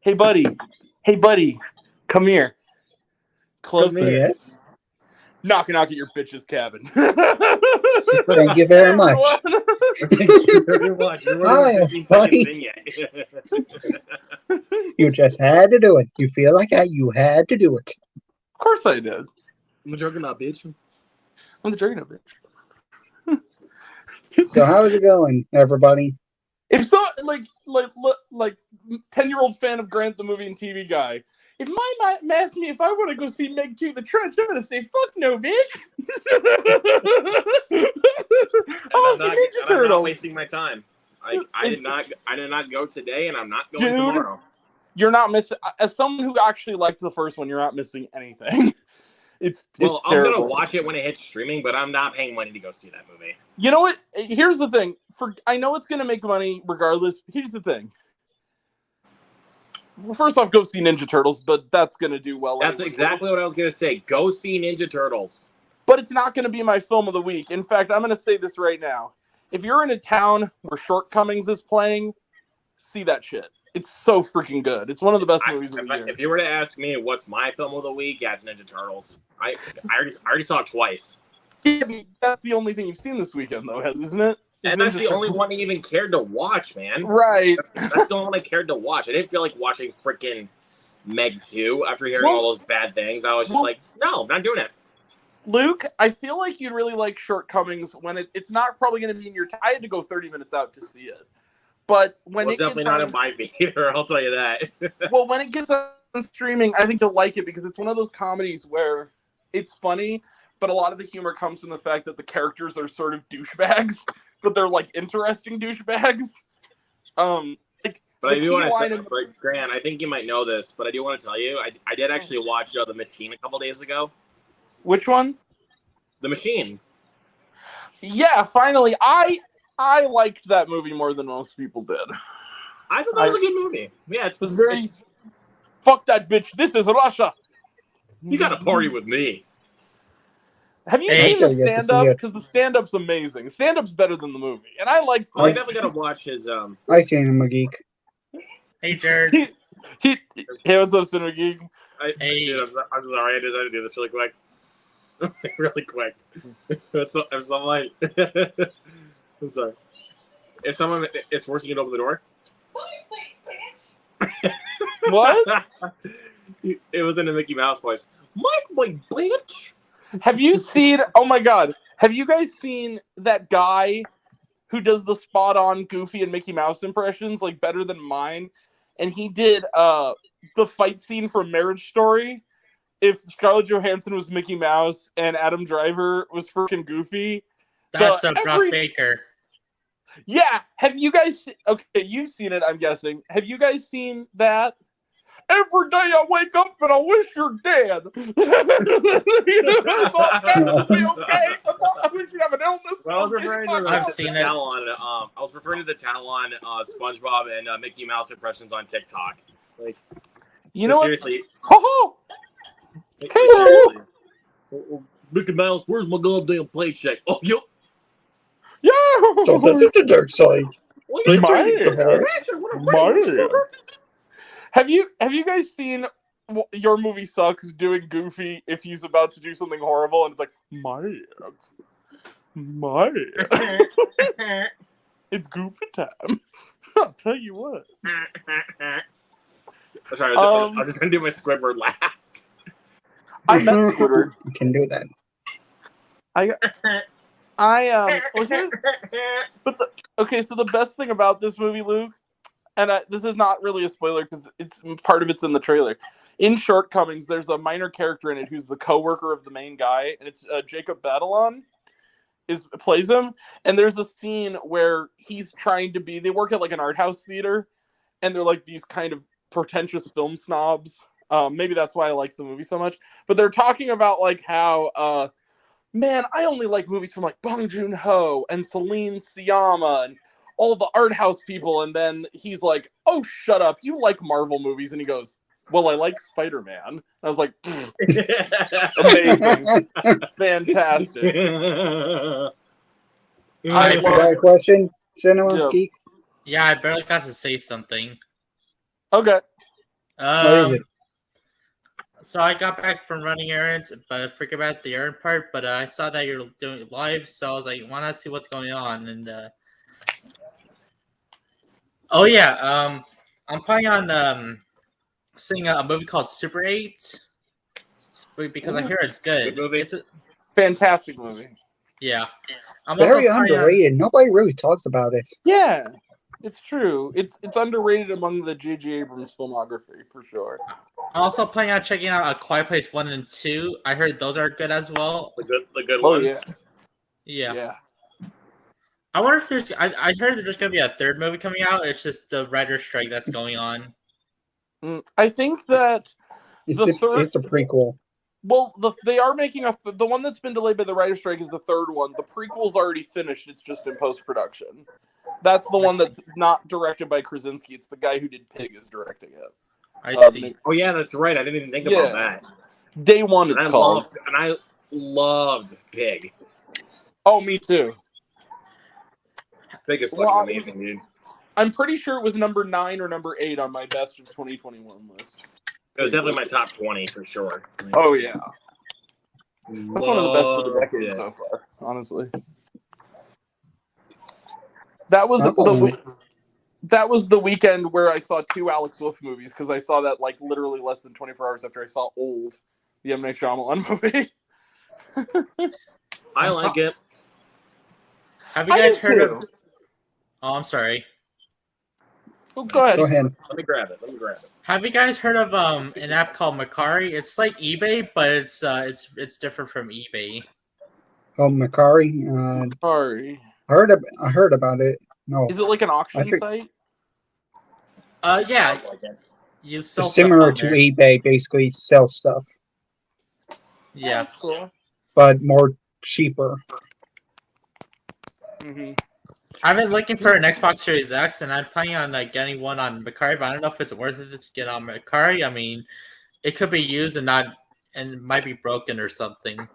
Hey, buddy. Hey, buddy. Come here. Closer. Yes. Knock at your bitch's cabin. Thank you very much. Thank you very much. You're Hi, not 15 seconds buddy. in yet. You just had to do it. You feel like that? You had to do it. Of course I did. I'm the juggernaut, bitch. I'm the juggernaut bitch. So how's it going, everybody? If so, like 10-year-old fan of Grant the movie and TV guy. If my mom asked me if I want to go see Meg 2 the Trench, I'm gonna say fuck no, bitch. I'm not wasting my time. I did not go today, and I'm not going tomorrow. You're not missing. As someone who actually liked the first one, you're not missing anything. It's I'm terrible. gonna watch it when it hits streaming, but I'm not paying money to go see that movie. You know what? Here's the thing. I know it's gonna make money regardless. Here's the thing. Well, first off, go see Ninja Turtles, but that's gonna do well. That's exactly what I was gonna say. Go see Ninja Turtles. But it's not gonna be my film of the week. In fact, I'm gonna say this right now. If you're in a town where Shortcomings is playing, see that shit. It's so freaking good. It's one of the best movies of the year. If you were to ask me what's my film of the week, yeah, it's Ninja Turtles. I already saw it twice. Yeah, I mean, that's the only thing you've seen this weekend, though, isn't it? And that's the only one I even cared to watch, man. Right. That's the only one I cared to watch. I didn't feel like watching freaking Meg 2 after hearing all those bad things. I was just like, no, I'm not doing it. Luke, I feel like you'd really like Shortcomings when it's not probably going to be in your... I had to go 30 minutes out to see it. But when it's definitely not in my theater, I'll tell you that. Well, when it gets on streaming, I think you'll like it because it's one of those comedies where it's funny, but a lot of the humor comes from the fact that the characters are sort of douchebags, but they're like interesting douchebags. But I do want to say, Grant, I think you might know this, but I do want to tell you, I did actually watch The Machine a couple days ago. Which one? The Machine. Yeah, finally. I liked that movie more than most people did. I thought that was a good movie. Yeah, it was very... Fuck that bitch. This is Russia. You got to party with me. Have you seen the stand-up? Because the stand-up's amazing. Stand-up's better than the movie. And I like... I definitely got to watch his... I seen him, a geek. Hey, Jared. Hey, what's up, Cinema Geek? Hey. Dude, I'm sorry. I just had to do this really quick. Really quick. I'm sorry. If someone is forcing you to open the door. What? It was in a Mickey Mouse voice. My bitch. Have you seen? Oh my God! Have you guys seen that guy who does the spot-on Goofy and Mickey Mouse impressions like better than mine? And he did the fight scene from Marriage Story. If Scarlett Johansson was Mickey Mouse and Adam Driver was freaking Goofy. That's Brock Baker. Yeah. Have you guys... Okay, you've seen it, I'm guessing. Have you guys seen that? Every day I wake up and I wish you're dead. I thought that would be okay. I wish you'd have an illness. Well, I was referring to the Talon, SpongeBob and Mickey Mouse impressions on TikTok. Like, you know seriously. What? Hey, Mickey Mouse, where's my goddamn paycheck? Oh, yo. Yeah. So this is the dark side. Have you guys seen Your Movie Sucks doing Goofy if he's about to do something horrible and it's like my it's Goofy time. I'll tell you what. I'm sorry, I'm just gonna do my Squidward laugh. I met Squidward. You can do that. So the best thing about this movie, Luke, and this is not really a spoiler because part of it's in the trailer. In Shortcomings, there's a minor character in it who's the coworker of the main guy, and it's Jacob Batalon plays him. And there's a scene where he's trying to be. They work at like an art house theater, and they're like these kind of pretentious film snobs. Maybe that's why I like the movie so much. But they're talking about like how, man, I only like movies from like Bong Joon-ho and Celine Sciamma and all the art house people. And then he's like, oh, shut up. You like Marvel movies. And he goes, well, I like Spider-Man. And I was like, amazing. Fantastic. I got a question, Cinema Geek? Yeah, I barely got to say something. Okay. What is it? So I got back from running errands, but I forgot about the errand part. But I saw that you're doing it live, so I was like, why not see what's going on? And oh yeah, I'm planning on seeing a movie called Super 8 because I hear it's good. Good movie. It's a Fantastic movie. yeah. I'm Very also planning on, underrated. Nobody really talks about it. Yeah, it's true. It's underrated among the J.J. Abrams filmography for sure. I'm also planning on checking out A Quiet Place 1 and 2. I heard those are good as well. The good Oh ones. Yeah. I wonder if there's. I heard that there's gonna be a third movie coming out. It's just the writer's strike that's going on. I think that It's the third. It's a prequel. Well, they are making the one that's been delayed by the writer's strike is the third one. The prequel's already finished. It's just in post production. That's the one that's not directed by Krasinski. It's the guy who did Pig is directing it. I see. Oh yeah, that's right. I didn't even think about that. Day One, it's called. I loved Pig. Oh, me too. Pig is fucking amazing, dude. I'm pretty sure it was number 9 or number 8 on my best of 2021 list. It was definitely my top 20 for sure. Oh yeah, that's one of the best of the decade so far, honestly. That was the weekend where I saw 2 Alex Wolff movies because I saw that like literally less than 24 hours after I saw Old, the M. Night Shyamalan movie. I like it. Have you guys heard of? Oh, I'm sorry. Oh, go ahead. Let me grab it. Have you guys heard of an app called Macari? It's like eBay, but it's different from eBay. Oh, Macari. Sorry. I heard about it. No. Is it like an auction site? Yeah. You sell it's similar to eBay, basically sell stuff. Yeah. That's cool. But more cheaper. Mm-hmm. I've been looking for an Xbox Series X, and I'm planning on getting one on Macari, but I don't know if it's worth it to get on Macari. I mean, it could be used and might be broken or something.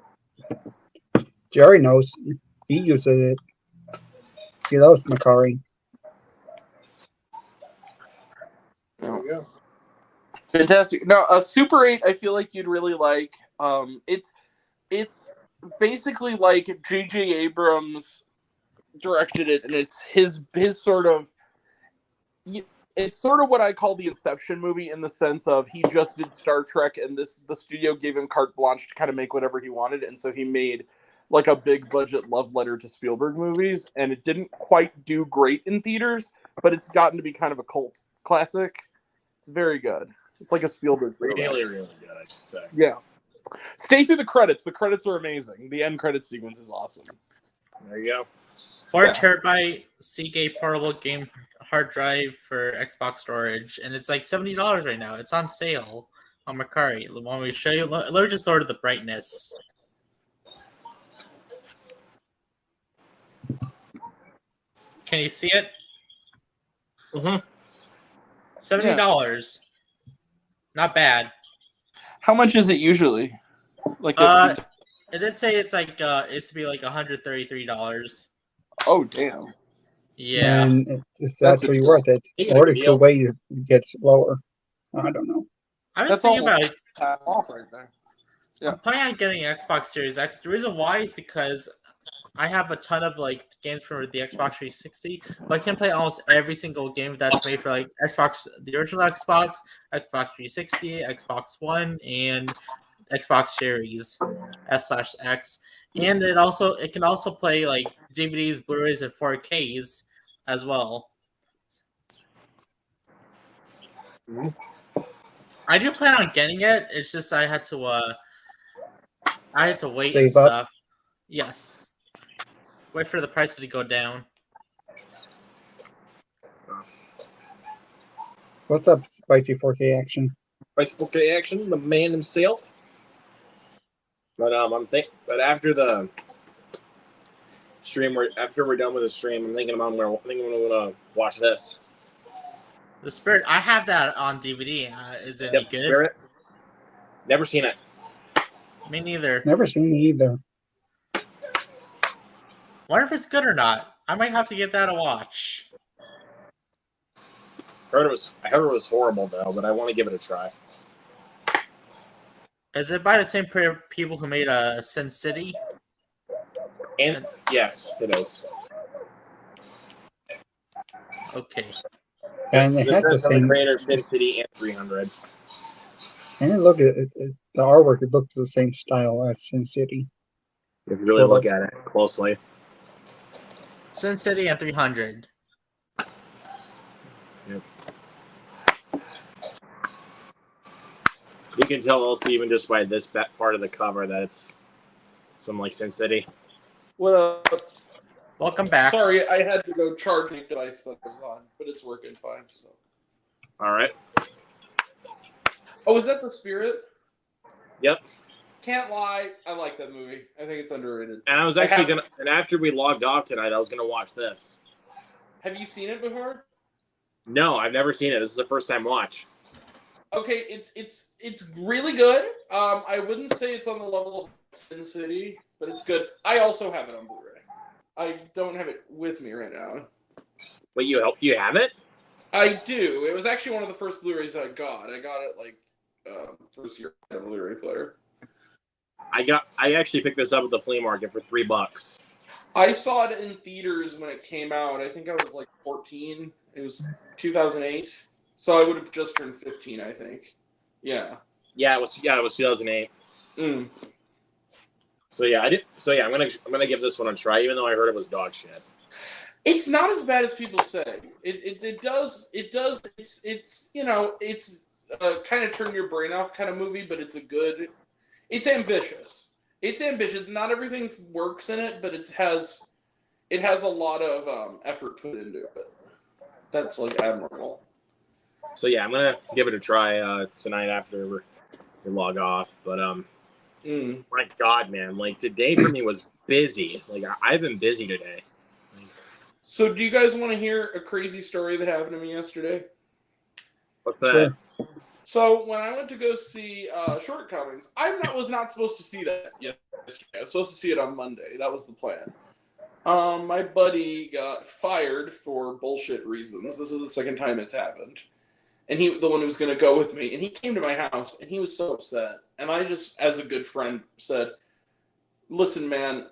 Jerry knows. He uses it. He loves Macari. There we go. Fantastic. Now, Super 8, I feel like you'd really like. It's basically like J.J. Abrams directed it, and it's his sort of. It's sort of what I call the Inception movie in the sense of he just did Star Trek, and the studio gave him carte blanche to kind of make whatever he wanted, and so he made like a big budget love letter to Spielberg movies, and it didn't quite do great in theaters, but it's gotten to be kind of a cult classic. It's very good. It's like a Spielberg really good, I should say. Yeah. Stay through the credits. The credits are amazing. The end credits sequence is awesome. There you go. 4 terabyte Seagate portable game hard drive for Xbox storage, and it's like $70 right now. It's on sale on Macari. Want me to show you? Let me just order the brightness. Can you see it? Mm-hmm. $70. Not bad. How much is it usually? Like it did say it's like it's to be like $133. Oh damn. Yeah. And it's actually worth it. Or it could wait to get lower. I don't know. I've been thinking about it. Off right there. Yeah. I'm planning on getting an Xbox Series X. The reason why is because I have a ton of like games for the Xbox 360, but I can play almost every single game that's made for like Xbox, the original Xbox, Xbox 360, Xbox One, and Xbox Series S/X. And it can also play like DVDs, Blu-rays, and 4Ks as well. Mm-hmm. I do plan on getting it. It's just I had to wait Save and stuff. up. Yes. Wait for the price to go down. What's up, Spicy 4K Action? Spicy 4K Action, the man himself. But but after the stream, after we're done with the stream, I'm thinking I'm gonna watch this. The Spirit. I have that on DVD. Is it any good? Spirit. Never seen it. Me neither. Never seen it either. Wonder if it's good or not. I might have to give that a watch. I heard it was horrible though, but I want to give it a try. Is it by the same people who made Sin City? And yes, it is. Okay. And it has the from the same. creator of Sin City and 300. And look at it, the artwork. It looks the same style as Sin City. If you really look at it closely. Sin City and 300. Yep. You can tell also even just by this part of the cover that it's something like Sin City. What up? Welcome back. Sorry, I had to go charge the device that I was on, but it's working fine. So. All right. Oh, is that The Spirit? Yep. Can't lie, I like that movie. I think it's underrated. And I was actually and after we logged off tonight, I was gonna watch this. Have you seen it before? No, I've never seen it. This is the first time watch. Okay, it's really good. I wouldn't say it's on the level of Sin City, but it's good. I also have it on Blu-ray. I don't have it with me right now. But you have it? I do. It was actually one of the first Blu-rays I got. I got it like first year I had a Blu-ray player. I actually picked this up at the flea market for $3. I saw it in theaters when it came out. I think I was like 14. It was 2008. So I would have just turned 15, I think. Yeah. Yeah, it was 2008. Mm. So yeah, I'm gonna give this one a try, even though I heard it was dog shit. It's not as bad as people say. It does it's you know, it's kind of turn your brain off kind of movie, but it's ambitious. It's ambitious. Not everything works in it, but it has a lot of effort put into it. That's like admirable. So yeah, I'm gonna give it a try tonight after we log off. But my God, man, like today for me was busy. Like I've been busy today. So do you guys want to hear a crazy story that happened to me yesterday? What's that? Sure. So when I went to go see Shortcomings, was not supposed to see that yesterday. I was supposed to see it on Monday. That was the plan. My buddy got fired for bullshit reasons. This is the second time it's happened. And the one who was going to go with me. And he came to my house, and he was so upset. And I just, as a good friend, said, listen, man,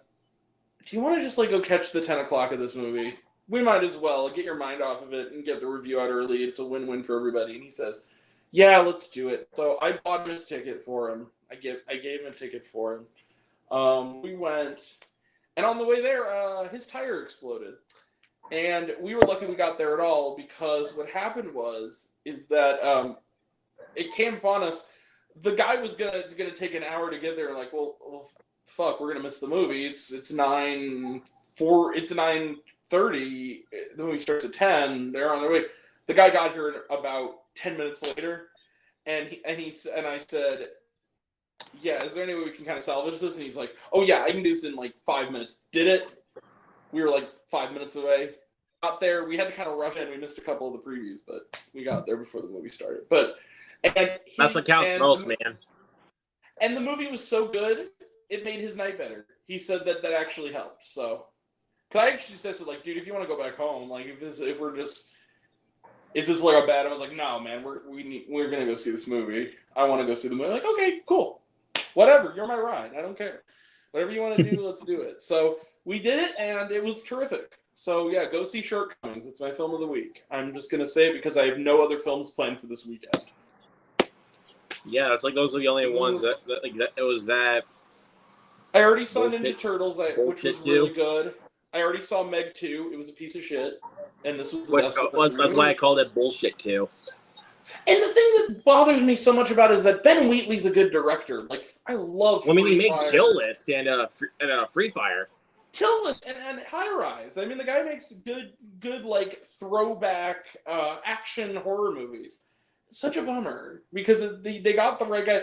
do you want to just go catch the 10 o'clock of this movie? We might as well get your mind off of it and get the review out early. It's a win-win for everybody. And he says, yeah, let's do it. So I bought him his ticket for him. I gave him a ticket for him. We went, and on the way there, his tire exploded. And we were lucky we got there at all, because what happened is that it came upon us. The guy was gonna take an hour to get there, and well, fuck, we're gonna miss the movie. It's 9:30. The movie starts at 10. They're on their way. The guy got here about 10 minutes later, and I said, yeah, is there any way we can kind of salvage this? And he's like, oh yeah, I can do this in 5 minutes. Did it? We were 5 minutes away. Got there. We had to kind of rush in. We missed a couple of the previews, but we got there before the movie started. That's what counts most, man. And the movie was so good, it made his night better. He said that actually helped. So, cause I actually said, dude, if you want to go back home, if this a bad? I was like, no, man, we're gonna go see this movie. I want to go see the movie. Okay, cool, whatever. You're my ride. I don't care. Whatever you want to do, let's do it. So we did it, and it was terrific. So yeah, go see Shortcomings. It's my film of the week. I'm just gonna say it because I have no other films planned for this weekend. Yeah, it's those are the only ones that it was that. I already saw Ninja Turtles, which was really good. I already saw Meg 2. It was a piece of shit, and this was the best. That's why I called it bullshit too. And the thing that bothers me so much about it is that Ben Wheatley's a good director. I love. He made Kill List and Free Fire. Kill List and High Rise. I mean, the guy makes good throwback action horror movies. Such a bummer, because they got the right guy.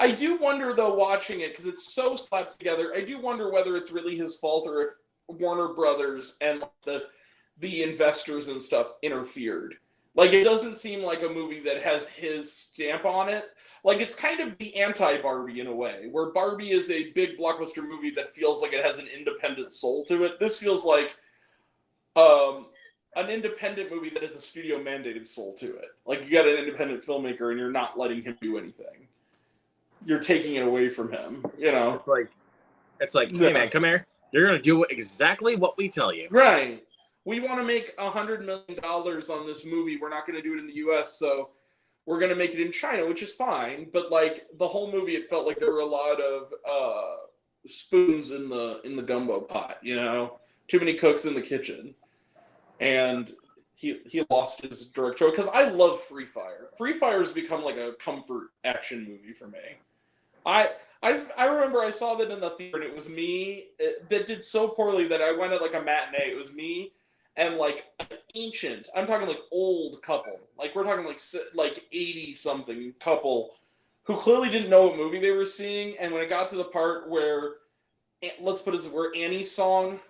I do wonder, though, watching it, because it's so slapped together, I do wonder whether it's really his fault or if Warner Brothers and the investors and stuff interfered. It doesn't seem like a movie that has his stamp on it. It's kind of the anti-Barbie in a way, where Barbie is a big blockbuster movie that feels like it has an independent soul to it. This feels like an independent movie that has a studio mandated soul to it. Like, you got an independent filmmaker and you're not letting him do anything. You're taking it away from him, you know? It's like, hey man, come here. You're going to do exactly what we tell you. Right. We want to make $100 million on this movie. We're not going to do it in the U.S., so we're going to make it in China, which is fine. But, like, the whole movie, it felt like there were a lot of spoons in the gumbo pot, you know? Too many cooks in the kitchen. And he lost his director, because I love Free Fire. Free Fire has become like a comfort action movie for me. I remember I saw that in the theater, and it was me that did so poorly that I went at like a matinee. It was me and like an ancient, I'm talking like old couple, like we're talking like 80 something couple who clearly didn't know what movie they were seeing. And when it got to the part where, let's put it where Annie's song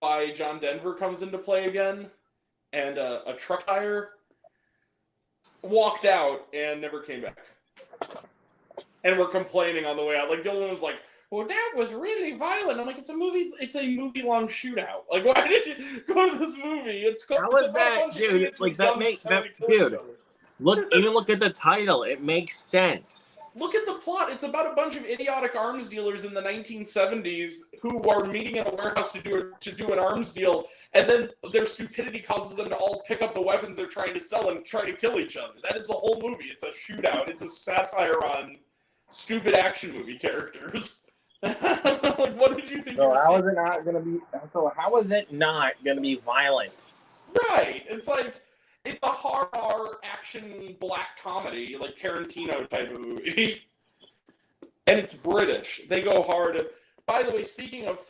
by John Denver comes into play again, and a truck tire, walked out and never came back. And we're complaining on the way out. Like, Dylan was like, well, that was really violent. I'm like, it's a movie-long shootout. Like, why did you go to this movie? How is that, dude? Like, dude, look at the title. It makes sense. Look at the plot. It's about a bunch of idiotic arms dealers in the 1970s who are meeting in a warehouse to do an arms deal, and then their stupidity causes them to all pick up the weapons they're trying to sell and try to kill each other. That is the whole movie. It's a shootout. It's a satire on stupid action movie characters. Like, what did you think? So how is it not going to be? So how is it not going to be violent? Right. It's like, it's a horror action black comedy, like Tarantino type of movie. And it's British. They go hard. By the way, speaking of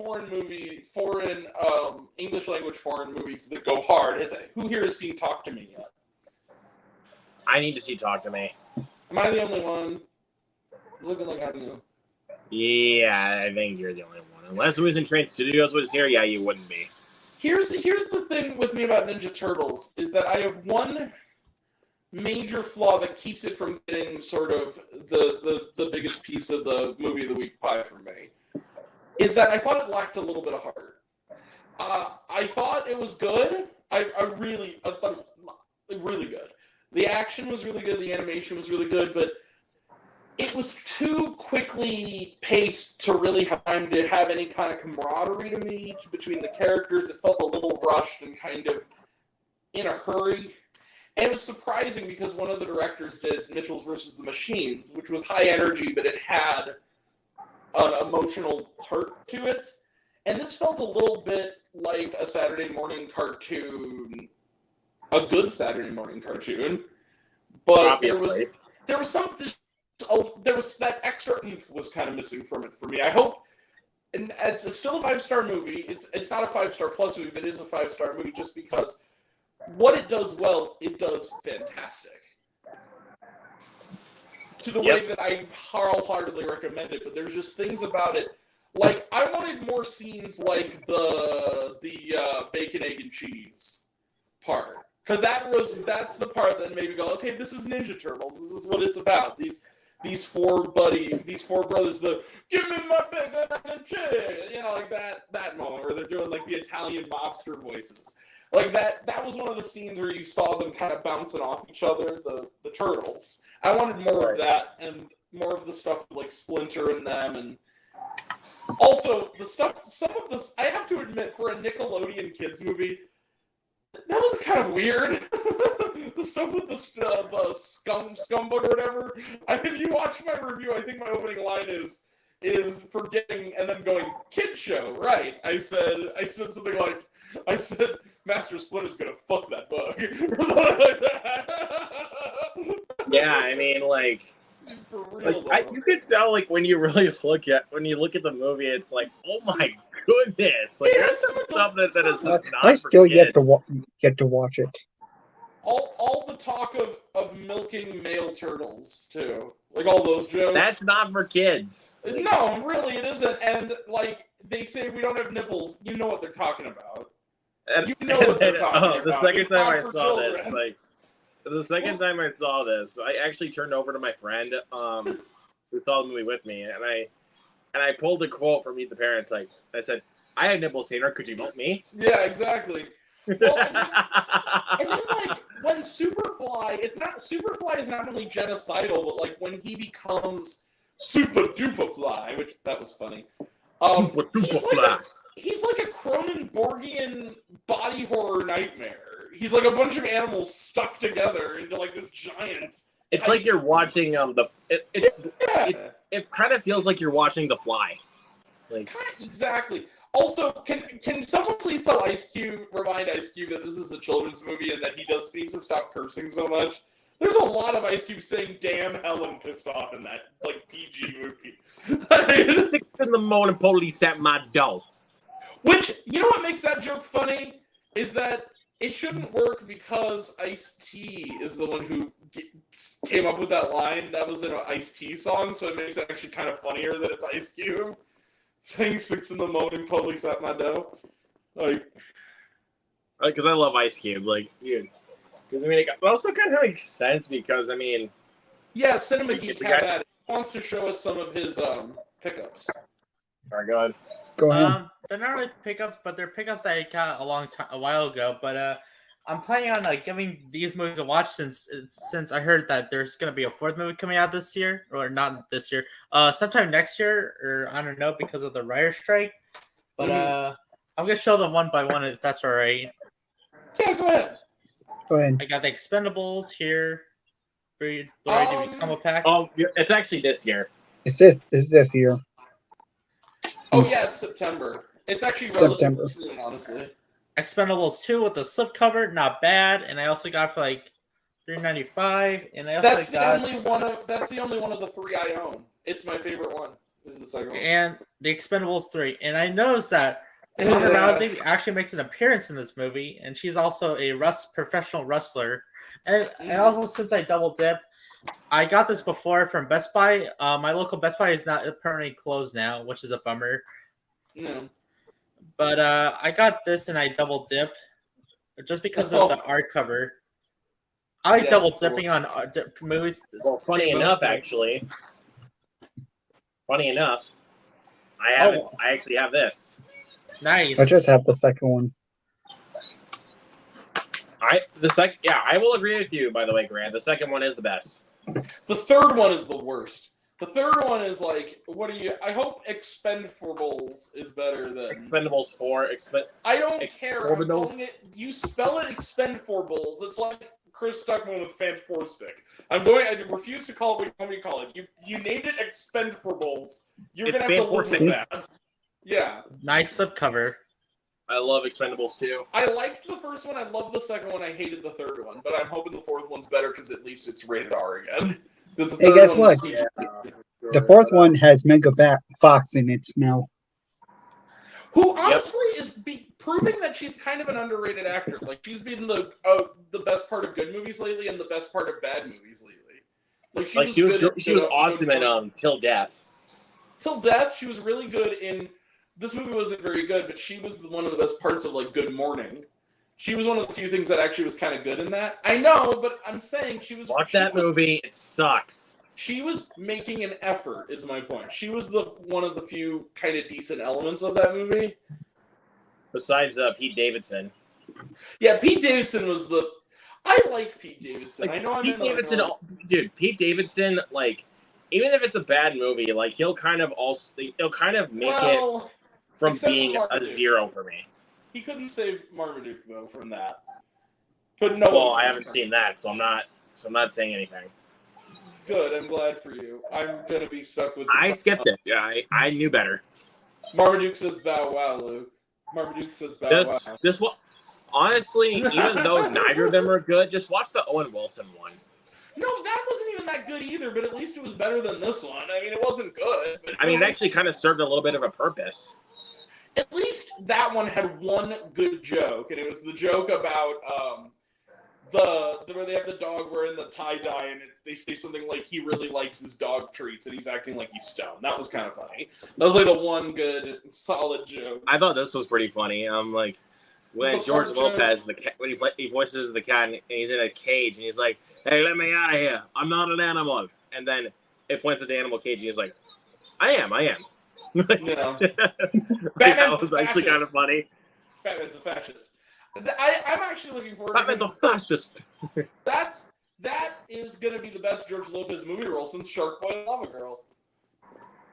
English language foreign movies that go hard, who here has seen Talk to Me yet? I need to see Talk to Me. Am I the only one? It's looking like I do. Yeah, I think you're the only one. Unless it was in Train Studios was here, yeah, you wouldn't be. Here's the thing with me about Ninja Turtles, is that I have one major flaw that keeps it from getting sort of the biggest piece of the movie of the week pie for me, is that I thought it lacked a little bit of heart. I thought it was good. I thought it was really good. The action was really good. The animation was really good, but it was too quickly paced to really have time to have any kind of camaraderie to me between the characters. It felt a little rushed and kind of in a hurry. And it was surprising because one of the directors did Mitchell's versus the Machines, which was high energy, but it had an emotional hurt to it. And this felt a little bit like a Saturday morning cartoon, a good Saturday morning cartoon. But obviously, there was that extra oomph was kind of missing from it for me. I hope, and it's still a 5-star movie. It's not a 5-star plus movie, but it is a 5-star movie just because what it does well, it does fantastic. To the way that I wholeheartedly recommend it, but there's just things about it. Like, I wanted more scenes like the bacon, egg, and cheese part. Because that's the part that made me go, okay, this is Ninja Turtles. This is what it's about. These four brothers, give me my bacon, egg, and cheese. You know, like that moment where they're doing like the Italian mobster voices. Like that was one of the scenes where you saw them kind of bouncing off each other, the turtles. I wanted more of that and more of the stuff like Splinter and them, and also some of this, I have to admit, for a Nickelodeon kids movie, that was kind of weird. The stuff with the scumbag or whatever. If you watch my review, I think my opening line is forgetting and then going, kid show, right? I said something like, Master Splinter's gonna fuck that bug. Or something like that. Yeah, I mean, like, for real, you could tell, like, when you really look at the movie, it's like, oh my goodness, like, there's some stuff that is just not I still for yet kids. to watch it. All the talk of milking male turtles too, like all those jokes. That's not for kids. No, really, it isn't. And like they say, we don't have nipples. You know what they're talking about. And, You know what they're talking about. The second It's time not I for saw children. this, like, time I saw this, I actually turned over to my friend who saw the movie with me, and I pulled a quote from Meet the Parents. Like, I said, I had nipples, Tanner. Could you milk me? Yeah, exactly. Well, and then like when Superfly is not only genocidal, but like when he becomes Super Duper Fly, which that was funny. Super Duper Fly. He's like a Cronenbergian body horror nightmare. He's like a bunch of animals stuck together into like this giant. It's like you're watching it kind of feels like you're watching The Fly. Like Exactly. Also, can someone please tell remind Ice Cube that this is a children's movie and that he needs to stop cursing so much? There's a lot of Ice Cube saying "damn Helen" pissed off in that like PG movie. 6 in the morning, police at my door. Which, you know what makes that joke funny? Is that it shouldn't work because Ice-T is the one who came up with that line. That was in an Ice-T song, so it makes it actually kind of funnier that it's Ice Cube saying 6 in the morning, police at my door. Like, because I love Ice Cube. Like, dude. Because, I mean, it also kind of makes sense because, I mean... Yeah, Cinema Geek had that. He wants to show us some of his pickups. All right, go ahead. Go ahead. They're not really pickups, but they're pickups that I got a while ago. But I'm planning on giving these movies a watch since I heard that there's gonna be a 4th movie coming out this year, or not this year, sometime next year, or I don't know because of the writer's strike. But I'm gonna show them one by one if that's all right. Yeah, go ahead. Go ahead. I got the Expendables here. Ready to become a pack. Oh, it's actually this year. It's this year. Oh yeah, it's September. It's actually September. relatively soon, honestly. Expendables 2 with the slipcover, not bad. And I also got for like $3.95. And I also That's the only one of the 3 I own. It's my favorite one. This is the second one. And the Expendables 3. And I noticed that Ronda Rousey actually makes an appearance in this movie, and she's also a professional wrestler. And also, since I double dip, I got this before from Best Buy. My local Best Buy is not permanently closed now, which is a bummer. No. But I got this and I double dipped just because of the art cover. I like double dipping on movies. Well, funny enough, I actually have this. Nice. I just have the second one. I will agree with you, by the way, Grant. The second one is the best. The third one is the worst. The third one is like, I hope Expendables is better than Expendables 4. I don't care. I'm calling it. You spell it Expendables. It's like Chris Stuckman with Fantastic. I refuse to call it what you call it. You named it Expendables. You're gonna have to live with that. Yeah. Nice subcover. I love Expendables 2. I liked the first one. I love the second one. I hated the third one, but I'm hoping the 4th one's better because at least it's rated R again. Hey, guess what? The 4th one has Mega Fox in it now. Who honestly is proving that she's kind of an underrated actor. Like, she's been the best part of good movies lately and the best part of bad movies lately. Like, she was awesome in Till Death. Till Death, she was really good in. This movie wasn't very good, but she was one of the best parts of like Good Morning. She was one of the few things that actually was kind of good in that. I know, but I'm saying she was. Watch that movie. It sucks. She was making an effort, is my point. She was one of the few kind of decent elements of that movie. Besides Pete Davidson. Yeah, Pete Davidson was the. I like Pete Davidson. Like, I know Pete Davidson. Dude, Pete Davidson, like, even if it's a bad movie, like he'll kind of make it from being a 0 for me. He couldn't save Marmaduke though from that. But no. Well, I haven't seen that, so I'm not saying anything. Good, I'm glad for you. I'm gonna be stuck with. I skipped it. Yeah, I knew better. Marmaduke says bow wow, Luke. Marmaduke says bow wow. Honestly, even though neither of them are good, just watch the Owen Wilson one. No, that wasn't even that good either, but at least it was better than this one. I mean, it wasn't good. But I mean, it actually kind of served a little bit of a purpose. At least that one had one good joke, and it was the joke about where they have the dog wearing the tie-dye, and they say something like he really likes his dog treats, and he's acting like he's stoned. That was kind of funny. That was like the one good, solid joke. I thought this was pretty funny. Like, when George Lopez, when he voices the cat, and he's in a cage, and he's like, "Hey, let me out of here! I'm not an animal." And then it points at the animal cage, and he's like, "I am." Yeah. That was actually kind of funny. Batman's a fascist. I'm actually looking forward Batman's to a fascist. that is gonna be the best George Lopez movie role since Shark Boy and Lava Girl.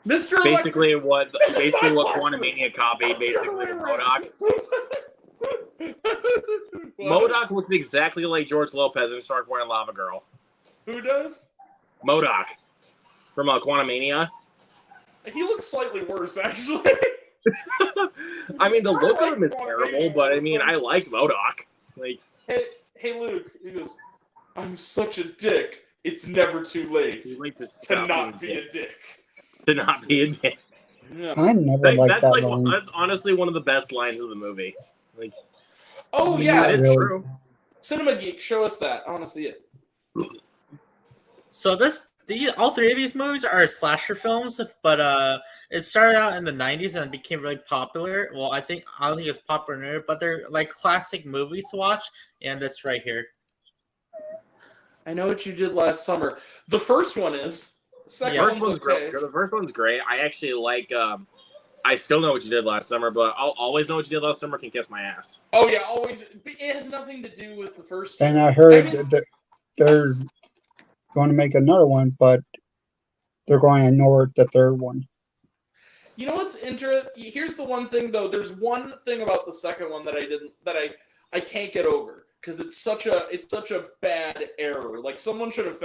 Mr. Basically, what This is my question. Quantumania copied, basically, to MODOK. What? MODOK looks exactly like George Lopez in Shark Boy and Lava Girl. Who does? MODOK from Quantumania. He looks slightly worse, actually. I mean, the look of him is terrible, but I mean, I liked MODOK. Like, hey, Luke. He goes, "I'm such a dick. It's never too late you like to not be a dick." To not be a dick. Yeah. I never liked that line. That's honestly one of the best lines of the movie. Like, Oh yeah, it's really. true. Cinema Geek, show us that. I want to see it. So all three of these movies are slasher films, but it started out in the 90s and became really popular. Well, I don't think it's popular, but they're like classic movies to watch, and that's right here. I Know What You Did Last Summer. The first one is. The second The first one's okay. great. The first one's great. I actually like. I still Know What You Did Last Summer, but I'll always Know What You Did Last Summer can kiss my ass. Oh yeah, always. It has nothing to do with the first one. And I heard that they're going to make another one, but they're going to ignore the third one. You know what's interesting? Here's the one thing though. There's one thing about the second one that I can't get over because it's such a bad error. Like someone should have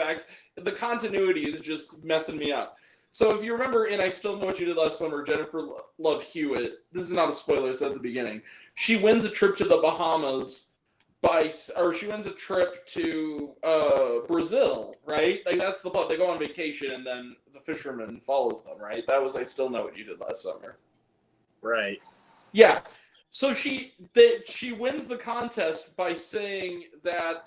the continuity is just messing me up. So if you remember in I Still Know What You Did Last Summer, Jennifer Love Hewitt, this is not a spoiler, it's at the beginning, she wins a trip to the Bahamas she wins a trip to Brazil, right? Like that's the plot. They go on vacation and then the fisherman follows them, right? That was I Still Know What You Did Last Summer. Right. Yeah. So she wins the contest by saying that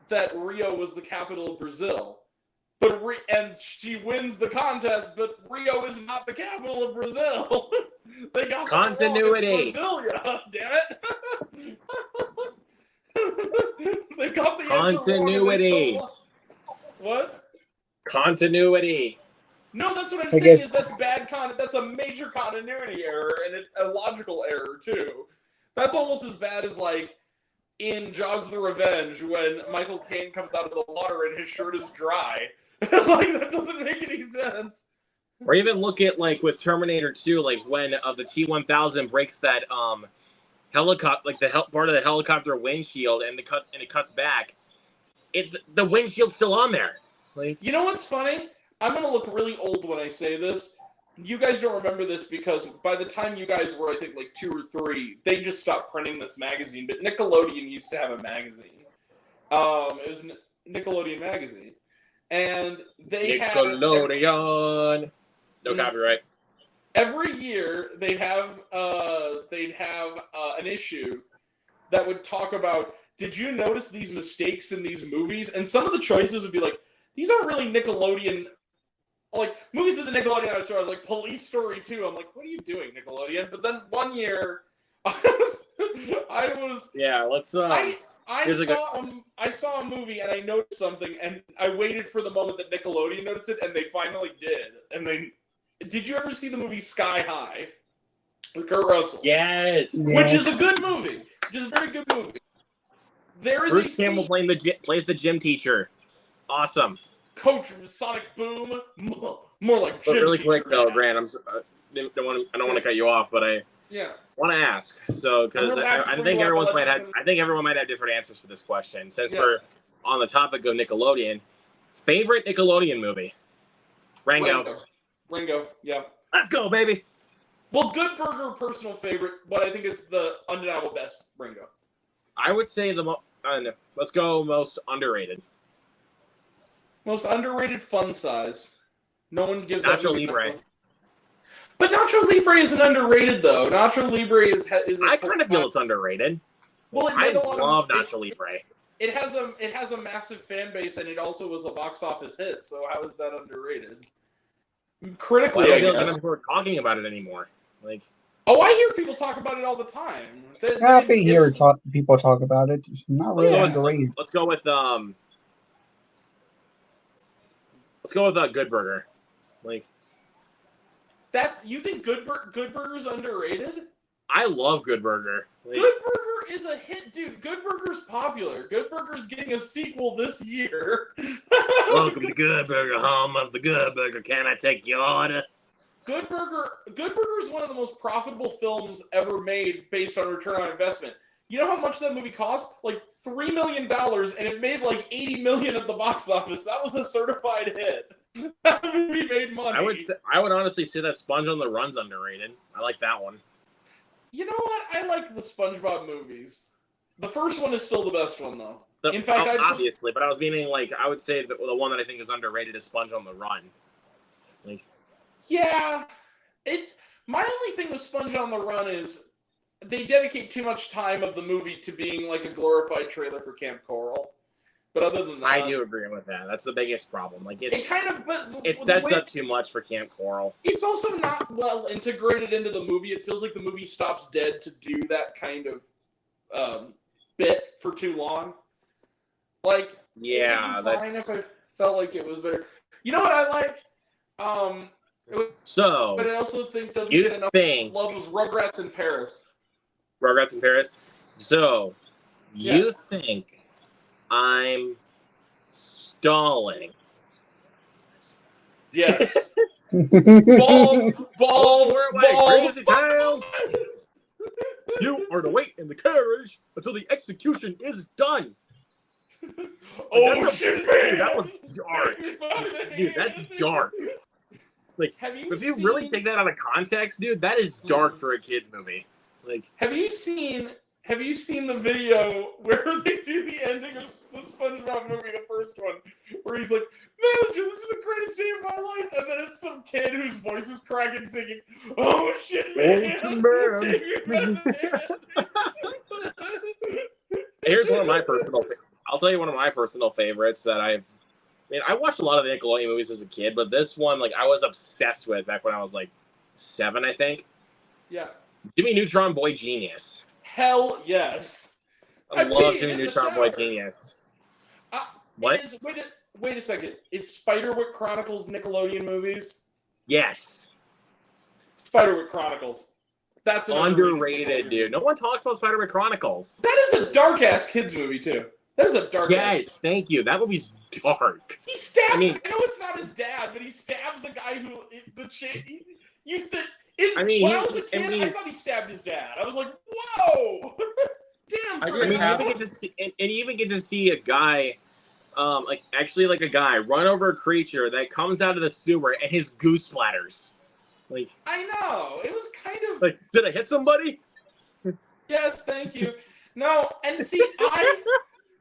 that Rio was the capital of Brazil. And she wins the contest, but Rio is not the capital of Brazil. They got continuity. Brasilia, damn it! They got the continuity. What? Continuity. No, that's what I'm saying. Is that's bad That's a major continuity error and a logical error too. That's almost as bad as like in Jaws: The Revenge when Michael Caine comes out of the water and his shirt is dry. Like that doesn't make any sense. Or even look at like with Terminator 2, like when the T-1000 breaks that helicopter, like part of the helicopter windshield, and it cuts back. The windshield's still on there. Like, you know what's funny? I'm gonna look really old when I say this. You guys don't remember this because by the time you guys were, I think, like 2 or 3, they just stopped printing this magazine. But Nickelodeon used to have a magazine. It was Nickelodeon magazine. And they Nickelodeon. No copyright. Every year they'd have an issue that would talk about, did you notice these mistakes in these movies? And some of the choices would be like, these aren't really Nickelodeon, like movies that the Nickelodeon had started, like Police Story 2. I'm like, what are you doing, Nickelodeon? But then one year I was yeah, let's I saw a movie and I noticed something and I waited for the moment that Nickelodeon noticed it and they finally did. And did you ever see the movie Sky High with Kurt Russell? Yes. Which is a good movie. Which is a very good movie. There is Bruce Campbell plays the gym teacher. Awesome. Coach Sonic Boom. More like gym really teacher. Quick though, Grant, I don't want to cut you off, but I want to ask. So, because I think everyone might have different answers for this question. Since we're on the topic of Nickelodeon, favorite Nickelodeon movie? Rango, yeah. Let's go, baby. Well, Good Burger, personal favorite, but I think it's the undeniable best Ringo. I would say let's go most underrated. Most underrated fun size. No one gives Nacho Libre. But Nacho Libre isn't underrated though. Nacho Libre is. I kind of feel it's underrated. Well, I love Nacho Libre. It has a massive fan base, and it also was a box office hit. So how is that underrated? Critically, I guess. People are talking about it anymore. Like, oh, I hear people talk about it all the time. Happy hear people talk about it. It's not really underrated. Let's go with Good Burger. Like, you think Good Burger's underrated? I love Good Burger. Like, Good Burger is a hit, dude. Good Burger's popular. Good Burger's getting a sequel this year. Welcome to Good Burger, home of the Good Burger. Can I take your order? Good Burger is one of the most profitable films ever made based on return on investment. You know how much that movie cost? Like $3 million, and it made like $80 million at the box office. That was a certified hit. That movie made money. I would honestly say that Sponge on the Run's underrated. I like that one. You know what? I like the SpongeBob movies. The first one is still the best one, though. In fact, obviously, but I was meaning like I would say the one that I think is underrated is Sponge on the Run. Like, yeah, it's my only thing with Sponge on the Run is they dedicate too much time of the movie to being like a glorified trailer for Camp Coral. But other than that, I do agree with that. That's the biggest problem. Like it sets up too much for Camp Coral. It's also not well integrated into the movie. It feels like the movie stops dead to do that kind of bit for too long. Like, yeah, that's. If I felt like it was better. You know what I like? But I also think doesn't get enough love was Rugrats in Paris. Rugrats in Paris. So, you think I'm stalling? Yes. ball, crazy town. You are to wait in the carriage until the execution is done. Oh shit, man! Dude, that was dark. Dude, that's dark. Like, if you really take that out of context, dude, that is dark for a kids movie. Like, have you seen the video where they do the ending of the SpongeBob movie, the first one, where he's like, "Manager, this is the greatest day of my life," and then it's some kid whose voice is cracking singing, "Oh shit, man!" Here's one of my personal. I'll tell you one of my personal favorites that I watched a lot of the Nickelodeon movies as a kid, but this one, like, I was obsessed with back when I was like 7, I think. Yeah. Jimmy Neutron Boy Genius. Hell yes. I love Jimmy Neutron Boy Genius. What? Wait a second. Is Spiderwick Chronicles Nickelodeon movies? Yes. Spiderwick Chronicles. That's an underrated, dude. No one talks about Spiderwick Chronicles. That is a dark ass kids movie too. That is a dark. Yes, thank you. That movie's dark. He stabs. I know it's not his dad, but he stabs a guy who the shit. When I was a kid, I thought he stabbed his dad. I was like, whoa, damn. You even get to see a guy, a guy run over a creature that comes out of the sewer and his goo splatters. Like, I know. It was kind of like, did I hit somebody? Yes, thank you. No, and see,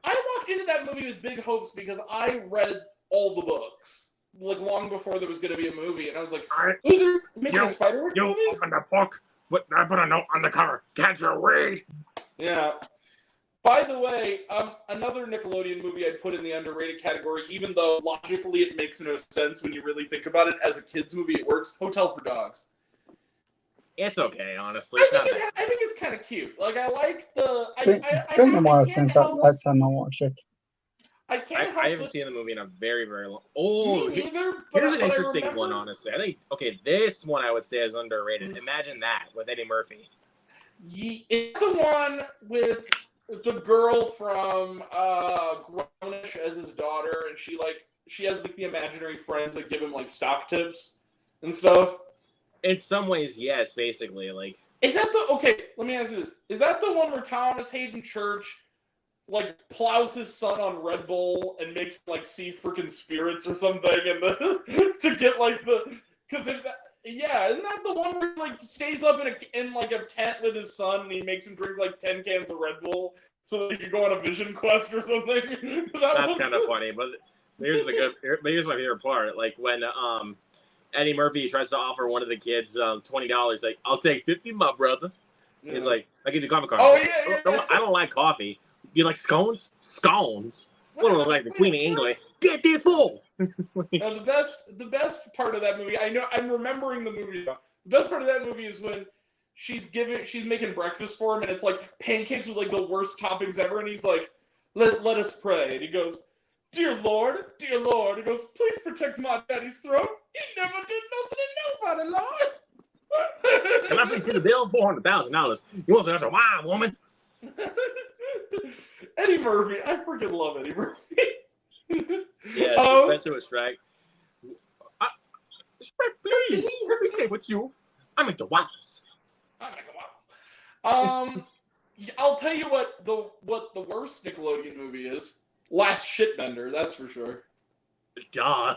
I walked into that movie with big hopes because I read all the books, like, long before there was going to be a movie, and I was like, "Who's there making a Spiderwick movie?" You open the book, but I put a note on the cover. Can't you read? Yeah. By the way, another Nickelodeon movie I'd put in the underrated category, even though logically it makes no sense when you really think about it. As a kids movie, it works. Hotel for Dogs. It's okay, honestly. I think it's kind of cute. Like, I like the. It's been a while since last time I watched it. I haven't seen the movie in a very, very long. Oh, me neither, here's an interesting one, honestly. I think this one I would say is underrated. Imagine that with Eddie Murphy. It's the one with the girl from Grownish as his daughter, and she has like the imaginary friends that give him like stock tips and stuff. In some ways, yes, basically. Like, is that okay, let me ask you this. Is that the one where Thomas Hayden Church like plows his son on Red Bull and makes like see freaking spirits or something and to get like isn't that the one where he like stays up in like a tent with his son and he makes him drink like 10 cans of Red Bull so that he can go on a vision quest or something? That's kind of funny, but here's my favorite part. Like when Eddie Murphy tries to offer one of the kids $20, like, "I'll take 50, my brother." Yeah. He's like, "I give you coffee card." Oh yeah. I don't like coffee. You like scones? Scones. What do I like, the Queen of England? Get this full. Now, the best part of that movie, I know I'm remembering the movie now. The best part of that movie is when she's making breakfast for him, and it's like pancakes with like the worst toppings ever, and he's like, let us pray. And he goes, dear Lord. He goes, "Please protect my daddy's throat. He never did nothing to nobody, Lord." Can I please see the bill? $400,000. You want to answer why, woman? Eddie Murphy. I freaking love Eddie Murphy. Yeah, Spencer was Shrek. Shrek, please, let me stay with you. I make the waffles. I'll tell you what the worst Nickelodeon movie is. Last Shitbender, that's for sure. Duh.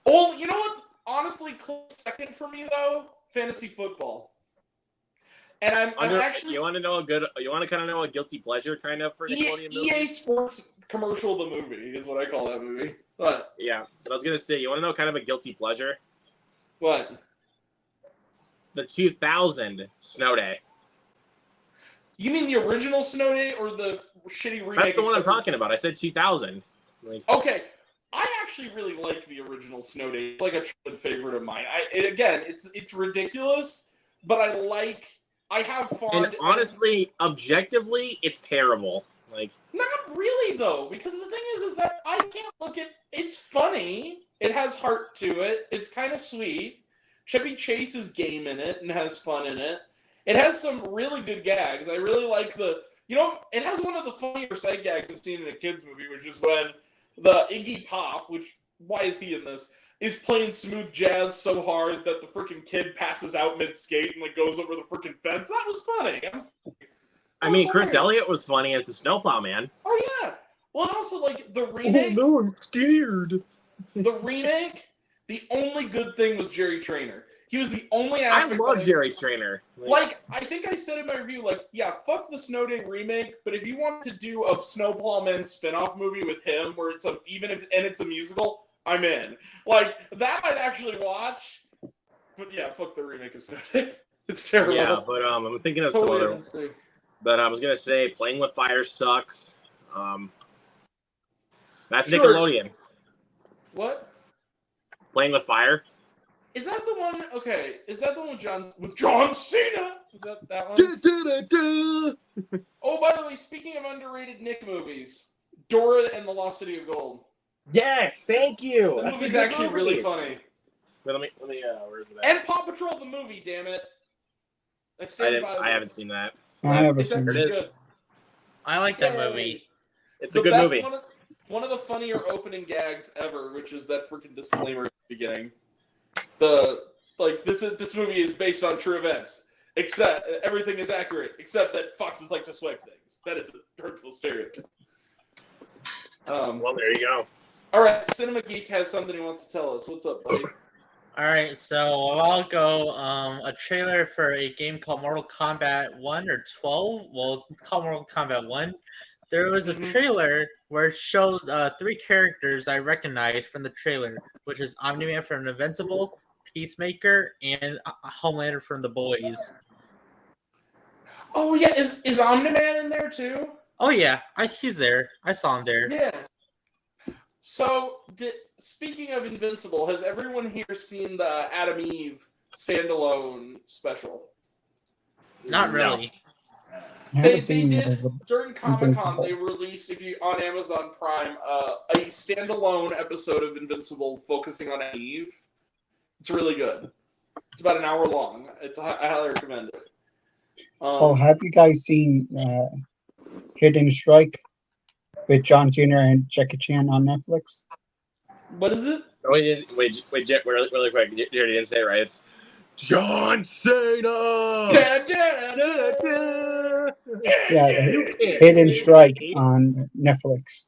Oh, you know what's honestly close second for me though? Fantasy football. And I'm actually. You want to know You want to kind of know a guilty pleasure kind of for Nickelodeon movie? EA Sports commercial, the movie is what I call that movie. What? Yeah, but I was gonna say, you want to know kind of a guilty pleasure? What? The 2000 Snow Day. You mean the original Snow Day or the shitty remake? That's the one I'm talking about. I said 2000. Okay. I actually really like the original Snow Day. It's like a childhood favorite of mine. It's ridiculous, but I have fun. And honestly, objectively, it's terrible. Like, not really though, because the thing is that I can't look at. It's funny. It has heart to it. It's kind of sweet. Chevy Chase is game in it and has fun in it. It has some really good gags. I really like it has one of the funnier sight gags I've seen in a kids movie, which is when the Iggy Pop, why is he in this, is playing smooth jazz so hard that the freaking kid passes out mid-skate and goes over the freaking fence. That was funny. I mean, Chris Elliott was funny as the snowplow man. Oh, yeah. Well, and also, the remake. Oh, no, I'm scared. The remake, the only good thing was Jerry Trainer. He was the only I aspect. love Jerry Trainer. I think I said in my review, yeah, fuck the Snow Day remake, but if you want to do a Snowplow Man spin-off movie with him, where it's a musical, I'm in. That I'd actually watch. But yeah, fuck the remake of Snow Day. It's terrible. Yeah, but I'm thinking of some other. But I was gonna say, Playing with Fire sucks. That's Sure. Nickelodeon. What? Playing with Fire. Is that the one? Okay, is that the one with John Cena? Is that one? Oh, by the way, speaking of underrated Nick movies, Dora and the Lost City of Gold. Yes, thank you. That That's movie's a good actually movie. really funny. Wait, let me. Where's it at? And Paw Patrol the movie, damn it. I haven't seen that. I haven't It's seen actually it. good. I like that movie. It's a good movie. One of the funnier opening gags ever, which is that freaking disclaimer at the beginning. This movie is based on true events, except everything is accurate, except that foxes like to swipe things. That is a hurtful stereotype. Well, there you go. All right, Cinema Geek has something he wants to tell us. What's up, buddy? All right, so I'll go a trailer for a game called Mortal Kombat 1 or 12. Well, it's called Mortal Kombat 1. There was a trailer where it showed 3 characters I recognized from the trailer, which is Omni-Man from Invincible, Peacemaker, and Homelander from The Boys. Oh yeah, is Omni-Man in there too? Oh yeah, he's there. I saw him there. Yeah. So, speaking of Invincible, has everyone here seen the Adam Eve standalone special? Not really. I haven't They seen it did as a during Comic-Con. Invincible. They released, if you on Amazon Prime, a standalone episode of Invincible focusing on Eve. It's really good. It's about an hour long. I highly recommend it. Have you guys seen Hidden Strike with John Cena and Jackie Chan on Netflix? What is it? Wait, really quick. You didn't say it right. It's John Cena. Yeah, Hidden Strike on Netflix.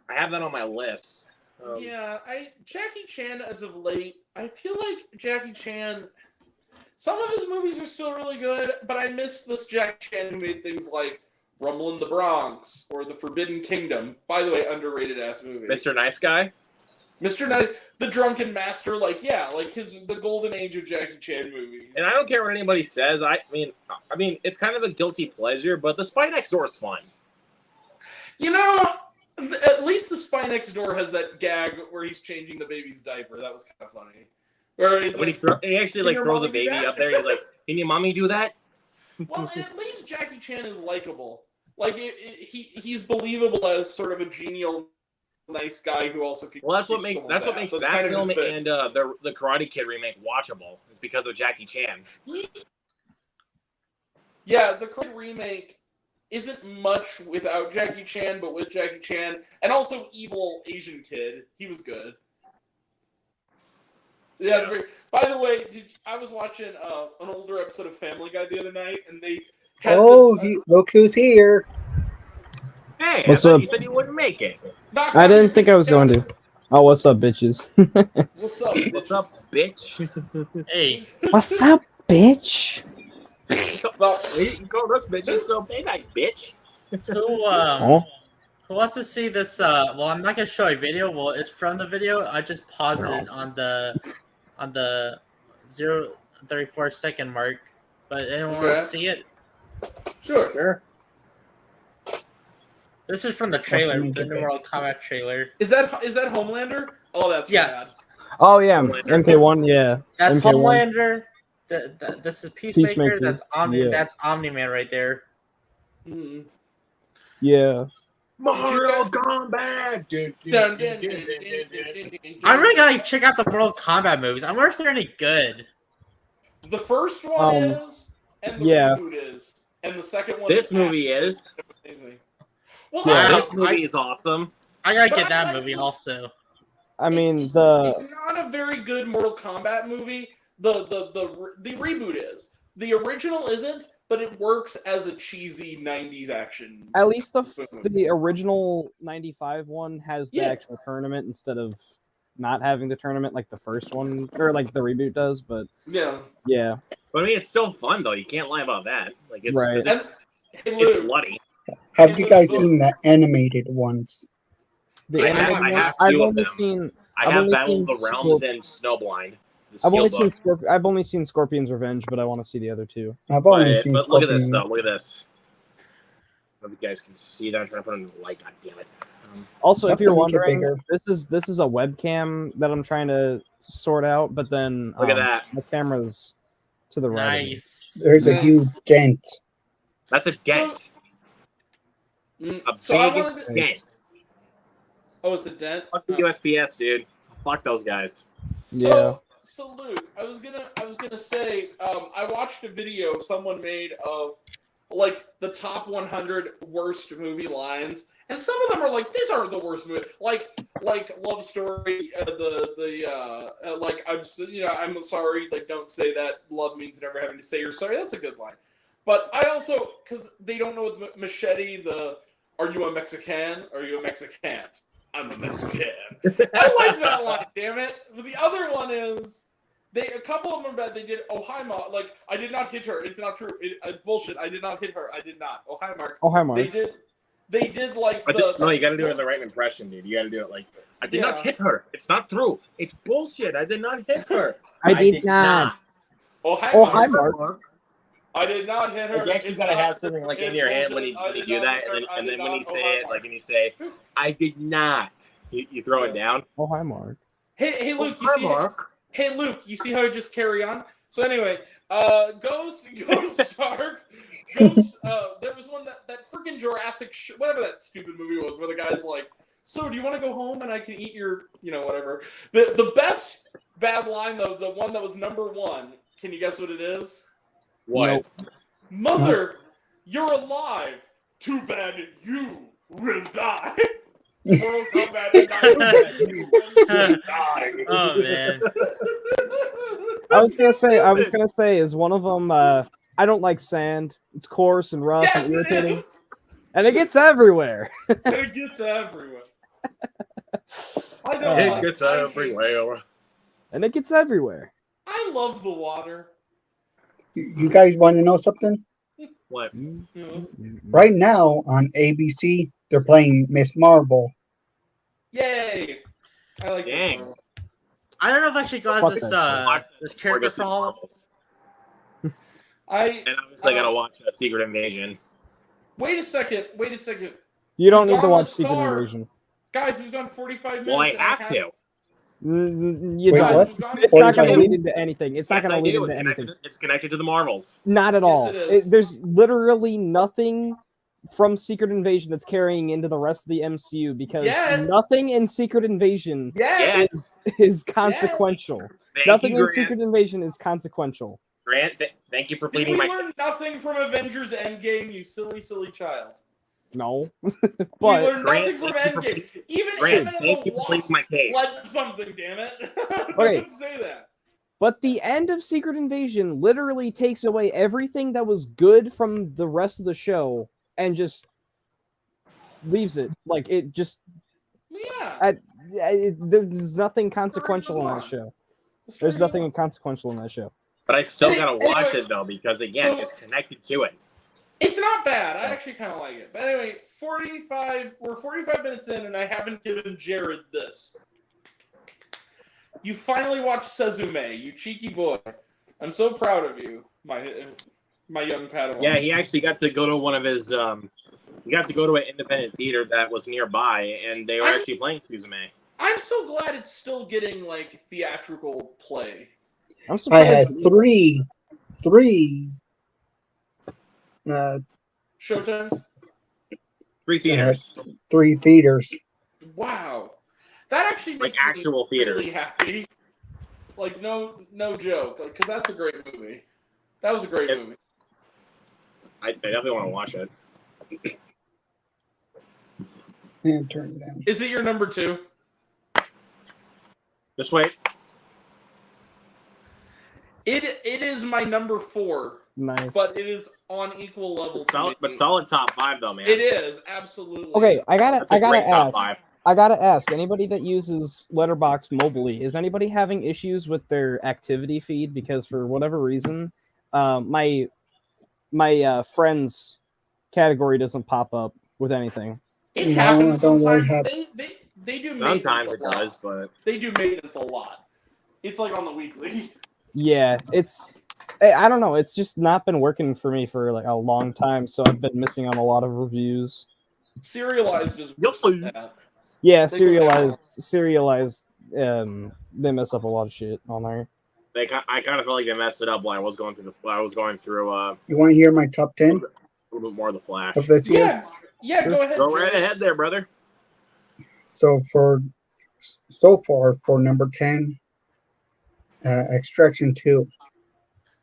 I have that on my list. Jackie Chan as of late, I feel like Jackie Chan, some of his movies are still really good, but I miss this Jackie Chan who made things like Rumble in the Bronx or The Forbidden Kingdom. By the way, underrated ass movie. Mr. Nice Guy. Mr. Nice, The Drunken Master, the golden age of Jackie Chan movies. And I don't care what anybody says. I mean, it's kind of a guilty pleasure, but The Spy Next Door is fun. You know, at least The Spy Next Door has that gag where he's changing the baby's diaper. That was kind of funny. Where he's When he actually throws a baby up there, he's like, "Can your mommy do that?" Well, at least Jackie Chan is likable. He's believable as sort of a genial, nice guy who also can. Well, that's what makes that film and the Karate Kid remake watchable. It's because of Jackie Chan. Yeah, the Korean remake isn't much without Jackie Chan, but with Jackie Chan, and also evil Asian kid. He was good. Yeah. By the way, I was watching an older episode of Family Guy the other night, and they had look who's here. Hey, What's I thought up? you said you wouldn't make it. I didn't think I was going to. Oh, what's up, bitches? What's up? What's up, bitch? Hey, What's up, bitch? You called us bitches, so they like bitch. who wants to see this? Well, I'm not gonna show a video. Well, it's from the video. I just paused it on the 0.34 mark. But anyone want to see it? Sure. This is from the trailer, the New Mortal Kombat trailer. Is that Homelander? Oh, that's Yes. Oh yeah, MK1. Yeah, That's MK1. Homelander. This is Peacemaker. Peacemaker, That's Omni-Man right there. Mm. Yeah. Mortal Kombat. I really gotta check out the Mortal Kombat movies. I wonder if they're any good. The first one is, and the reboot is, and the second one. This movie is. Amazing. Well, This movie is awesome. I gotta get that movie also. I mean, it's not a very good Mortal Kombat movie. The reboot is. The original isn't, but it works as a cheesy 90s action. at least the original 95 one has the actual tournament instead of not having the tournament like the first one or like the reboot does. But yeah. But I mean, it's still fun though. You can't lie about that. Like it's Right. it's bloody. Have you guys seen the animated ones? the I have animated one, two I've of only them. seen. I I've have only Battle of the seen Realms and Snowblind. I've only seen Scorpion's Revenge, but I want to see the other two. I've only seen But look at this Scorpion. though. Look at this. I don't know if you guys can see that. I'm trying to put in the light. God damn it. Also, Have if to you're make it wondering, bigger. this is a webcam that I'm trying to sort out, but then Look at that. the camera's to the right. Nice. There's a huge dent. That's a dent. A So I big wanted to, dent. oh, it's a dent. Fuck the USPS, dude. Fuck those guys. Yeah. So Luke, I was gonna say, I watched a video someone made of like the top 100 worst movie lines, and some of them are like, these aren't the worst movie, like Love Story, like I'm sorry, like don't say that, love means never having to say you're sorry. That's a good line. But I also, because they don't know with Machete, are you a Mexican? Are you a Mexican? I'm a Mexican. I like that line, damn it. But the other one is, a couple of them are bad. They did, oh, hi, Ma. Like, I did not hit her. It's not true. Bullshit. I did not hit her. I did not. Oh, hi, Mark. Oh, hi, Mark. They did like No, you gotta do it in the right impression, dude. You gotta do it like, I did not hit her. It's not true. It's bullshit. I did not hit her. I did not. Oh, hi, Oh, Mark. hi, Mark. I did not hit her. You actually gotta have something like in your hand when you do that, and then when you say it, like, and you say, I did not. You throw it down. Oh, hi, Mark. Hey, Luke, Oh, hi, Mark. Hey, Luke, you see how I just carry on? So anyway, Ghost Shark, there was one that freaking Jurassic, whatever that stupid movie was, where the guy's like, so do you want to go home and I can eat your, whatever. The best bad line, though, the one that was number one, can you guess what it is? What? Nope. Mother, you're alive. Too bad you will die. Mortal Kombat. Oh man. I was gonna say, is one of them? I don't like sand. It's coarse and rough and irritating, It is. and it gets everywhere. And it gets everywhere. I know. It gets everywhere. And it gets everywhere. I love the water. You guys want to know something? What? Right now on ABC, they're playing Miss Marvel. Yay! I like Dang. that. I don't know if I should go as this character for all. And obviously, I gotta watch Secret Invasion. Wait a second. You don't need to On watch the Secret star. Invasion. Guys, we've gone 45 minutes. Well, I and have to. You Wait, don't. what? We've gone It's not going to 45 lead into anything. It's not Yes, going I to lead do. into anything. It's connected to the Marvels. Not at Yes, all. it is. There's literally nothing from Secret Invasion that's carrying into the rest of the MCU because nothing in Secret Invasion Yeah. is consequential. Thank Nothing you, in Secret Grant. Invasion is consequential. Grant, thank you for Did pleading we my learn case. nothing from Avengers Endgame, you silly, silly child? No, We but learned Grant, nothing from thank you for Endgame. Even Grant, Ant-Man thank and you the for pleading Wasp my case. led to something, damn it. Okay. Don't say that. but the end of Secret Invasion literally takes away everything that was good from the rest of the show and just leaves it like it just. Yeah. There's nothing consequential in that on. show. The story There's goes nothing on. consequential in that show. But I still Anyway- gotta watch anyway, it though, because again, so- it's connected to it. It's not bad. I actually kind of like it. But anyway, we're 45 minutes in, and I haven't given Jared this. You finally watched Suzume, you cheeky boy. I'm so proud of you, my young Padawan. Yeah, he actually got to go to one of his. He got to go to an independent theater that was nearby, and they were actually playing Suzume. I'm so glad it's still getting like theatrical play. I'm I surprised. had three Showtimes. 3 theaters. 3 theaters. Wow, that actually Like makes me actual really theaters. happy. Like no joke, because that's a great movie. That was a great movie. I definitely want to watch it. And turn it down. Is it your number 2? Just wait. It is my number 4, Nice. but it is on equal level. To me. Solid top 5 though, man. It is absolutely. Okay, I That's a gotta great top ask. 5. I gotta ask. Anybody that uses Letterboxd mobily, is anybody having issues with their activity feed? Because for whatever reason, my friends category doesn't pop up with anything. It No, happens I don't really sometimes. have- They do maintenance Sometimes a it lot. does, but They do maintenance a lot. It's like on the weekly. Yeah, I don't know. It's just not been working for me for like a long time, so I've been missing on a lot of reviews. Serialized is Yup. worse than that. Yeah, They go down. serialized. They mess up a lot of shit on there. I kind of felt like they messed it up while I was going through You want to hear my top 10 a little bit more of the Flash. of this year? Yeah. Sure. Go ahead. Go right Jared. ahead there, brother. So far for number 10, Extraction 2.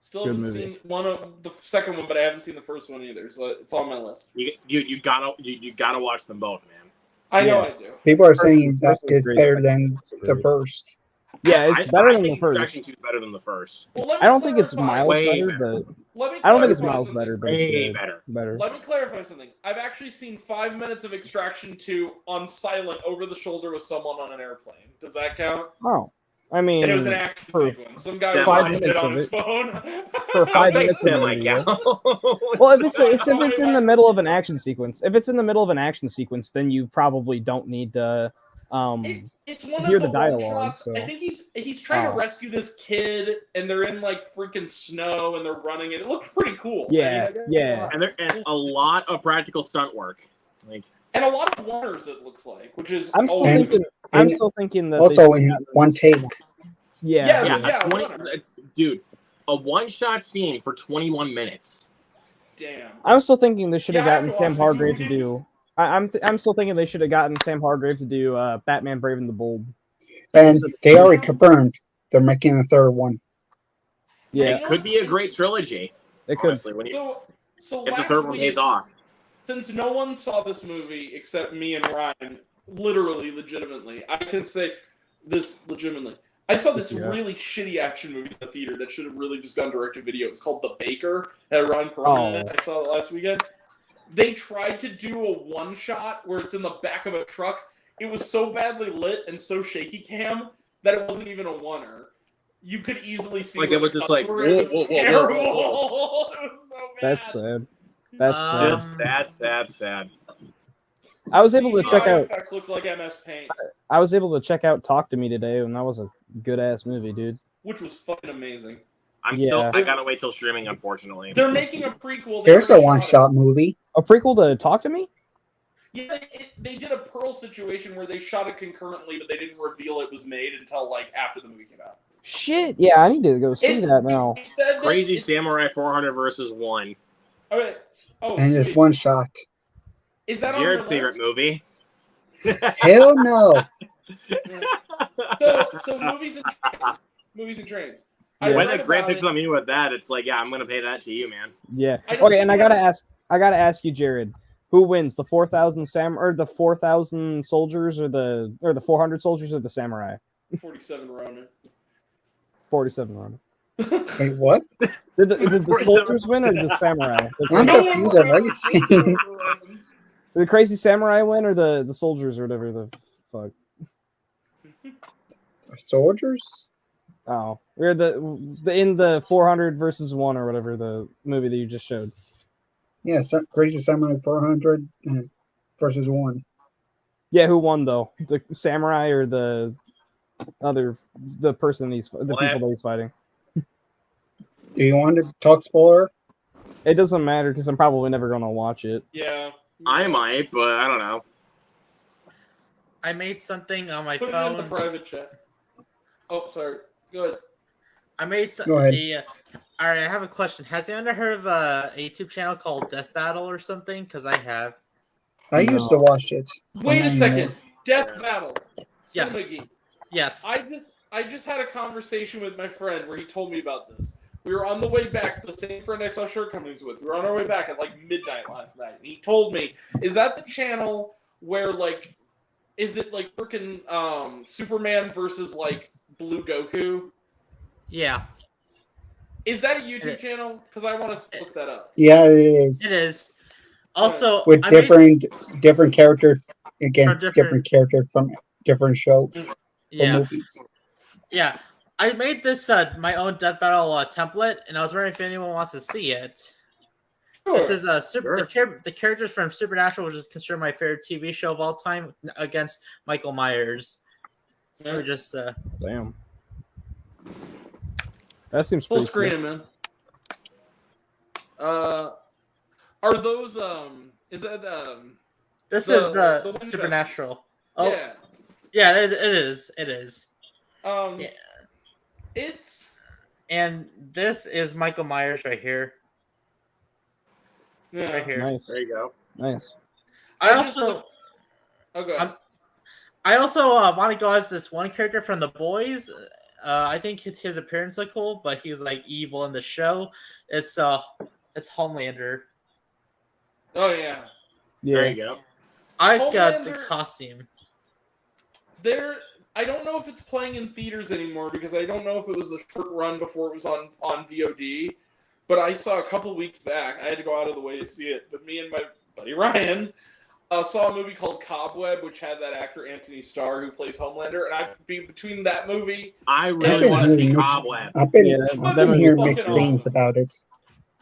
Still Good haven't movie. seen the second one, but I haven't seen the first one either, so it's on my list. You gotta watch them both, man. I know Yeah. I do. People are saying that First one's it's great, better second than one's also the great. first. Yeah, it's better than the think first. Extraction 2 is better than the first. Well, let me I don't think it's clarify. miles Way better, better. but Let me I don't think it's clarify miles something. better, but it's Way good. better. Let me clarify something. I've actually seen 5 minutes of Extraction 2 on silent over the shoulder with someone on an airplane. Does that count? Oh, I mean, And it was an action for sequence. Some guy Yeah, was 5 watching it minutes on of his it. phone. For 5 I'll minutes take of the semi movie, count. well, if it's in the middle of an action sequence, then you probably don't need to It's one hear of the the dialogue, one shots. so- I think he's trying to Oh. rescue this kid, and they're in like freaking snow, and they're running, and it looks pretty cool. Yeah, yeah. and a lot of practical stunt work. Like and a lot of wonders. It looks like, which is I'm still always And- thinking. and I'm still thinking that Also they in should've one take. Yeah, Yeah, yeah, yeah, a 20 wonder. dude, a one-shot scene for 21 minutes. damn. I'm still thinking they should have Yeah, I have gotten to Sam watch Hargrave these to do. movies. I'm still thinking they should have gotten Sam Hargrave to do Batman: Brave and the Bold. And they already confirmed they're making a third one. Yeah, It could be a great trilogy. it could. Honestly, when you So if the last third one week, pays off. since no one saw this movie except me and Ryan, literally, legitimately, I can say this legitimately. I saw this Yeah. really shitty action movie in the theater that should have really just gone direct to video. It's called The Baker. It had Ron Perlman in it. I saw it last weekend. They tried to do a one shot where it's in the back of a truck. It was so badly lit and so shaky cam that it wasn't even a oneer. You could easily see Like, where it was the just cuts like, were. It was whoa, whoa, whoa, whoa, terrible. whoa, It was so bad. That's sad. That's Um, sad. Sad. I was able to CGI check out. effects look like MS Paint, I was able to check out Talk to Me today, and that was a good ass movie, dude. which was fucking amazing. Yeah. I gotta wait till streaming, unfortunately. They're making a prequel. They Here's a already one shot shot movie. A prequel to Talk to Me? it. Yeah, they did a Pearl situation where they shot it concurrently, but they didn't reveal it was made until like after the movie came out. Shit, yeah, I need to go see that now. It said that Crazy it's- Samurai 400 versus 1. Okay. Oh, And it's sweet. one shot. Is that on Jared's your favorite list? movie. Hell no. So movies and trains. I When read the Grant about picks it. on me with that, it's like, yeah, I'm gonna pay that to you, man. Yeah. I don't Okay, think and he has I gotta ask you, Jared, who wins, the 4,000 or the 4,000 soldiers, or the 400 soldiers, or the samurai? 47 Ronin. 47 run. Wait, what? Did the 47 soldiers win, or did the samurai? I'm No one confused on what you're remembers saying. 47 Ronins. Did the crazy samurai win, or the soldiers, or whatever the fuck? Soldiers? Oh, or the in the 400 versus 1, or whatever, the movie that you just showed. Yeah, Crazy Samurai 400 versus 1. Yeah, who won though? The samurai or the person people that he's fighting? Do you want to talk spoiler? It doesn't matter because I'm probably never gonna watch it. Yeah. I might, but I don't know. I made something on my Put it in the phone. private chat. Oh, sorry. Good. I made Go ahead. all right, I have a question. Has anyone ever heard of a YouTube channel called Death Battle or something? Because I have. I used to watch it. Wait a Not second. anymore. Death Battle. Yes. Cinema Yes. I just had a conversation with my friend where he told me about this. We were on the way back, the same friend I saw shortcomings with. We were on our way back at like midnight last night. And he told me, is that the channel where like, is it like freaking Superman versus like Blue Goku? Yeah. Is that a YouTube channel? Because I want to look that up. Yeah, it is. It is. Also, With I made- different characters against From different characters from different shows or yeah. movies. Yeah. I made this my own Death Battle template, and I was wondering if anyone wants to see it. Sure. This is the characters from Supernatural, which is considered my favorite TV show of all time, against Michael Myers. Let me just Damn. That seems Full pretty screen, cool. man. Are those is that this the- is the Winchesters. Supernatural. Oh Yeah. yeah, it is. It is. Yeah. It's And this is Michael Myers right here. yeah. Right here. Nice, There you go. nice. I just also looked- okay. want to go as this one character from The Boys. I think his appearance looked cool, but he's like evil in the show. It's Homelander. Oh yeah. Yeah. There you go. I got the Homelander- costume. I don't know if it's playing in theaters anymore because I don't know if it was a short run before it was on VOD. But I saw a couple weeks back. I had to go out of the way to see it. But me and my buddy Ryan saw a movie called Cobweb, which had that actor Anthony Starr who plays Homelander. And between that movie, I I've really been want to see hearing mixed- Cobweb. I've been, Yeah, I've that been movie's hearing fucking mixed things awesome. about it.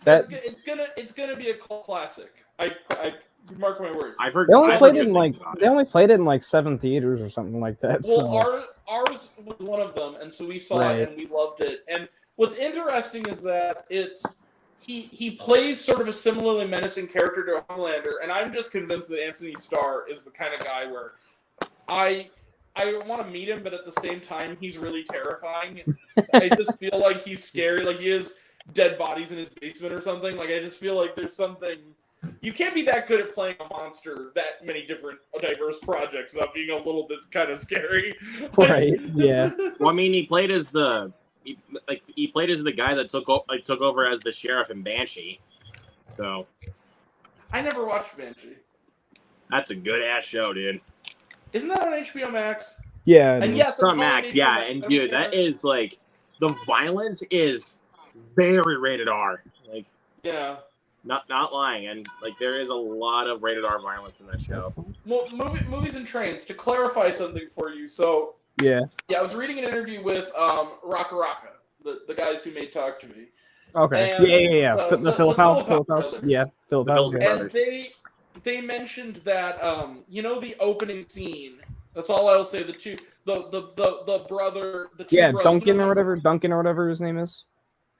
That it's gonna be a cult classic. I mark my words. I've heard. they only I've played heard it in good like things about they it. only played it in like 7 theaters or something like that. Well, So ours was one of them, and so we saw Right. it and we loved it. And what's interesting is that he plays sort of a similarly menacing character to Homelander, and I'm just convinced that Anthony Starr is the kind of guy where I want to meet him, but at the same time he's really terrifying. I just feel like he's scary, like he has dead bodies in his basement or something. Like I just feel like there's something. You can't be that good at playing a monster that many different diverse projects without being a little bit kind of scary. Right, yeah. Well, I mean, he played as the guy that took over as the sheriff in Banshee. So I never watched Banshee. that's a good ass show, dude. Isn't that on HBO Max? yeah, And dude. yes, It's on it's Max, HBO yeah, Max. and dude, that is like the violence is very rated R. Like, Yeah. not lying, and like there is a lot of rated R violence in that show. Well, movies and trains. To clarify something for you, so Yeah. I was reading an interview with Raka Raka, the guys who made Talk to Me, Okay. And, Yeah. the The Philip House. brothers. Yeah, Philip House. Philip Yeah. House. and Brothers. they mentioned that the opening scene. That's all I'll say. The two brother, the two Yeah, brothers, Duncan or whatever his name is.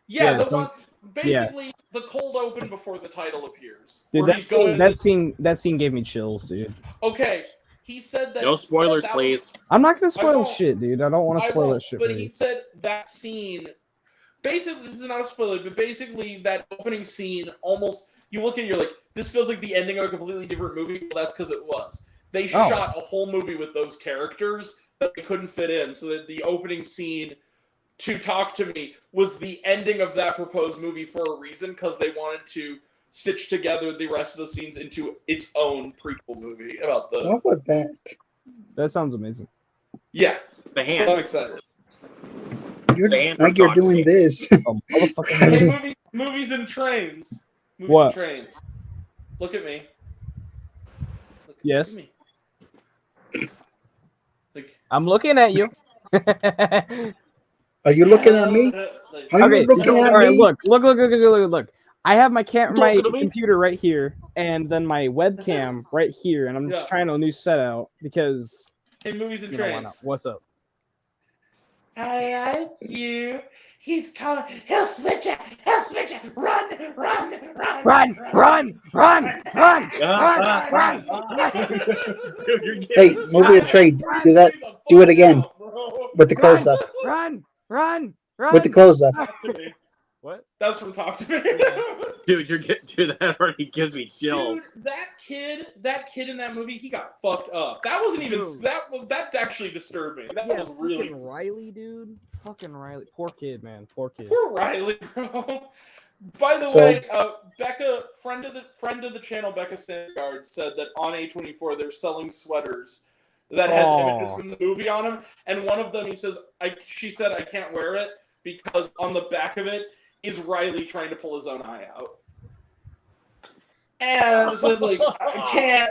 Yeah, Yeah, the one. Basically, the cold open before the title appears. Dude, where he's going. that scene gave me chills, dude. Okay, he said that. No spoilers, that was- please. I'm not gonna spoil won't. shit, dude. I don't want to I spoil won't, that shit but for he you. said that scene. Basically, this is not a spoiler, but basically that opening scene almost. You look at it, you're like, this feels like the ending of a completely different movie. Well, that's because it was. They Oh. shot a whole movie with those characters that they couldn't fit in, so that the opening scene to Talk to Me was the ending of that proposed movie for a reason, because they wanted to stitch together the rest of the scenes into its own prequel movie about the. What was that? That sounds amazing. Yeah, The so hand. I'm excited. You're Man, like you're Talk to doing Me. this. Motherfucking Hey, movies and trains. Movies What? and trains. Look at me. Yes. Look at me. Like, I'm looking at you. Are you looking at me? like, Are Okay, you looking at all right, me? look. I have my Talking to me? computer right here, and then my webcam right here, and I'm just Yeah. trying a new setup because hey, movies and you know why trains. not? What's up? I like you. He's coming. He'll switch it. He'll switch it. Run. Dude, you're Hey, getting movie and trade. Do that. Do it again with the close up. Run! With the close up. Talk to me. What? That's from Talk to Me. Dude, you're getting to that already gives me chills. Dude, that kid in that movie, he got fucked up. That wasn't even Dude. that actually disturbed me. That Yeah, was really fucking Riley, dude. Fucking Riley. Poor kid, man. Poor kid. poor Riley, bro. By the So- way, Becca, friend of the channel, Becca Sandgard, said that on A24 they're selling sweaters that has images from the movie on them, and one of them she said I can't wear it because on the back of it is Riley trying to pull his own eye out. And I said, like, I can't.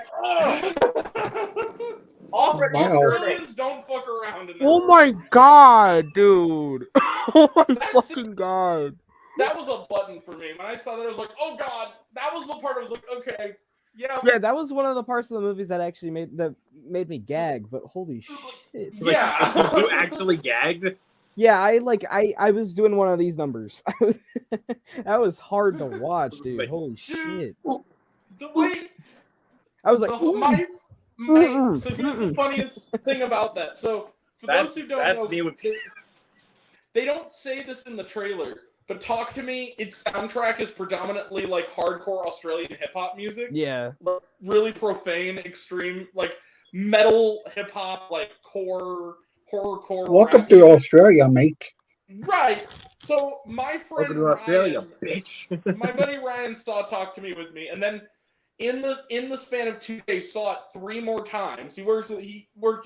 Australians don't fuck around in their Oh my movies. god, dude. Oh my That's- fucking god. That was a button for me. When I saw that, I was like, oh god. That was the part I was like, okay. Yeah. Yeah, that was one of the parts of the movies that actually made me gag, but holy shit. Like, Yeah. you actually gagged? Yeah, I was doing one of these numbers. That was hard to watch, dude. Like, Holy shit. The way I was like, so here's the funniest thing about that. So for those who don't know, me with they don't say this in the trailer, but Talk to Me, its soundtrack is predominantly like hardcore Australian hip hop music. yeah. Like, really profane, extreme, like metal hip hop, like horrorcore. Welcome rap to music. Australia, mate. Right. So my friend Welcome to Australia, Ryan, bitch. my buddy Ryan saw Talk to Me with me, and then in the span of 2 days saw it 3 more times. He worked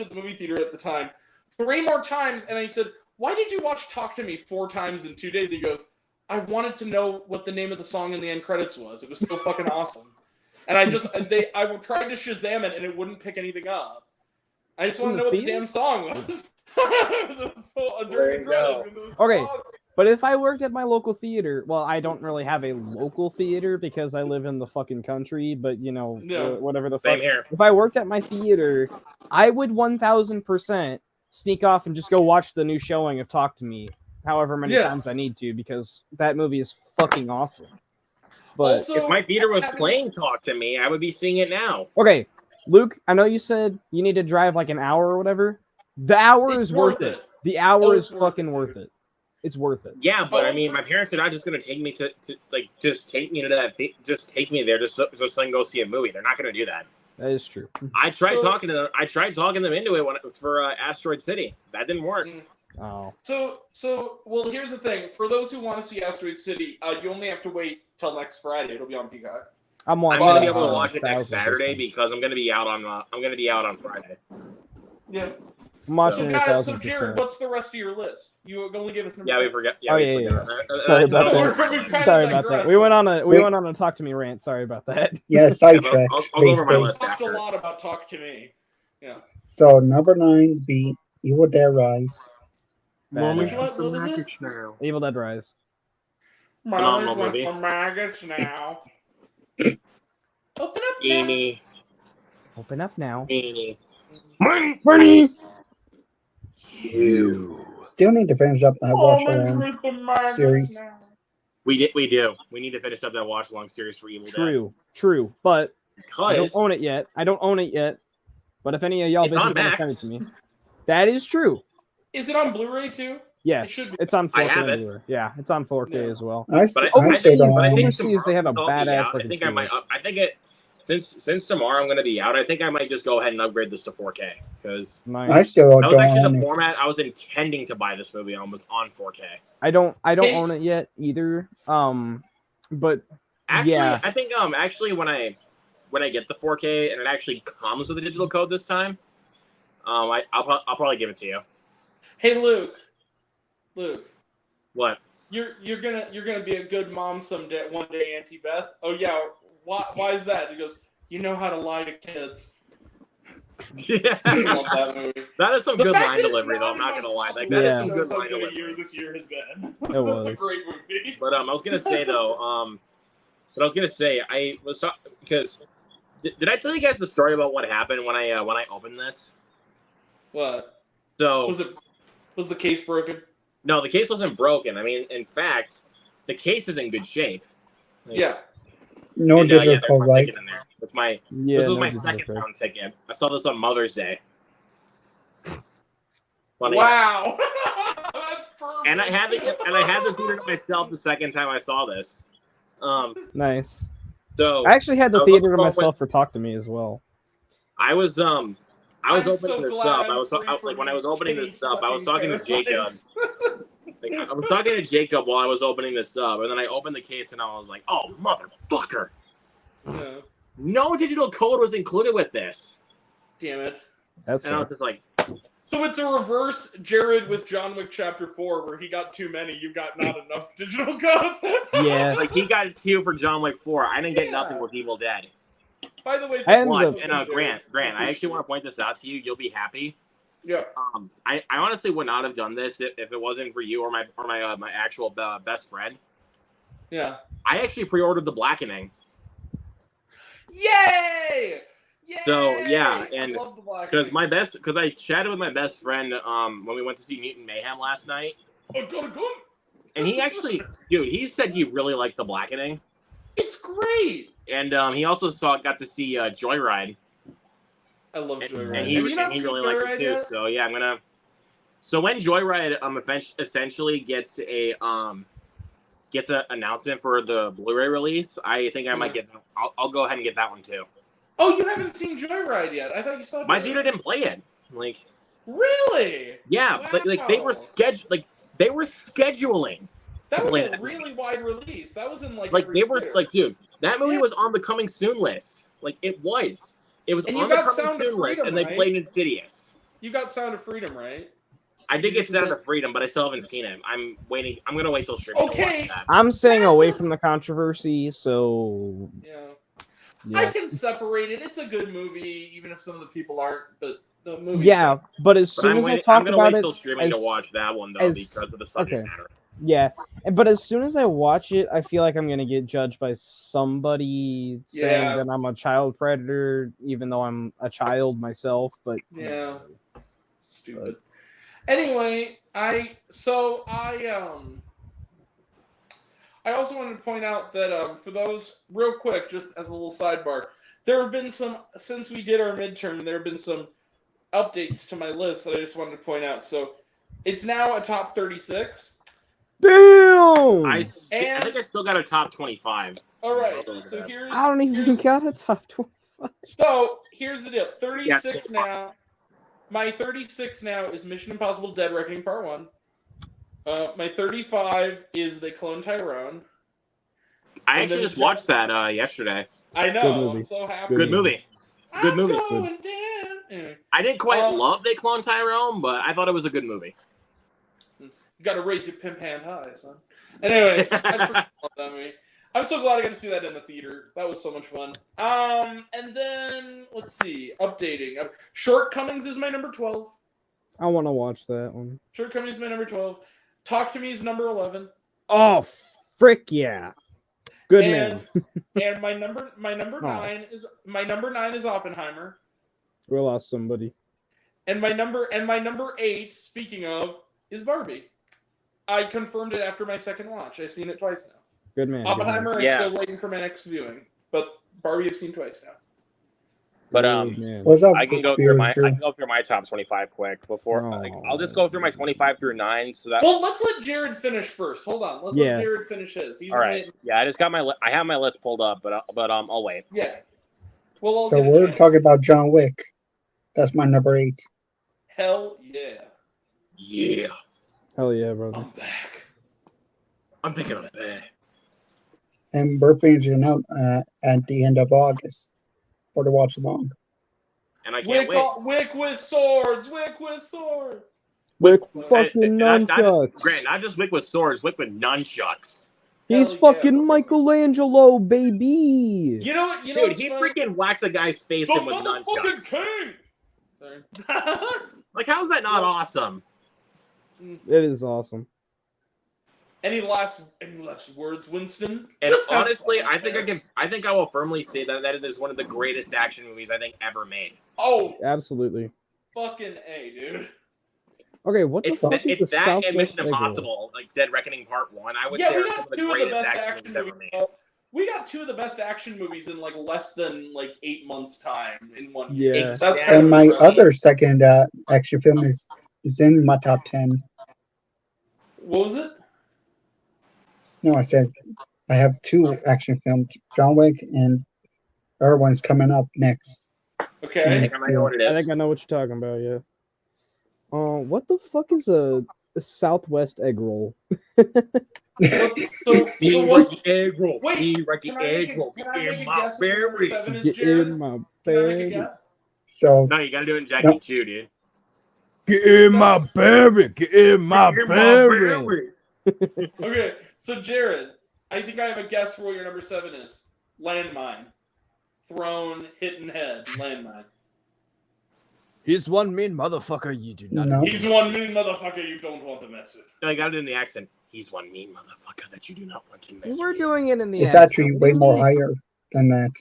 at the movie theater at the time. 3 more times, and I said, "Why did you watch Talk to Me 4 times in 2 days?" He goes, "I wanted to know what the name of the song in the end credits was. It was so fucking awesome." And I tried to Shazam it, and it wouldn't pick anything up. I just want to know what the damn song was. So during the credits, and it was so Okay. awesome. But if I worked at my local theater, well, I don't really have a local theater because I live in the fucking country, but you know, No. whatever the Same fuck. here. If I worked at my theater, I would 1000% sneak off and just go watch the new showing of Talk to Me however many Yeah. times I need to because that movie is fucking awesome. But Also, If my theater was playing Talk to Me, I would be seeing it now. okay, Luke, I know you said you need to drive like an hour or whatever. The hour It's is worth it. The hour Oh, is it's worth fucking it, worth dude. it. It's worth it. Yeah, but I mean, my parents are not just going to take me to like just take me to that just take me there just so I can go see a movie. They're not going to do that. That is true. I tried So- talking to them. I tried talking them into it for Asteroid City. That didn't work. Oh. So well, here's the thing. For those who want to see Asteroid City, you only have to wait till next Friday. It'll be on Peacock. I'm I'm watching. going to be it able to on watch it next 1000%. Saturday because I'm going to be out on Friday. Yeah. I'm watching So it guys, so 1000%. Jared, what's the rest of your list? You only give us number. Yeah, we 10. forget. Oh, we yeah, forgot. Sorry about We're- that. we've kinda Sorry about that. digressed. We went on a Wait. talk to me rant. Sorry about that. Yeah, I'll sidetracked, go over my basically. list Talked a after. lot about Talk to Me. So number 9 be Evil Dead Rise. Badass. What is it? Evil Dead Rise. Phenomenal Mommy's movie. with the maggots now. Open up now. Amy. Open up now. Amy. Money. Still need to finish up that watch Mommy's along. with the maggots series. now. We do. We need to finish up that watch along series for Evil Dead. True. But I don't Because own it yet. But if any of y'all It's on bitches want to send it Max. to me, that is true. Is it on Blu-ray too? Yes, It should be. it's on 4K. I have it. everywhere. Yeah, it's on 4K Yeah. as well. I But still I don't think own it. overseas they have a tomorrow- badass yeah, I looking think I might. I think it. since tomorrow I'm gonna be out, I think I might just go ahead and upgrade this to 4K because Nice. I still that was don't actually own the it. format I was intending to buy this movie on was on 4K. I don't own it yet either. But Actually, yeah. I think actually when I get the 4K and it actually comes with a digital code this time, I'll probably give it to you. Hey, Luke. What? You're gonna be a good mom someday. One day, Auntie Beth. Oh yeah. Why is that? He goes, you know how to lie to kids. Yeah. I love that movie. That is some The good fact line that it's delivery, though. I'm not gonna lie. Like that is Yeah. some good shows how line good a delivery. year this year has been. It That's was. a great movie. But I was gonna say though, I was talking because did I tell you guys the story about what happened when I opened this? What? So Was the case broken? no, the case wasn't broken. I mean, in fact, the case is in good shape. Like, Yeah. No and, digital there's code, my right? ticket in there. That's my Yeah, this was no my digital second code. round ticket. I saw this on Mother's Day. Funny. Wow. That's perfect. And I had the theater to myself the second time I saw this. Nice. So I actually had the I was theater to looking myself for Talk to Me as well. I was I'm opening so this glad up. I'm I was free like when I was from opening this up, I was talking to kitty-sucking Jacob. parasites. Like, I was talking to Jacob while I was opening this up, and then I opened the case and I was like, "Oh motherfucker! Yeah. No digital code was included with this." Damn it. That's And I was just like, So it's a reverse Jared with John Wick Chapter 4, where he got too many, you got not enough digital codes. yeah. like he got 2 for John Wick 4. I didn't get Yeah. nothing with Evil Dead. By the way, I ended Watch, up- and Grant, I actually want to point this out to you. You'll be happy. Yeah. I honestly would not have done this if it wasn't for you or my actual best friend. Yeah. I actually pre-ordered the Blackening. Yay! Yay! So, yeah, I and love the black. because I chatted with my best friend when we went to see Mutant Mayhem last night, Oh, go. and he actually, dude, he said he really liked the Blackening, It's great. and he also got to see Joyride, I love and, Joyride. and he Have you not really seen liked Joyride it too. yet? So yeah, I'm gonna. So when Joyride essentially gets an announcement for the Blu-ray release, I think I might get. I'll go ahead and get that one too. Oh, you haven't seen Joyride yet? I thought you saw. My Joyride. theater didn't play it. Like, Really? yeah, but like they were scheduling. That was play a that really wide release. That was in like They were theater. like, dude, that movie Yeah. was on the coming soon list. Like it was. It was And you on the got coming Sound of soon list, Freedom, and they right? played Insidious. You got Sound of Freedom, right? I did get Sound of Freedom, but I still haven't seen it. I'm waiting. I'm gonna wait till streaming to Okay. watch that. I'm staying away from the controversy, so Yeah. I yeah. can separate it. It's a good movie, even if some of the people aren't. But the movie. Yeah, but as But soon I'm, as I waiting, talk I'm gonna about wait it, till streaming to as- watch that one though, as- because of the subject okay. matter. yeah, but as soon as I watch it, I feel like I'm gonna get judged by somebody saying Yeah. that I'm a child predator, even though I'm a child myself. But Yeah. Stupid. Anyway, I also wanted to point out that for those real quick, just as a little sidebar, there have been some since we did our midterm. There have been some updates to my list that I just wanted to point out. So it's now a top 36. damn, I think I still got a top 25. All right. I'll look at So that. here's I don't even here's- got a top 25. So here's the deal. 36 Yeah, now. My 36 now is Mission Impossible: Dead Reckoning Part 1. My 35 is They Clone Tyrone. I And actually then just watched that yesterday. I Good know. movie. I'm so happy. Good movie. Good movie. I'm going down. Anyway, I didn't quite Um, love They Clone Tyrone, but I thought it was a good movie. you got to raise your pimp hand high, son. Anyway, I freaking love that movie. I'm so glad I got to see that in the theater. That was so much fun. And then let's see. Updating. Shortcomings is my number 12. I want to watch that one. Shortcomings is my number 12. Talk to Me is number 11. Oh, frick yeah! Good And- man. And my number Oh. 9 is Oppenheimer. We lost somebody. And my number 8, speaking of, is Barbie. I confirmed it after my second watch. I've seen it twice now. Good man. Oppenheimer is Yeah. still waiting for my next viewing, but Barbie I've seen twice now. But Good man. What's up, I can go through my top 25 quick before. I'll just go through my 25 through 9 so that. Well, let's let Jared finish first. Hold on. Let's Yeah. let Jared finish his. He's All right. Yeah, I just got I have my list pulled up, but I'll wait. Yeah. We'll all So get a we're chance. talking about John Wick. That's my number 8. Hell yeah. Yeah. Hell yeah, brother. I'm back. I'm thinking I'm back. And we're finishing out at the end of August for the watch along. And I can't wait. Wick with swords. Wick with swords. Wick And- fucking nunchucks. Grant, not just Wick with swords, Wick with nunchucks. He's Hell yeah. fucking Michelangelo, baby. You know what? Dude, he freaking whacks a guy's face in the with motherfucking nunchucks. king. Sorry. Like, how's that not awesome? It is awesome. Any last words, Winston? And Just have honestly, fun, man. I think I will firmly say that it is one of the greatest action movies I think ever made. Oh, Absolutely. fucking A, dude. Okay, what the It's fuck is the that and Southwest Mission egg roll? Impossible, like Dead Reckoning Part 1. I would Yeah, say we are some got of the two of the greatest best action action movies ever movies. made. We got two of the best action movies in like less than like 8 months' time in one. Yeah. That's Exactly. kind And of my impressive. other second action film is in my top 10. What was it? No, I said I have 2 action films, John Wick and our one's coming up next. I Okay. think I might know what it I is. think I know what you're talking about, yeah. What the fuck is a Southwest egg roll? So what? egg roll. Wait, Be right Can the I make egg a, roll. can Get I make in a my guess? What number berry. 7 is, Get Jared? in my Can I make a berry. guess? So No, you gotta do it in Jackie No. 2, dude. Get in my berry. Get in my Get in berry. Okay, so Jared, I think I have a guess for what your number 7 is. Landmine. Thrown, hitting head, landmine. He's one mean motherfucker you do not. No. He's one mean motherfucker you don't want to mess with. No, I got it in the accent. He's one mean motherfucker that you do not want to mess We're with. doing it in the it's accent. actually way more higher than that.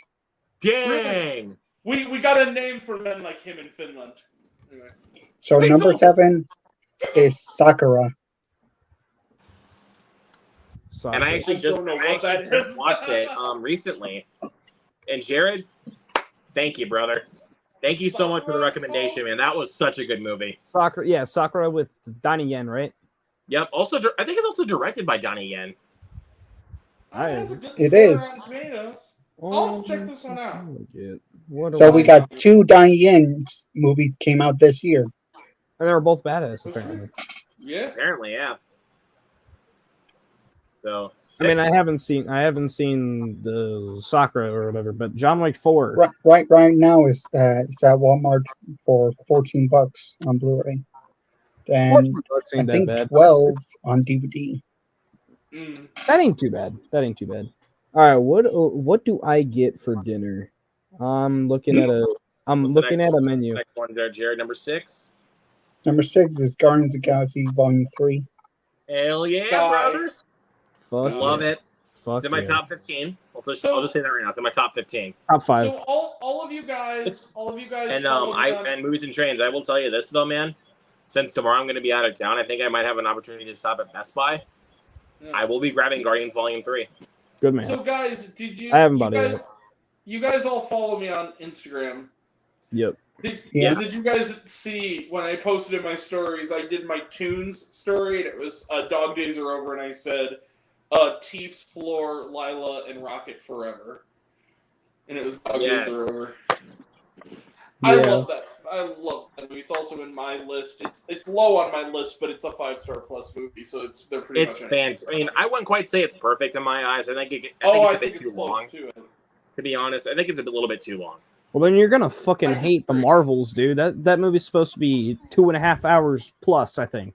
Dang! We got a name for men like him in Finland. Anyway. So number 7 is Sakura. And I actually I don't know what that just is. watched it recently. And Jared, thank you, brother. Thank you so much for the recommendation, man. That was such a good movie. Sakura with Donnie Yen, right? Yep. Also, I think it's also directed by Donnie Yen. It is. I'll check this one out. So we got 2 Donnie Yen movies came out this year. And they were both badass, apparently. Yeah. Apparently, yeah. So, I mean, I haven't seen the Sakura or whatever, but John Wick 4. Right now it's at Walmart for $14 on Blu-ray. Then I Ain't that think bad. 12 on DVD. That ain't too bad. All right, what do I get for dinner? I'm looking at a menu. Next one there, Jared, number 6. Number 6 is Guardians of the Galaxy Volume 3. Hell yeah, God. brother. Fuck Love yeah. it. Fuck It's in my yeah. top 15. I'll just say that right now. It's in my top 15. Top 5. So all of you guys. And follow me on- and movies and trains. I will tell you this though, man. Since tomorrow I'm going to be out of town, I think I might have an opportunity to stop at Best Buy. Yeah. I will be grabbing Guardians Volume 3. Good man. So guys, did you? I haven't you bought it guys, you guys all follow me on Instagram. Yep. Yeah. Did you guys see when I posted in my stories? I did my Tunes story, and it was Dog Days Are Over, and I said, Teef's Floor, Lila, and Rocket Forever. And it was Dog Days Are Over. I Yeah. love that. I love that movie. It's also in my list. It's low on my list, but it's a 5-star plus movie, so they're pretty It's much. fantastic. I mean, I wouldn't quite say it's perfect in my eyes. I think it's a bit too long. Too. To be honest, I think it's a little bit too long. Well, then you're gonna fucking hate the Marvels, dude. That movie's supposed to be 2.5 hours plus, I think.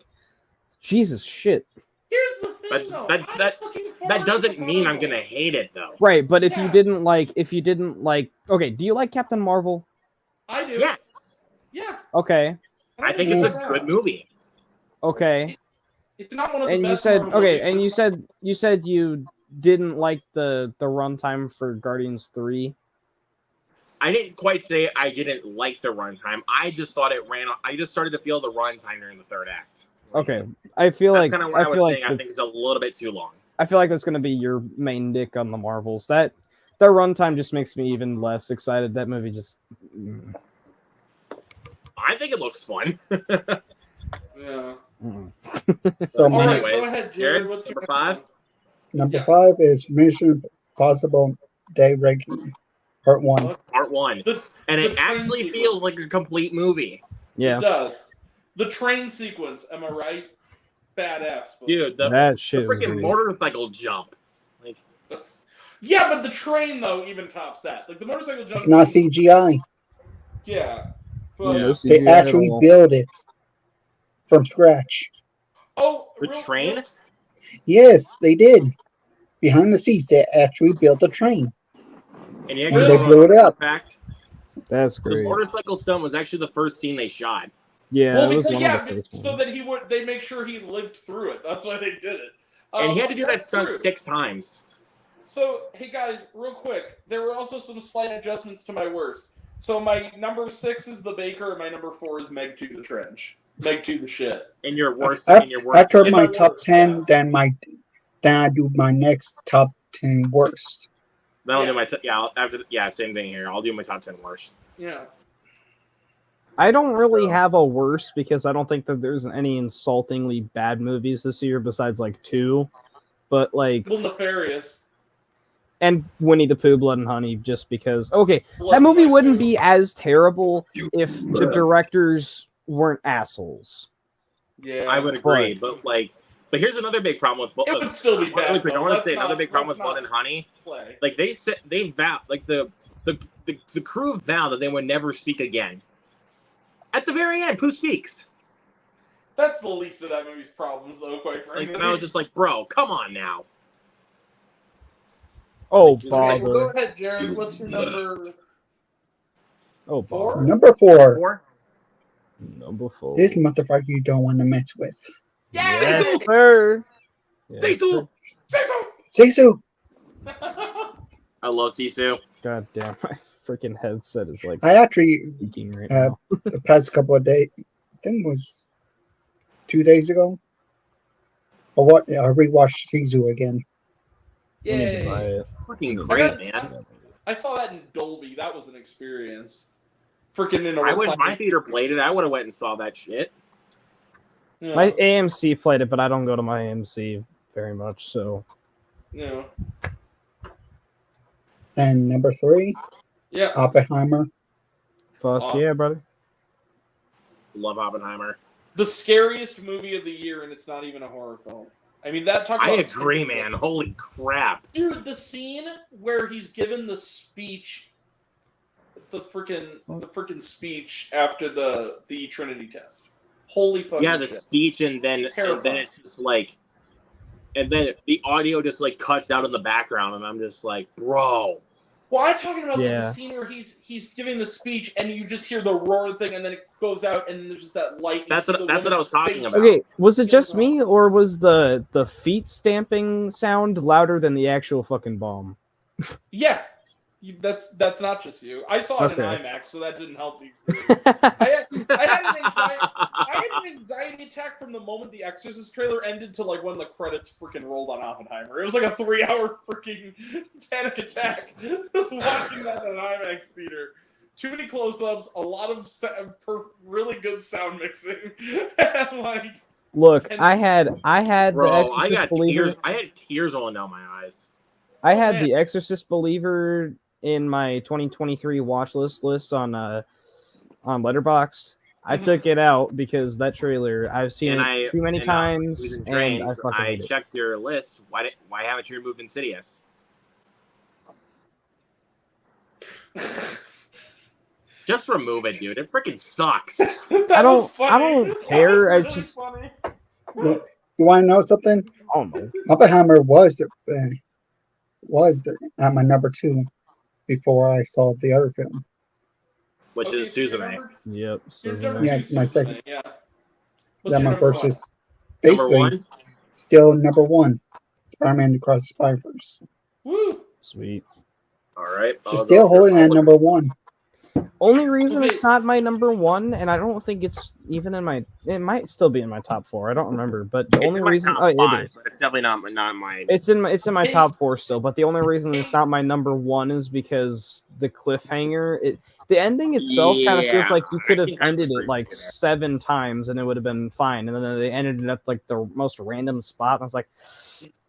Jesus shit. Here's the thing, That's- though. that- I'm that- looking forward That to doesn't the mean I'm gonna Marvels. hate it though. Right, but if Yeah. you didn't like, okay, do you like Captain Marvel? I do. Yes, Yeah. Okay, I think it's a good movie. okay. It's not one of the And you best said Marvel okay, movies, and but you said you didn't like the runtime for Guardians 3. I didn't quite say I didn't like the runtime. I just thought it ran. I just started to feel the runtime during the third act. Okay, I feel That's like kind of what I was feel like saying. I think it's a little bit too long. I feel like that's gonna be your main dick on the Marvels. That runtime just makes me even less excited. That movie just. I think it looks fun. yeah. So All my right, anyways, go ahead, Jared, Jared. What's your number next 5? one? number Yeah. 5 is Mission Impossible Day Reckoning. Part 1. Part 1. And it actually feels like a complete movie. Yeah. It does. The train sequence, am I right? Badass. Dude, the freaking motorcycle jump. Like, yeah, but the train, though, even tops that. Like, the motorcycle jump... It's not CGI. Yeah. But, Yeah. They actually build it from scratch. Oh, the train? Yes, they did. Behind the scenes, they actually built the train. And you And they blew it up. Fact, that's great. the motorcycle stunt was actually the first scene they shot. Yeah, well, it was because, one of the first so ones. that they make sure he lived through it. That's why they did it. And he had to do that stunt 6 times. So, hey guys, real quick, there were also some slight adjustments to my worst. So my number 6 is the Baker, and my number 4 is Meg 2 the Trench. Meg 2 the shit. And your worst. After my top 10, then I do my next top 10 worst. Then I'll do my same thing here. I'll do my top 10 worst. Yeah. I don't really have a worst because I don't think that there's any insultingly bad movies this year besides like 2. But like, Well, Nefarious. And Winnie the Pooh, Blood and Honey, just because. Okay, Blood that movie and wouldn't Honey. be as terrible if the directors weren't assholes. Yeah. I would agree, but here's another big problem with. It would still be bad. I want though. to say another big problem with let's Blood and Honey. play. Like they vowed, like the crew vowed that they would never speak again. At the very end, Pooh speaks. That's the least of that movie's problems, though, quite frankly. And I was just like, bro, come on now. Oh, Okay, well, bother. go ahead, Jared. What's your number? Oh, 4? bother. Number 4. 4? Number 4. This motherfucker you don't want to mess with. Yes, sir. Yes, Sisu! sir. Sisu! I love Sisu. God damn, my freaking headset is like I actually, leaking right now. the past couple of days, I think it was 2 days ago, I rewatched Sisu again. I need to buy Yay. it. Fucking I great, got- man. I saw that in Dolby. That was an experience. Freaking in a I wish recliner. my theater played it. I would have went and saw that shit. Yeah. My AMC played it, but I don't go to my AMC very much, so. Yeah. And number 3, Yeah. Oppenheimer. Fuck Awesome. yeah, brother. Love Oppenheimer. The scariest movie of the year, and it's not even a horror film. I mean, that talk I about agree, man. Holy crap. Dude, the scene where he's given the speech, the freaking speech after the Trinity test. Holy fucking Yeah, the shit. speech, and then it's just like, and then the audio just like cuts out in the background, and I'm just like, bro. Well, I'm talking about Yeah. the scene where he's giving the speech, and you just hear the roar thing, and then it goes out, and there's just that light. That's what I was talking about. Okay, was it just me, or was the feet stamping sound louder than the actual fucking bomb? Yeah, that's not just you. I saw it in Okay. IMAX, so that didn't help the experience. I had an anxiety attack from the moment the Exorcist trailer ended to like when the credits freaking rolled on Oppenheimer. It was like a 3-hour freaking panic attack just watching that in an IMAX theater. Too many close-ups, a lot of really good sound mixing, and like. Look, I had the Bro, I Exorcist got Believer. tears. I had tears rolling down my eyes. I had man. the Exorcist Believer in my 2023 watch list on Letterboxd. I took it out because that trailer I've seen it too many times, and I fucking I hate it. checked your list. Why haven't you removed Insidious? Just remove it, dude. It freaking sucks. I don't care. I just funny. You want to know something? I don't know. Oppenheimer was at my number 2 before I saw the other film. Which Okay, is so your Suzume. number- Yep. your Suzume. number Yeah, two is my Suzume, second. Yeah. What's Then your my number first one? is basically one? still number 1. Spider-Man Across the Spider-Verse. Woo! Sweet. All right. It's still holding at number 1. Only reason Okay. it's not my number 1, and I don't think it's even in my. It might still be in my top 4. I don't remember, but the It's only in my reason. top Oh, it 5, is. but it's definitely not mine. It's in my Hey. top 4 still, but the only reason it's Hey. not my number 1 is because the cliffhanger. The ending itself kind of feels Yeah, like you could I have think I ended agree it like with that. 7 times and it would have been fine, and then they ended it at like the most random spot. And I was like,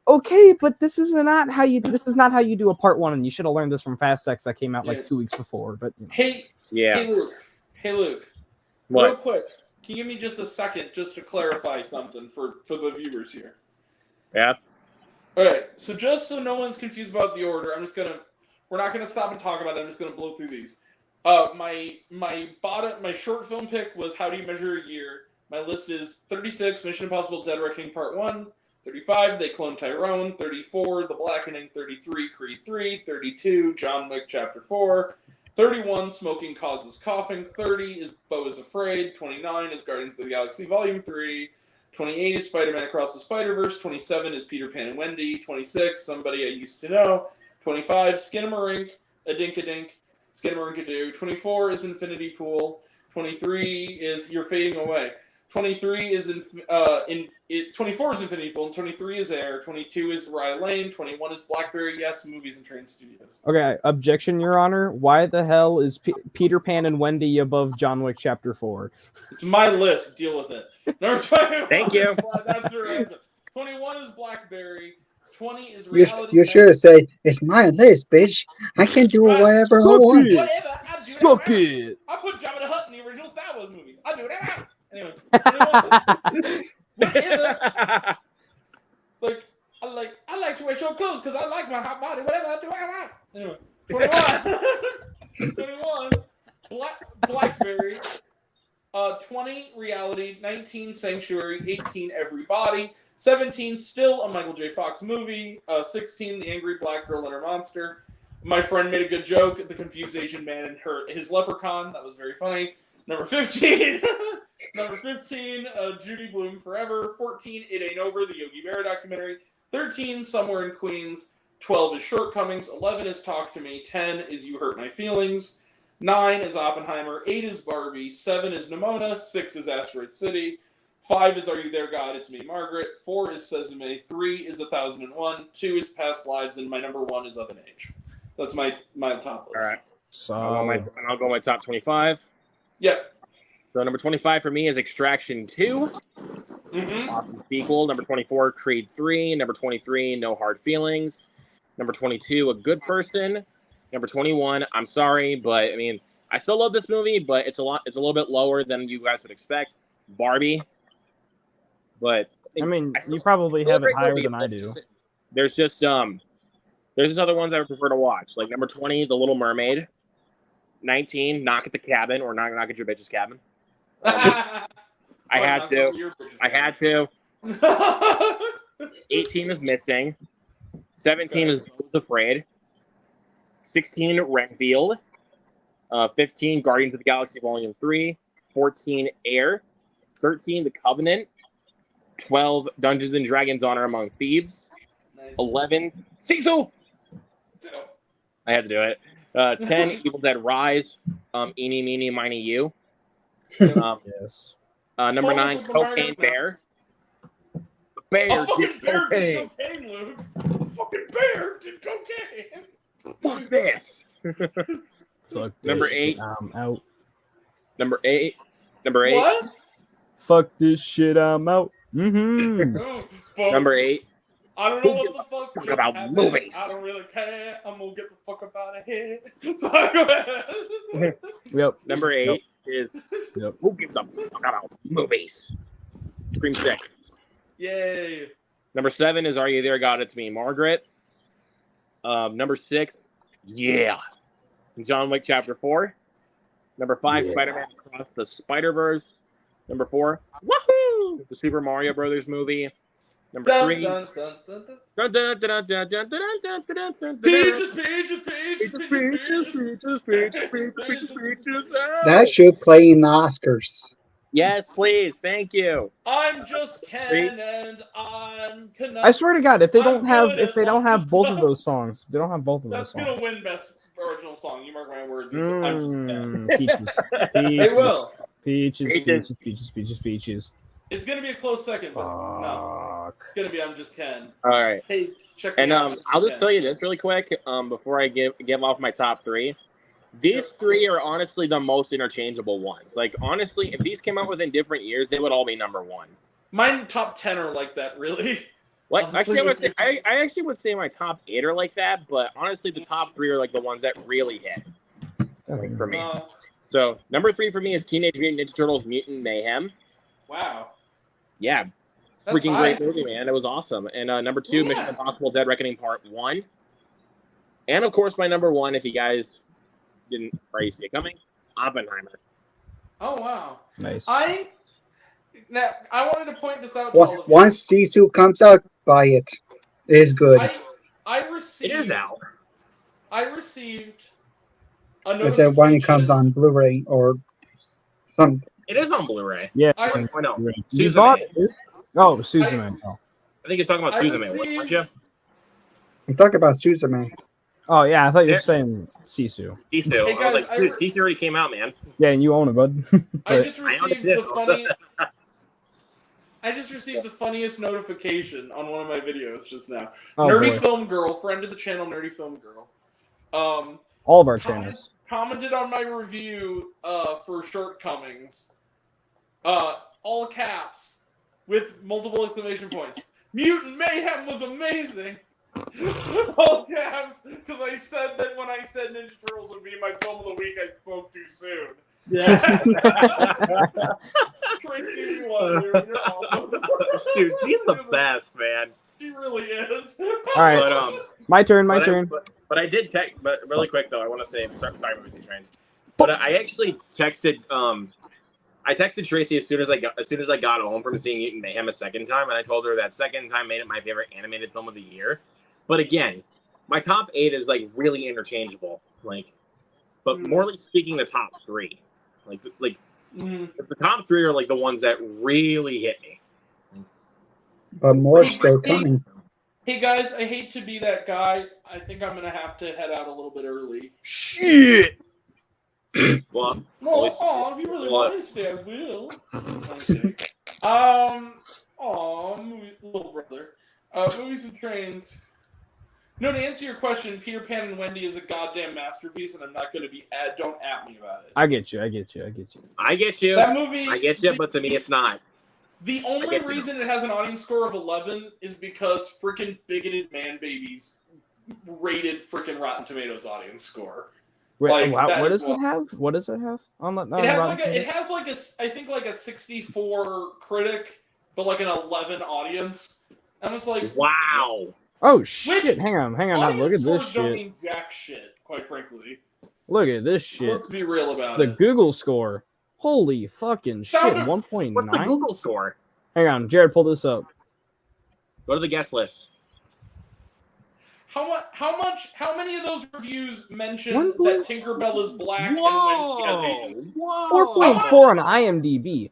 Okay, but this is not how you do a part 1, and you should have learned this from Fast X that came out like 2 weeks before. But Hey Luke, What? real quick, can you give me just a second just to clarify something for the viewers here? Yeah. All right, so just so no one's confused about the order, we're not gonna stop and talk about it. I'm just gonna blow through these. My short film pick was How Do You Measure a Year? My list is 36, Mission Impossible: Dead Reckoning Part 1. 35, They Clone Tyrone. 34, The Blackening. 33, Creed 3. 32, John Wick Chapter 4. 31, Smoking Causes Coughing. 30 is Beau is Afraid. 29 is Guardians of the Galaxy Volume 3. 28 is Spider-Man Across the Spider-Verse. 27 is Peter Pan and Wendy. 26, Somebody I Used to Know. 25, Skinamarink, A Dink-a-Dink, Skinamarink-a-Doo. 24 is Infinity Pool. 23 is You're Fading Away. 23 is 24 is Infinity Pool. 23 is Air. 22 is Rye Lane. 21 is Blackberry. Yes, Movies and Train Studios. okay, objection, Your Honor. Why the hell is Peter Pan and Wendy above John Wick Chapter 4? It's my list. Deal with it. Number 21. Thank you. That's your answer. 21 is Blackberry. 20 is Reality. You should have said, it's my list, bitch. I can do whatever I want. Whatever. I do Suck whatever it. I put Jabba the Hutt in the original Star Wars movies. I do whatever I want. Anyway, 21. Whatever. I like to wear short clothes because I like my hot body. Whatever I do, I want. Anyway, 21. Blackberry. 20, Reality. 19, Sanctuary. 18, Everybody. 17, still a Michael J. Fox movie. 16, The Angry Black Girl and Her Monster. My friend made a good joke. The confused Asian man and his leprechaun. That was very funny. Number 15. Number 15, Judy Blume Forever. 14, It Ain't Over, the Yogi Berra documentary. 13, Somewhere in Queens. 12 is Shortcomings. 11 is Talk to Me. 10 is You Hurt My Feelings. 9 is Oppenheimer. 8 is Barbie. 7 is Nimona. 6 is Asteroid City. 5 is Are You There, God? It's Me, Margaret. 4 is Sesame. 3 is 1001. 2 is Past Lives. And my number 1 is Of an Age. That's my top list. All right. So I'll go my top 25. Yeah. So number 25 for me is Extraction 2. Awesome sequel. Number 24, Creed 3. Number 23, No Hard Feelings. Number 22, A Good Person. Number 21, I'm sorry, but I mean, I still love this movie, but it's a little bit lower than you guys would expect. Barbie. But I mean, you probably have it higher than I do. There's just other ones I would prefer to watch. Like number 20, The Little Mermaid. 19, Knock at the Cabin or Knock at Your Bitch's Cabin. I had to. 18 is Missing. 17 is Beau's Afraid. 16, Renfield. 15, Guardians of the Galaxy Volume 3. 14, Air. 13, The Covenant. 12, Dungeons and Dragons Honor Among Thieves. Nice. 11, Cecil! I had to do it. 10, Evil Dead Rise. Eeny, Meeny, Miny, You. Yes. Number 9, Cocaine Bear. The bear did cocaine. Luke. The fucking bear did cocaine. Fuck this. Fuck this Number shit, 8. I'm out. Number 8. What? Fuck this shit, I'm out. Mm-hmm. Number 8. I don't know what the fuck Talk just about happened. movies. I don't really care. I'm gonna get the fuck up out of here. Sorry, go ahead. Yep. Number 8 is Yep. Who Gives a Fuck About Movies? Scream 6. Yay. Number 7 is Are You There, God? It's Me, Margaret. Number 6, yeah, John Wick Chapter 4. Number 5, Spider-Man Across the Spider-Verse. Number 4, woohoo! The Super Mario Brothers movie. Number 3, That should play in the Oscars. Yes, please. Thank you. I'm just Ken and I'm I swear to God, if they don't have both of stuff. those songs, if they don't have both of those That's songs, gonna win best original song. You mark my words. I'm just Ken. Peaches, They will. peaches. It's gonna be a close second, but no. Fuck. It's gonna be I'm just Ken. All right. Hey, check. And me out, I'll just Ken. tell you this really quick before I give off my top 3. These 3 are honestly the most interchangeable ones. Like, honestly, if these came out within different years, they would all be number 1. Mine top 10 are like that, really. What? Actually, I actually would say my top 8 are like that, but honestly, the top 3 are like the ones that really hit for me. So number 3 for me is Teenage Mutant Ninja Turtles: Mutant Mayhem. Wow. Yeah, That's freaking high. great movie, man. It was awesome. And number 2, Mission Impossible: Dead Reckoning Part 1. And of course, my number 1, if you guys didn't already see it coming, Oppenheimer. Oh wow. Nice. I wanted to point this out to all of you. Once Sisu comes out, buy it. It is good. I received. It is out. I received a I notification. said when it comes on Blu-ray or something. It is on Blu-ray. Yeah. I know. You Suzume. bought it? Oh, Suzume. I think he's talking about Suzume, weren't you? I'm talking about Suzume. Oh yeah, I thought you were saying Sisu. Sisu. Hey, I was guys, like, dude, Sisu already came out, man. Yeah, and you own it, bud. I just I own received it the too. funny. I just received the funniest notification on one of my videos just now. Oh, Nerdy boy. Film Girl, friend of the channel, Nerdy Film Girl. All of our channels. Commented on my review for Shortcomings. All caps with multiple exclamation points. Mutant Mayhem was amazing. All caps, because I said that when I said Ninja Turtles would be my film of the week, I spoke too soon. Yeah. Tracy, you are, you're awesome. Dude, she's the best, man. She really is. All right, But, my turn. My turn. But I did text. But really quick though, I want to say sorry, Movie Trains. But I actually texted. I texted Tracy as soon as I got home from seeing Mutant Mayhem a second time, and I told her that second time made it my favorite animated film of the year. But again, my top 8 is like really interchangeable. But morally speaking, the top 3, the top 3 are like the ones that really hit me. But more still coming. Hey guys, I hate to be that guy. I think I'm gonna have to head out a little bit early. Shit. Well, if you really want to stay, I will. I'm kidding. Little brother. Movies and Trains. No, to answer your question, Peter Pan and Wendy is a goddamn masterpiece, and I'm not going to be don't at me about it. I get you. I get you. That movie. I get you, but to me, it's not. The only reason it has an audience score of 11 is because freaking bigoted man babies rated freaking Rotten Tomatoes audience score. Wait, what does it have? What does it have on that? It has like a I think like a 64 critic, but like an 11 audience. And it's like, wow. Oh shit! Hang on. Now, look at this shit. Don't mean jack shit, quite frankly. Look at this shit. Let's be real about it. The Google score. Holy fucking shit! 1.9. What's the Google score? Hang on, Jared, pull this up. Go to the guest list. How many of those reviews mention that Tinkerbell is black and Wendy has Asian? 4.4 on IMDb.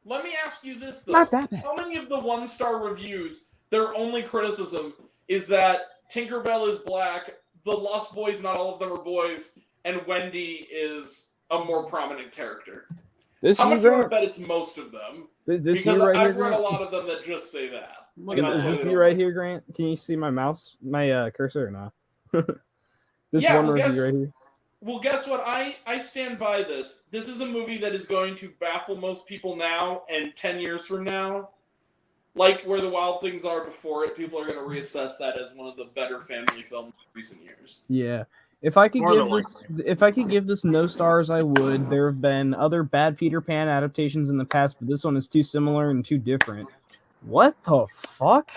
Let me ask you this though. Not that bad. How many of the 1-star reviews, their only criticism is that Tinkerbell is black, the Lost Boys, not all of them are boys, and Wendy is a more prominent character? How much do I bet it's most of them? Because I've read a lot of them that just say that. Is this you right here, Grant? Can you see my mouse, my cursor or not? This one review right here. Well, guess what? I stand by this. This is a movie that is going to baffle most people now, and 10 years from now, like Where the Wild Things Are before it, people are going to reassess that as one of the better family films of recent years. Yeah. If I could give this no stars, I would. There have been other bad Peter Pan adaptations in the past, but this one is too similar and too different. What the fuck?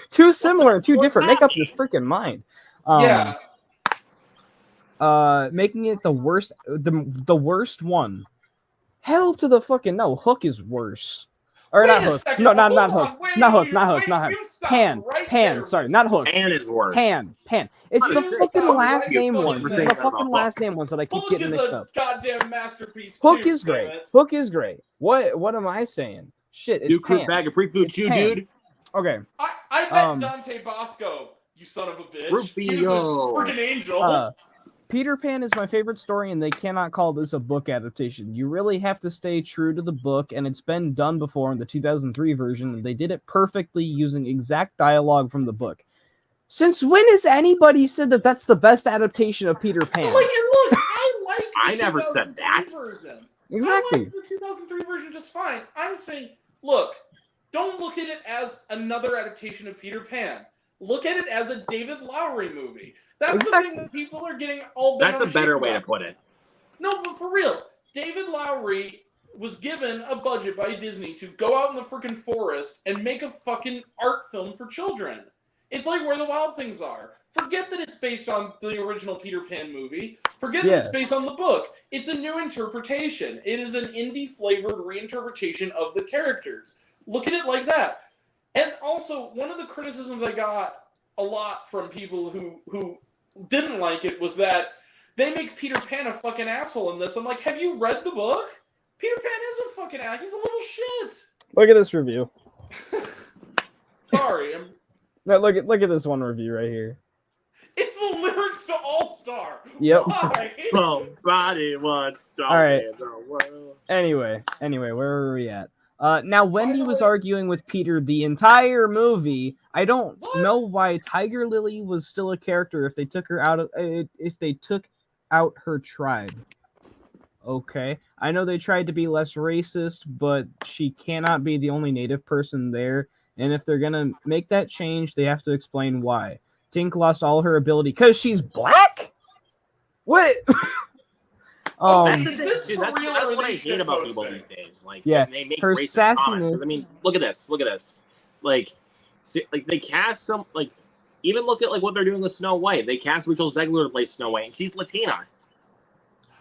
Too similar and too different. Make up your freaking mind. Making it the worst, the worst one. Hell to the fucking no. Hook is worse. Or not Hook. No, not Hook. Not Hook. Pan. Sorry, not Hook. Pan is worse. Pan. It's the fucking last name ones. It's the fucking last name ones that I keep getting mixed up. Goddamn masterpiece. Hook is great. Hook is great. What am I saying? Shit, it's Pan. Bag of pre-food chew, dude. Okay. I met Dante Bosco, you son of a bitch. He's a freaking angel. Peter Pan is my favorite story, and they cannot call this a book adaptation. You really have to stay true to the book, and it's been done before in the 2003 version, and they did it perfectly using exact dialogue from the book. Since when has anybody said that that's the best adaptation of Peter Pan? I never said that. Version. Exactly. I like the 2003 version just fine. I'm saying, look, don't look at it as another adaptation of Peter Pan. Look at it as a David Lowery movie. That's the thing that people are getting all bent on. That's a better way to put it. No, but for real, David Lowery was given a budget by Disney to go out in the freaking forest and make a fucking art film for children. It's like Where the Wild Things Are. Forget that it's based on the original Peter Pan movie. Forget that it's based on the book. It's a new interpretation. It is an indie-flavored reinterpretation of the characters. Look at it like that. And also, one of the criticisms I got a lot from people who didn't like it was that they make Peter Pan a fucking asshole in this. I'm like, have you read the book? Peter Pan is a fucking asshole. He's a little shit. Look at this review. Sorry. No, look at this one review right here. It's the lyrics to All Star. Yep. Why? Somebody wants to All right. in the world. Anyway, where were we at? Now Wendy was arguing with Peter the entire movie. I don't know why Tiger Lily was still a character if they took her out of her tribe. Okay, I know they tried to be less racist, but she cannot be the only native person there. And if they're gonna make that change, they have to explain why. Tink lost all her ability because she's black. What? That's what I hate about people these days. Like, they make her racist sassiness. comments. I mean, look at this. Like they cast some even look at what they're doing with Snow White. They cast Rachel Zegler to play Snow White, and she's Latina.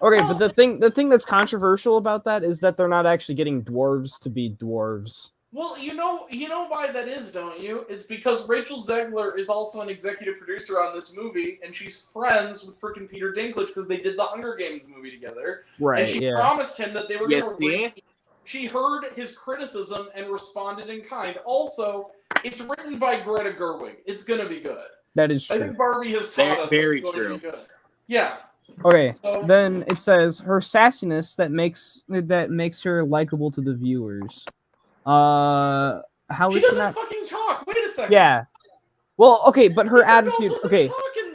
Okay, but the thing that's controversial about that is that they're not actually getting dwarves to be dwarves. Well, you know why that is, don't you? It's because Rachel Zegler is also an executive producer on this movie, and she's friends with freaking Peter Dinklage because they did the Hunger Games movie together. Right. And she promised him that they were going to. She heard his criticism and responded in kind. Also, it's written by Greta Gerwig. It's going to be good. That is true. I think Barbie has taught us very it's true. going to be good. Yeah. Okay, so, then it says her sassiness that makes her likable to the viewers. How she is doesn't not... fucking talk. Wait a second. Yeah. Well, okay, but her attitude. Okay.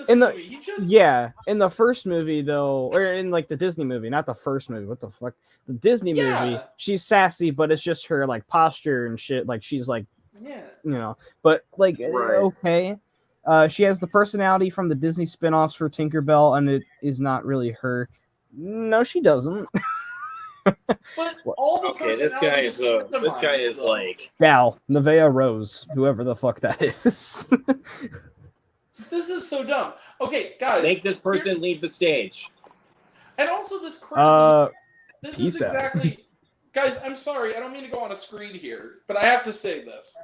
In the in the first movie though, or in the Disney movie, not the first movie. What the fuck? The Disney movie. She's sassy, but it's just her posture and shit. She's But okay. She has the personality from the Disney spin-offs for Tinkerbell, and it is not really her. No, she doesn't. But all the this guy is Gal Nevaeh Rose, whoever the fuck that is. This is so dumb. Okay, guys, make this person leave the stage. And also this criticism. This is exactly, guys. I'm sorry, I don't mean to go on a screed here, but I have to say this.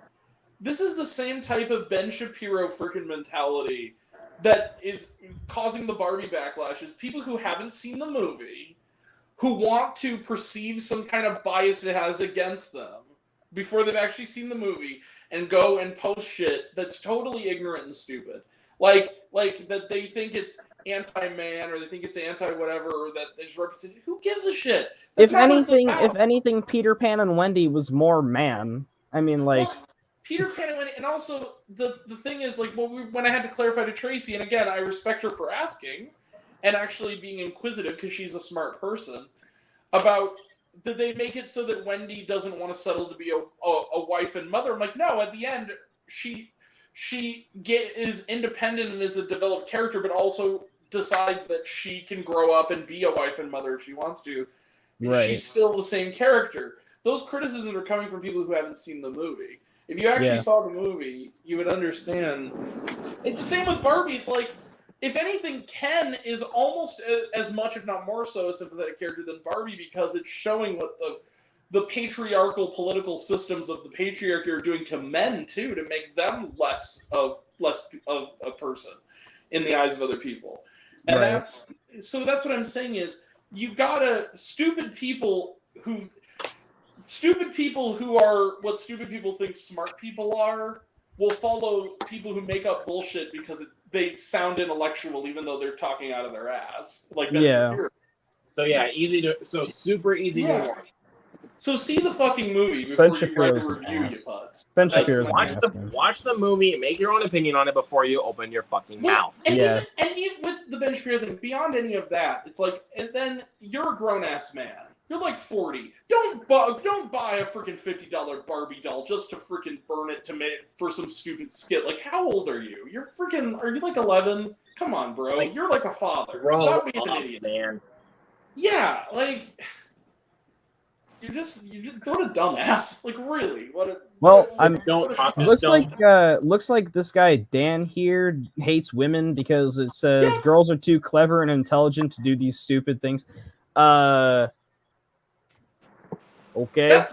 This is the same type of Ben Shapiro freaking mentality that is causing the Barbie backlash. Is people who haven't seen the movie, who want to perceive some kind of bias it has against them before they've actually seen the movie, and go and post shit that's totally ignorant and stupid. Like that they think it's anti-man or they think it's anti-whatever or that there's representation. Who gives a shit? If anything, Peter Pan and Wendy was more man. I mean, Peter Pan and Wendy, and also the thing is, when I had to clarify to Tracy, and again, I respect her for asking and actually being inquisitive because she's a smart person, about did they make it so that Wendy doesn't want to settle to be a wife and mother? I'm like, no, at the end, she is independent and is a developed character, but also decides that she can grow up and be a wife and mother if she wants to. Right. She's still the same character. Those criticisms are coming from people who haven't seen the movie. If you actually saw the movie, you would understand. It's the same with Barbie. It's like, if anything, Ken is almost as much, if not more so, a sympathetic character than Barbie because it's showing what the patriarchal political systems of the patriarchy are doing to men, too, to make them less of a person in the eyes of other people. And that's what I'm saying is, you gotta, stupid people who are what stupid people think smart people are will follow people who make up bullshit because they sound intellectual even though they're talking out of their ass. Super easy to watch. So see the fucking movie before you write the review, you putz. Ben Shapiro's watch the movie and make your own opinion on it before you open your fucking mouth. And even with the Ben Shapiro thing, beyond any of that, it's like, and then you're a grown-ass man. You're like 40. Don't buy a freaking $50 Barbie doll just to freaking burn it for some stupid skit. Like, how old are you? Are you like 11? Come on, bro. Like, you're like a father. Bro, Stop being an idiot. Man. Yeah, like you're just what a dumbass. Like, really? Looks like this guy Dan here hates women because it says girls are too clever and intelligent to do these stupid things. Okay.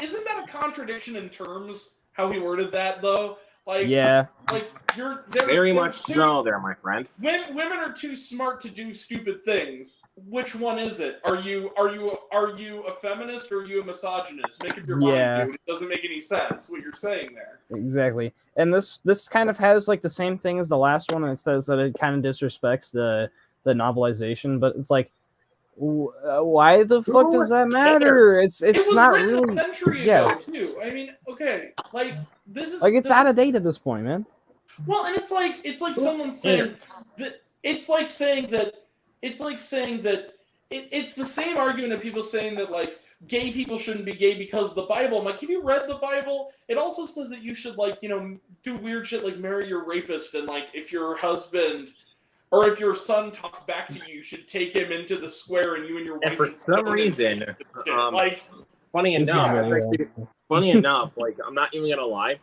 Isn't that a contradiction in terms? How he worded that, though. Like, yeah. Like very much so, there, my friend. Women are too smart to do stupid things. Which one is it? Are you a feminist or are you a misogynist? Make up your mind, dude. It doesn't make any sense what you're saying there. Exactly. And this kind of has like the same thing as the last one. It says that it kind of disrespects the novelization, but it's like, why the fuck does that matter? It was not really a century ago too. I mean, okay, like this is like it's out of date at this point, man. Well, and it's like someone saying that it's like saying that it's the same argument of people saying that like gay people shouldn't be gay because of the Bible. I'm like, have you read the Bible? It also says that you should like do weird shit like marry your rapist, and like if your husband or if your son talks back to you, you should take him into the square and you and your wife. And for some reason, like funny enough, like I'm not even gonna lie.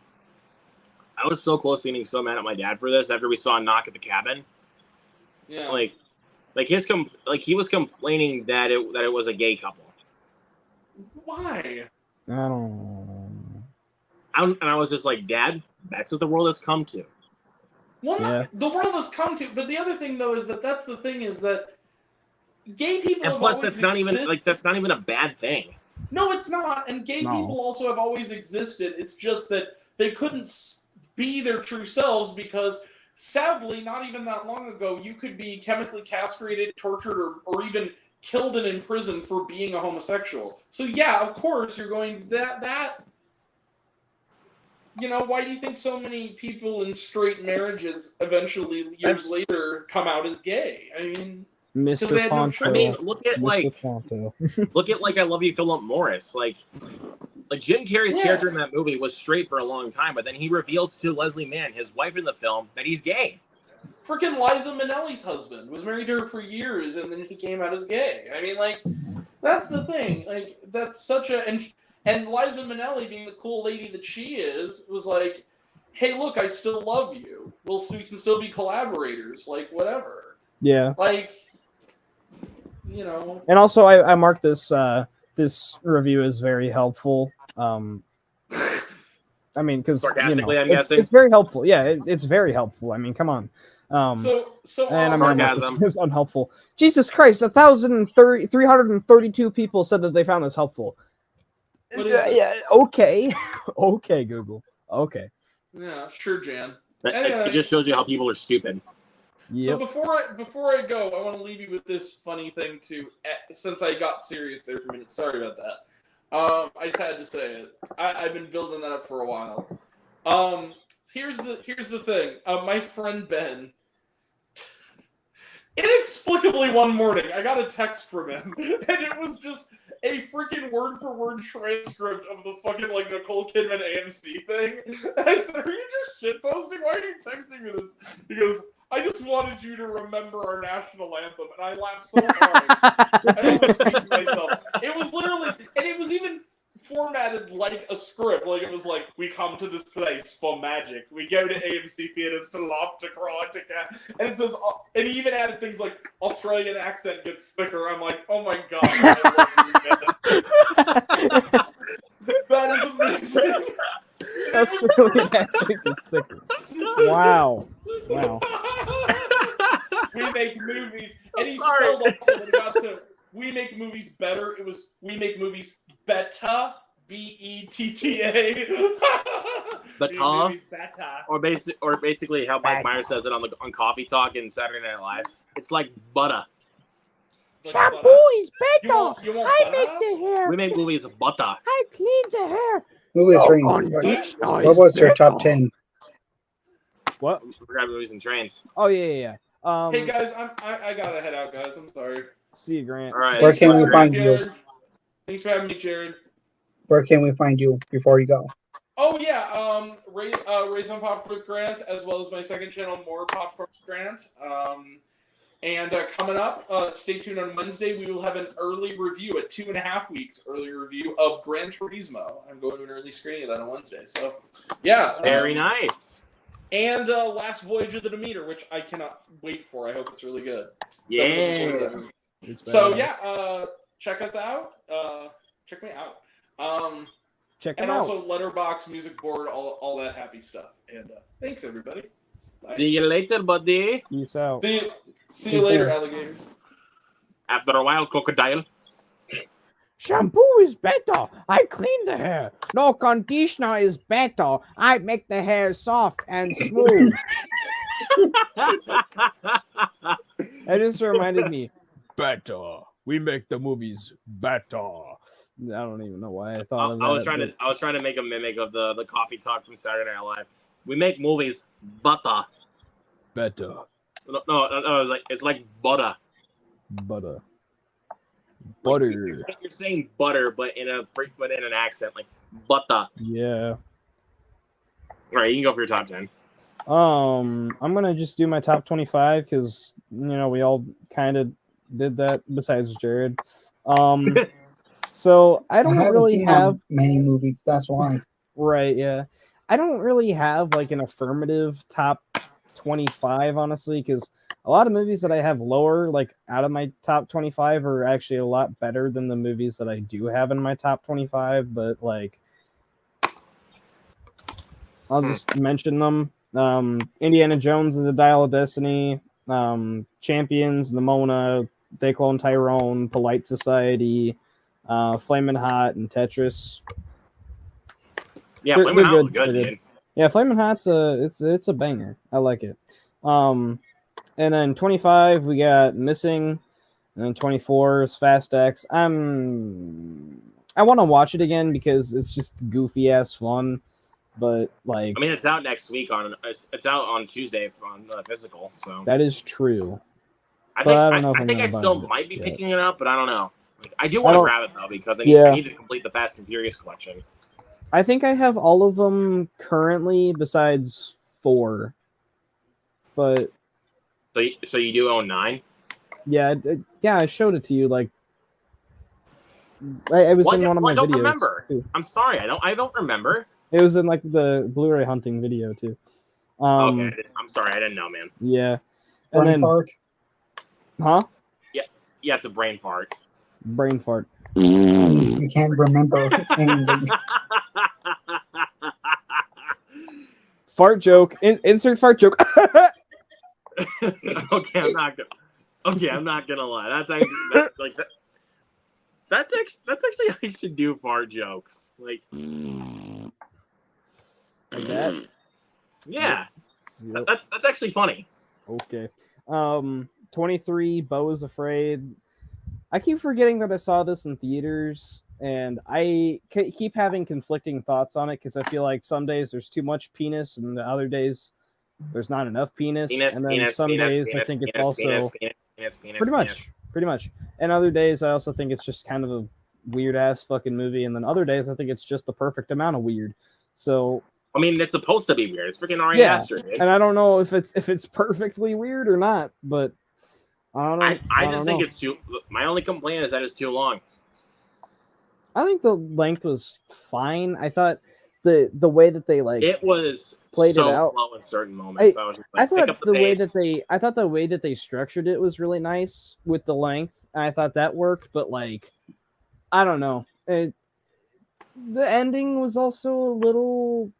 I was so close to getting so mad at my dad for this after we saw Knock at the Cabin. Yeah. Like he was complaining that it was a gay couple. Why? I don't know. And I was just like, Dad, that's what the world has come to. Well, the world has come to, but the other thing though is that's the thing is that gay people. And plus, that's not even a bad thing. No, it's not. And gay people also have always existed. It's just that they couldn't be their true selves because, sadly, not even that long ago, you could be chemically castrated, tortured, or even killed and imprisoned for being a homosexual. So yeah, of course you're going that. Why do you think so many people in straight marriages eventually, years later, come out as gay? I mean, Mr. Poncho. I mean, look at I Love You, Philip Morris. Like Jim Carrey's character in that movie was straight for a long time, but then he reveals to Leslie Mann, his wife in the film, that he's gay. Freaking Liza Minnelli's husband was married to her for years, and then he came out as gay. I mean, like, that's the thing. Like, that's such a and Liza Minnelli, being the cool lady that she is, was like, hey, look, I still love you. We can still be collaborators. Like, whatever. Yeah. Like, And also, I marked this this review as very helpful. I mean, because sarcastically, I'm guessing it's very helpful. Yeah, it's very helpful. I mean, come on. So and I'm this unhelpful. Jesus Christ! 332 people said that they found this helpful. Yeah. Okay. Okay, Google. Okay. Yeah. Sure, Jan. Anyway, it just shows you how people are stupid. So Yep. before I go, I want to leave you with this funny thing too. Since I got serious there for a minute, sorry about that. I just had to say it. I've been building that up for a while. Here's the thing. My friend Ben, inexplicably one morning, I got a text from him, and it was just a freaking word-for-word transcript of the fucking like Nicole Kidman AMC thing. And I said, "Are you just shitposting? Why are you texting me this?" He goes, "I just wanted you to remember our national anthem," and I laughed so hard. I almost beat myself. It was literally, and it was even formatted like a script. Like it was like, "We come to this place for magic. We go to AMC theaters to laugh, to cry, to cat." And it says, and he even added things like Australian accent gets thicker. I'm like, oh my god, I love you, that is amazing. Australian accent gets thicker. Wow. We make movies, and he spelled also when it got to we make movies better. It was we make movies betta, BETTA. Betta, or basically how Mike Myers says it on Coffee Talk and Saturday Night Live. It's like butter. Shampoo is better. You want I butter? make the hair. We make movies butter. I clean the hair. Movies range. What was your top 10? What? We forgot movies and trains. Oh yeah. Hey guys, I gotta head out, guys. I'm sorry. See you, Grant. All right. Where can we find you? Thanks for having me, Jared. Where can we find you before you go? Oh yeah, Raise on Pop with Grant, as well as my second channel, More Pop with Grant. And coming up, stay tuned on Wednesday. We will have an early review, a 2.5 weeks early review of Gran Turismo. I'm going to an early screening on a Wednesday. So, yeah. Very nice. And Last Voyage of the Demeter, which I cannot wait for. I hope it's really good. Yeah. So, yeah, check us out. Check me out. Check it and out. also Letterbox, music board, all that happy stuff. And thanks, everybody. Bye. See you later, buddy. Peace out. See you later, alligators. After a while, crocodile. Shampoo is better. I clean the hair. No, conditioner is better. I make the hair soft and smooth. That just reminded me. Better. We make the movies better. I don't even know why I thought of that. I was trying to make a mimic of the coffee talk from Saturday Night Live. We make movies butter. Better. No, it's like butter. Butter. Butter. You're saying butter, but in an accent, like butter. Yeah. All right, you can go for your top 10. I'm gonna just do my top 25 because we all kind of did that besides Jared. So I don't really have many movies. That's why. Right. Yeah. I don't really have like an affirmative top 25, honestly, because a lot of movies that I have lower, like out of my top 25, are actually a lot better than the movies that I do have in my top 25. But like, I'll just mention them. Indiana Jones and the Dial of Destiny, Champions, Nimona, They Clone Tyrone, Polite Society, Flamin' Hot, and Tetris. Yeah, Flamin' Hot was good, dude. Yeah, Flamin' Hot's it's a banger. I like it. And then 25 we got Missing, and then 24 is Fast X. I want to watch it again because it's just goofy ass fun. But like, I mean, it's out next week it's out on Tuesday on physical. So that is true. I think I still might be picking it up, but I don't know. Like, I do want to grab it though because I need to complete the Fast and Furious collection. I think I have all of them currently besides 4. But so you do own 9? Yeah, I showed it to you. Like, I was in one of my videos. I don't remember. Too. I'm sorry, I don't remember. It was in like the Blu-ray hunting video too. Okay, I'm sorry, I didn't know, man. Yeah. And brain fart. Huh? Yeah, it's a brain fart. Brain fart. You can't remember anything. Fart joke. Insert fart joke. Okay, I'm not gonna lie. That's actually how you should do fart jokes. Like that. Yeah. Yep. That's actually funny. Okay. 23, Beau is Afraid. I keep forgetting that I saw this in theaters, and I keep having conflicting thoughts on it because I feel like some days there's too much penis, and the other days there's not enough penis. And then some days I think it's also pretty much. And other days I also think it's just kind of a weird ass fucking movie, and then other days I think it's just the perfect amount of weird. So I mean, it's supposed to be weird. It's freaking Ari Aster, dude. And I don't know if it's perfectly weird or not, but I don't know. I just think it's too. My only complaint is that it's too long. I think the length was fine. I thought the way that they it was played so it out slow in certain moments. I thought the way that they structured it was really nice with the length. I thought that worked, but like, I don't know. The ending was also a little,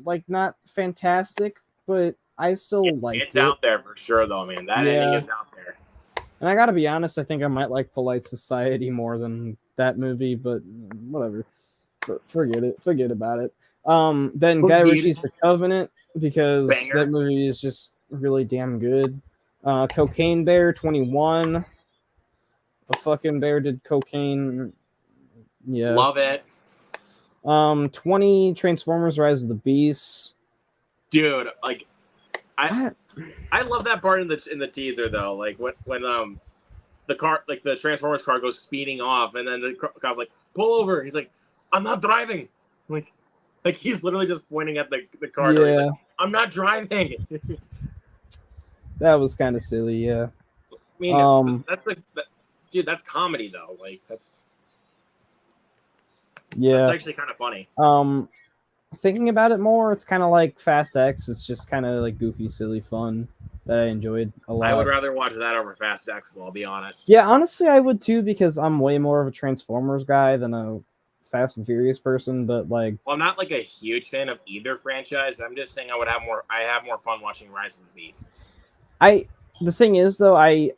like not fantastic, but I still like it. It's out there for sure, though, man. That ending is out there. And I gotta be honest, I think I might like Polite Society more than that movie, but whatever. Forget about it. Then Guy Ritchie's The Covenant, because that movie is just really damn good. Cocaine Bear 21. A fucking bear did cocaine. Yeah. Love it. 20 Transformers Rise of the Beasts. Dude, like I love that part in the teaser though. Like when the car, like the Transformers car, goes speeding off, and then the cop's like, "Pull over." He's like, "I'm not driving." Like he's literally just pointing at the car door. He's like, "I'm not driving." That was kind of silly, yeah. I mean, dude, that's comedy though. Like that's actually kind of funny. Thinking about it more, it's kind of like Fast X. It's just kind of like goofy, silly fun that I enjoyed a lot. I would rather watch that over Fast X, though, I'll be honest. Yeah, honestly, I would too, because I'm way more of a Transformers guy than a Fast and Furious person. But like, well, I'm not like a huge fan of either franchise. I'm just saying I have more fun watching Rise of the Beasts. The thing is though, I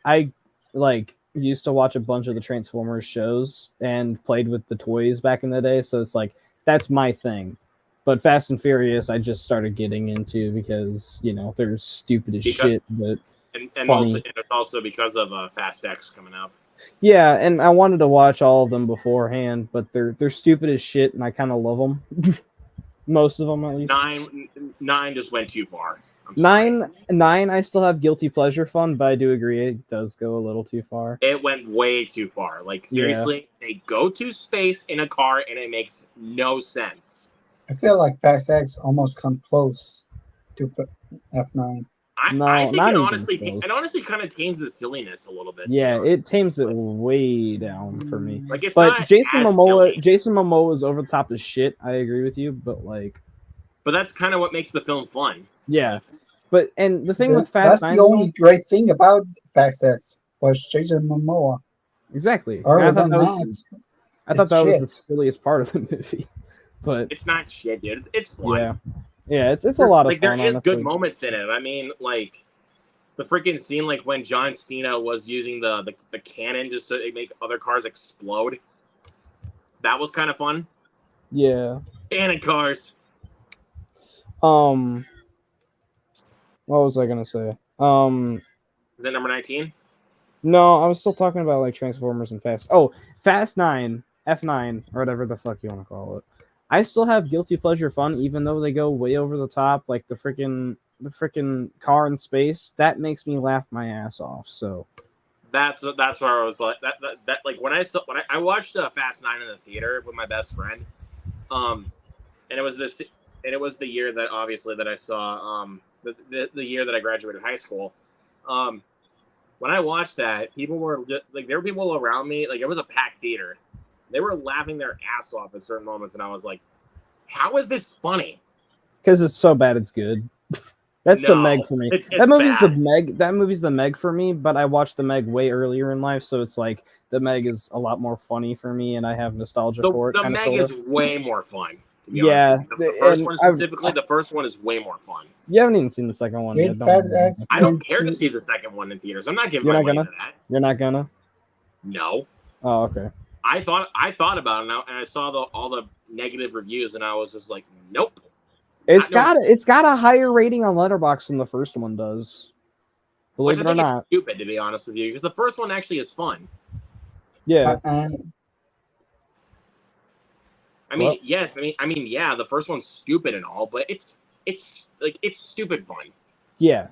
like used to watch a bunch of the Transformers shows and played with the toys back in the day, so it's like that's my thing. But Fast and Furious, I just started getting into because they're stupid as shit, but and it's also because of Fast X coming up. Yeah, and I wanted to watch all of them beforehand, but they're stupid as shit, and I kind of love them. Most of them, at least. 9 just went too far. Nine, I still have guilty pleasure fun, but I do agree it does go a little too far. It went way too far. Like seriously, They go to space in a car, and it makes no sense. I feel like Fast X almost come close to F9. I think it honestly kind of tames the silliness a little bit. Yeah, it tames it way down for me. Like it's but not Jason Momoa, silly. Jason Momoa is over the top as shit. I agree with you, but that's kind of what makes the film fun. Yeah, and the thing with Fast 9, that's the only great thing about Fast X was Jason Momoa. Exactly. I thought that was the silliest part of the movie. But it's not shit, dude. It's fun. Yeah, it's a lot of fun. There is honestly. good moments in it. I mean, like the freaking scene, like when John Cena was using the cannon just to make other cars explode. That was kind of fun. Yeah. Cannon cars. What was I gonna say? Is that number 19? No, I was still talking about like Transformers and Fast. Oh, Fast 9, F9, or whatever the fuck you want to call it. I still have guilty pleasure fun, even though they go way over the top, like the freaking car in space. That makes me laugh my ass off. So that's where I was like that like when I watched Fast 9 in the theater with my best friend, and it was the year that obviously that I saw the year that I graduated high school. When I watched that, people were like, there were people around me, like it was a packed theater. They were laughing their ass off at certain moments, and I was like, "How is this funny?" Because it's so bad, it's good. That's the Meg for me. It's that movie's bad. the Meg. That movie's the Meg for me. But I watched the Meg way earlier in life, so it's like the Meg is a lot more funny for me, and I have nostalgia for it. The Meg is way more fun. To be honest. The first one specifically, the first one is way more fun. You haven't even seen the second one yet. I don't care to see the second one in theaters. I'm not giving my money to that. You're not gonna? No. Oh, okay. I thought about it now, and I saw all the negative reviews, and I was just like, nope. It's got a higher rating on Letterboxd than the first one does. Believe it or not. It's stupid, to be honest with you, because the first one actually is fun. Yeah. I mean, yes. I mean, yeah. The first one's stupid and all, but it's stupid fun. Yeah.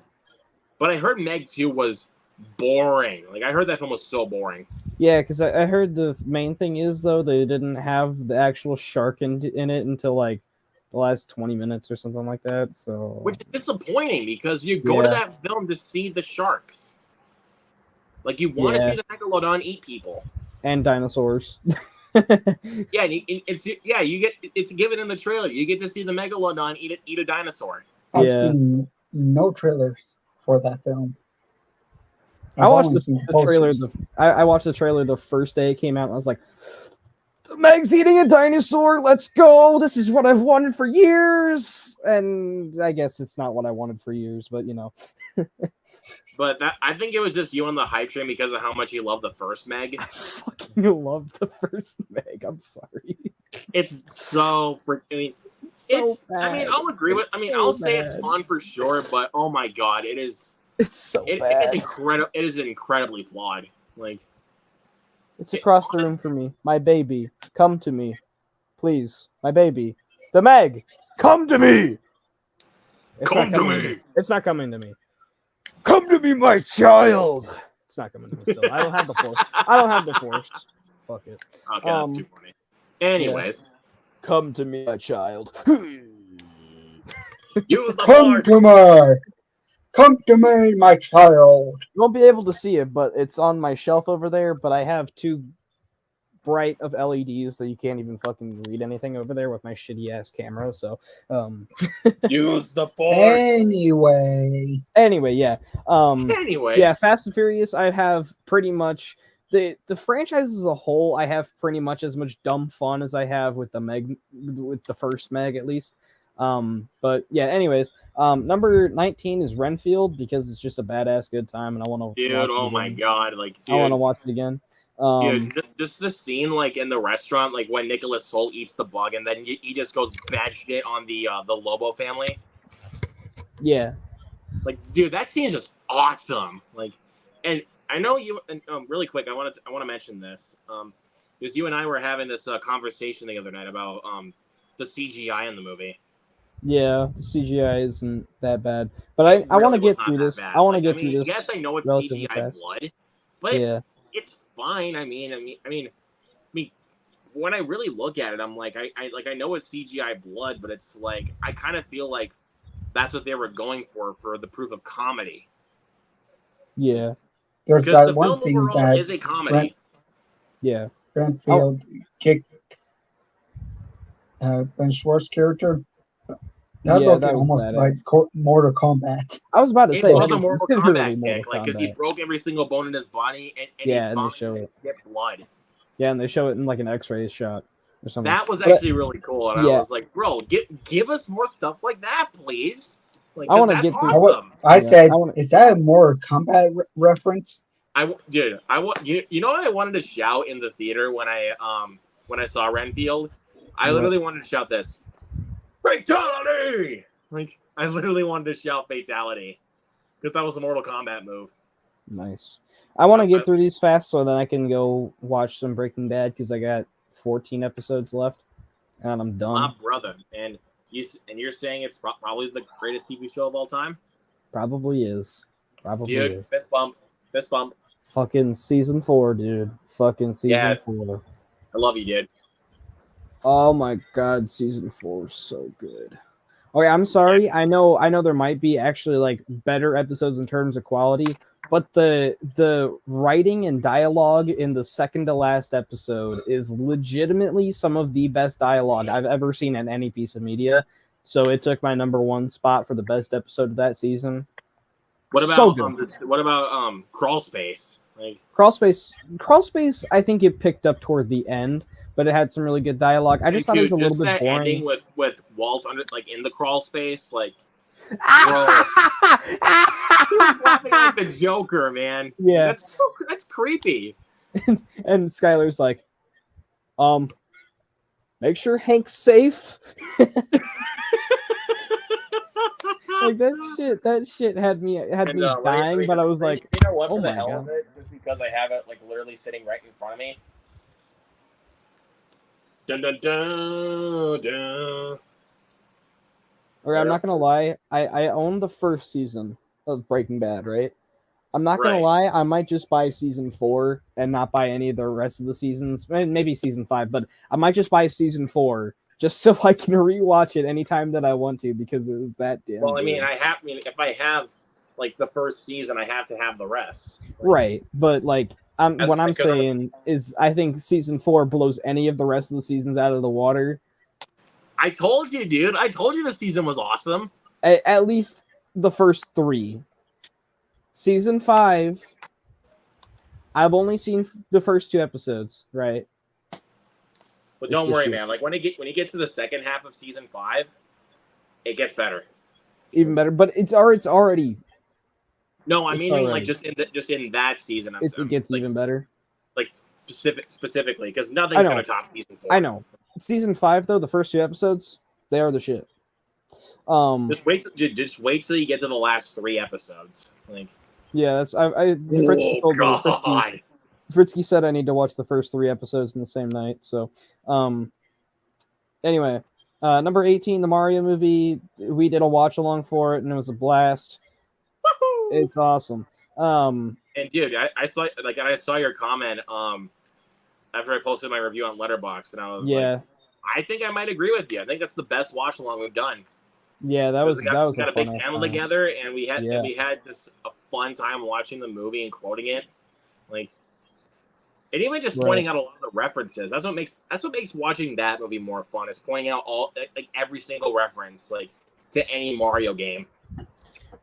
But I heard Meg 2 was boring. Like I heard that film was so boring. Yeah, because I heard the main thing is though they didn't have the actual shark in it until like the last 20 minutes or something like that. So which is disappointing because you go to that film to see the sharks. Like you want to see the megalodon eat people and dinosaurs. It's given in the trailer. You get to see the megalodon eat a dinosaur. I've seen no trailers for that film. I watched the trailer. I watched the trailer the first day it came out, and I was like, "The Meg's eating a dinosaur. Let's go! This is what I've wanted for years." And I guess it's not what I wanted for years, but But I think it was just you on the hype train because of how much you love the first Meg. I fucking love the first Meg. I'm sorry. It's so freaking. Bad. I mean, I'll agree with. I mean, I'll say it's fun for sure, but oh my god, it is. It's so bad. It is incredible. It is incredibly flawed. Like it's across the room for me. My baby, come to me, please. My baby, the Meg, come to me. Come to me. It's not coming to me. Come to me, my child. It's not coming to me still. I don't have the force. I don't have the force. Fuck it. Okay, that's too funny. Anyways, come to me, my child. Use the Come to me! Come to me, my child! You won't be able to see it, but it's on my shelf over there. But I have two bright of LEDs that you can't even fucking read anything over there with my shitty ass camera. So, use the force. Anyway, yeah. Anyways, yeah. Fast and Furious. I have pretty much the franchise as a whole. I have pretty much as much dumb fun as I have with the first Meg, at least. But yeah. Anyways, number 19 is Renfield because it's just a badass good time, and I want to. Dude, oh my god, like, dude, I want to watch it again. Dude, just the scene like in the restaurant, like when Nicholas Hoult eats the bug, and then he just goes batshit on the Lobo family. Yeah, like, dude, that scene is just awesome. Like, and I know you. And, really quick, I want to mention this, because you and I were having this conversation the other night about the CGI in the movie. Yeah, the CGI isn't that bad, but I want to get through this. I want to get through this. Yes, I know it's relatively CGI fast. blood, but Yeah, it's fine. I mean, when I really look at it, I'm like, I know it's CGI blood, but it's like I kind of feel like that's what they were going for the proof of comedy. yeah, there's Because that the one film scene overall that is a comedy. yeah. Renfield kicked Ben Schwartz's character. That Yeah, looked that was almost badass. like Mortal Kombat. I was about to It say was that a is Mortal literally Kombat Mortal kick, like because he Kombat. broke every single bone in his body, and Yeah, he and they show vomited it. and get blood. Yeah, and they show it in like an X-ray shot or something. That was But actually really cool, and yeah. I was like, bro, give us more stuff like that, please. Like, I wanna that's get through- awesome. I said, I wanna- is that a Mortal Kombat reference? Dude, you know what I wanted to shout in the theater when I saw Renfield? I What? literally wanted to shout this. Fatality! Like, I literally wanted to shout fatality. Because that was a Mortal Kombat move. Nice. I want to get through these fast so then I can go watch some Breaking Bad because I got 14 episodes left and I'm done. My brother. And you're saying it's probably the greatest TV show of all time? Probably is. Dude, is. fist bump. Fist bump. Fucking season 4, dude. Fucking season 4. I love you, dude. Oh my god, season 4 is so good. Okay, I'm sorry. Yes. I know there might be actually like better episodes in terms of quality, but the writing and dialogue in the second to last episode is legitimately some of the best dialogue I've ever seen in any piece of media. So it took my number 1 spot for the best episode of that season. What about So good. Crawl Space? Like, Crawl Space, I think it picked up toward the end, but it had some really good dialogue. I just thought it was a little bit boring. Ending with Walt under in the crawl space, like, bro, laughing like the Joker, man. Yeah, that's creepy. And Skylar's like, make sure Hank's safe. Like that shit had me dying, but I was like, you know what? oh For the my hell God. of it, just because I have it like literally sitting right in front of me. Dun dun dun dun. Okay, I'm not gonna lie. I own the first season of Breaking Bad, right? I'm not gonna lie. I might just buy season 4 and not buy any of the rest of the seasons. Maybe season 5, but I might just buy season 4 just so I can rewatch it anytime that I want to because it was that damn. Well, I good. mean, if I have like the first season, I have to have the rest. Like, right, but like what I'm because saying is I think season 4 blows any of the rest of the seasons out of the water. I told you, dude. I told you the season was awesome. At least the first 3. Season 5, I've only seen the first 2 episodes, right? But don't worry, man. Like when you get to the second half of season 5, it gets better. Even better, but it's already. No, I It's mean already. like just in that season. It gets like, even better. Like specifically, because nothing's gonna top season 4. I know. Season 5 though, the first 2 episodes, they are the shit. Just wait till you get to the last 3 episodes. Like, yeah, that's Fritzky told me. Fritzky said I need to watch the first 3 episodes in the same night. So, anyway, number 18, the Mario movie. We did a watch along for it, and it was a blast. Woo-hoo! It's awesome. And And dude, I saw your comment after I posted my review on Letterboxd, and I was like, I think I might agree with you. I think that's the best watch along we've done. Yeah, that was we got a a big fun panel time. together, and we had just a fun time watching the movie and quoting it, like, and even just pointing out a lot of the references. That's what makes watching that movie more fun. Is pointing out every single reference to any Mario game.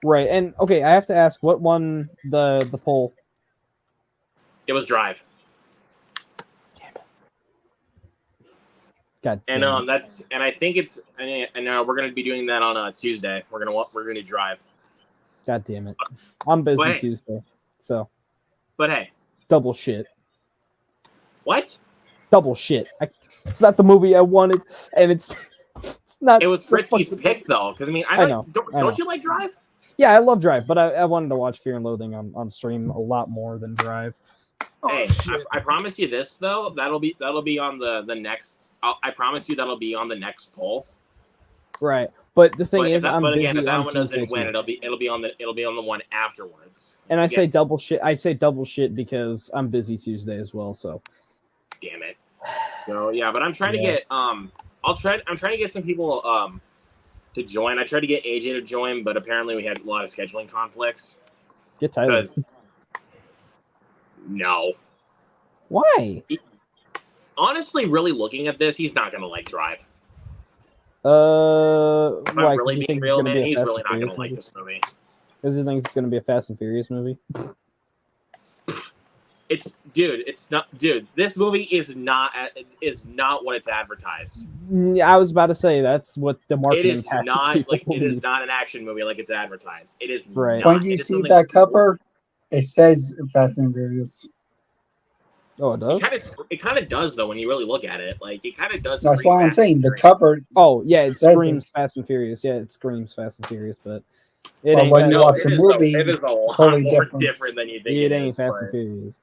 Right, and okay, I have to ask, what won the poll? It was Drive. God. And I think it's and we're gonna be doing that on Tuesday. We're gonna Drive. God damn it! I'm busy Tuesday, so. But hey, double shit. What? Double shit. It's not the movie I wanted, and it's not. It was Fritzky's pick though, because I mean, I know. Don't you like Drive? Yeah, I love Drive, but I wanted to watch Fear and Loathing on stream a lot more than Drive. Hey, I promise you this though. That'll be on the next. I promise you that'll be on the next poll. Right, but the thing is, I'm busy. Again, if that one Tuesday doesn't win, too. it'll be on the one afterwards. And I say double shit. I say double shit because I'm busy Tuesday as well. So. Damn it. So yeah, but I'm trying to get I'm trying to get some people to join. I tried to get AJ to join, but apparently we had a lot of scheduling conflicts. Get Tyler. No. Why? Honestly, really looking at this, he's not gonna like Drive. Why? I'm really being real, man. He's really not gonna like this movie. Because he thinks it's gonna be a Fast and Furious movie. It's not, dude. This movie is not what it's advertised. I was about to say that's what the marketing. It is not it is not an action movie like it's advertised. It is right. When you see that cover, it says Fast and Furious. Oh, it does. It kind of does though when you really look at it. Like it kind of does. That's why I'm saying the cover. Oh yeah, it screams Fast and Furious. Yeah, it screams Fast and Furious, but it ain't. When you watch the movie, it is a lot totally more different than you think. It ain't Fast and Furious.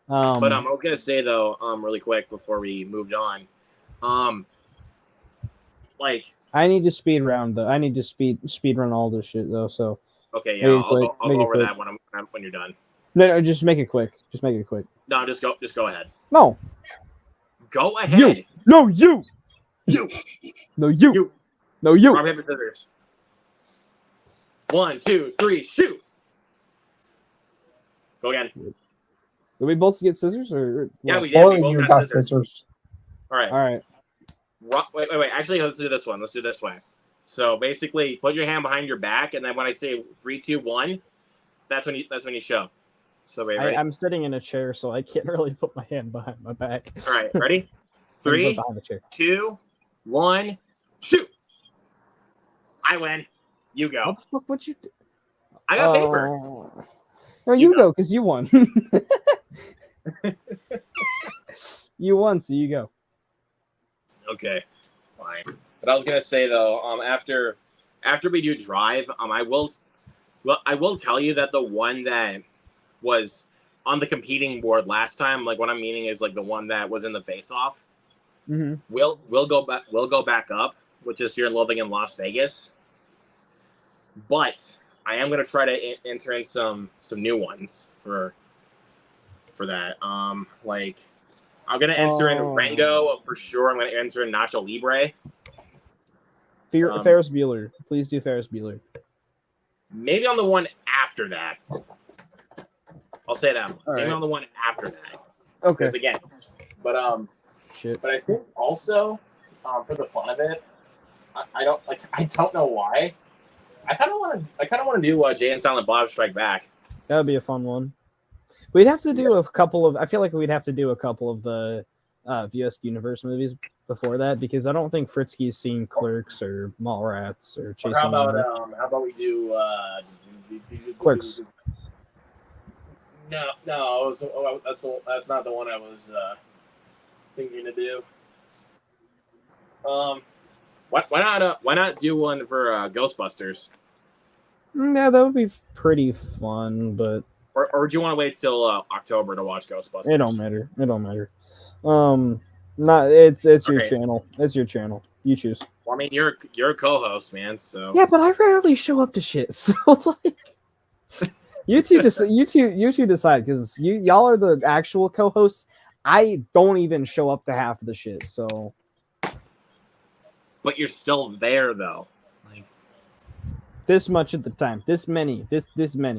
But I was gonna say though, really quick before we moved on, I need to speed round though. I need to speed run all this shit though. So okay, yeah, I'll go over that when you're done. No, just make it quick. Just make it quick. No, just go ahead. No. Go ahead. You. No, you. You. No, you. You. No, you. Rock, paper, scissors. 1, 2, 3, shoot. Go again. Did we both get scissors or? Yeah, what? we did. Only you got scissors. All right. All right. Wait. Actually, let's do this one. Let's do this way. So basically, put your hand behind your back, and then when I say 3, 2, 1, that's when you show. So wait, ready? I'm sitting in a chair, so I can't really put my hand behind my back. All right, ready? 3, 2, 1, shoot! I win. You go. What the fuck would you do? I got paper. No, you go because you won. You won, so you go. Okay, fine. But I was gonna say though, after we do Drive, I will tell you that the one that was on the competing board last time, like what I'm meaning is like the one that was in the face-off. Mm-hmm. We'll go back up, which is Fear and Loathing in Las Vegas. But I am gonna try to enter in some new ones for that. Like I'm gonna enter in Rango for sure. I'm gonna enter in Nacho Libre. Ferris Bueller. Please do Ferris Bueller. Maybe on the one after that. I'll say that. Maybe on the one after that. Okay. Because again, but I think also for the fun of it, I don't know why. I kind of want to do Jay and Silent Bob Strike Back. That would be a fun one. We'd have to do a couple of. I feel like we'd have to do a couple of the VS Universe movies before that because I don't think Fritzky's seen Clerks or Mallrats or Chasing. How about we do Clerks? No, that's not the one I was thinking to do. Why not do one for Ghostbusters? Yeah, that would be pretty fun, but or do you want to wait till October to watch Ghostbusters? It don't matter. It's your channel. It's your channel. You choose. Well, I mean, you're a co-host, man. So yeah, but I rarely show up to shit. So like, You two decide because y'all are the actual co-hosts. I don't even show up to half of the shit, so. But you're still there though. Like this much at the time, this many.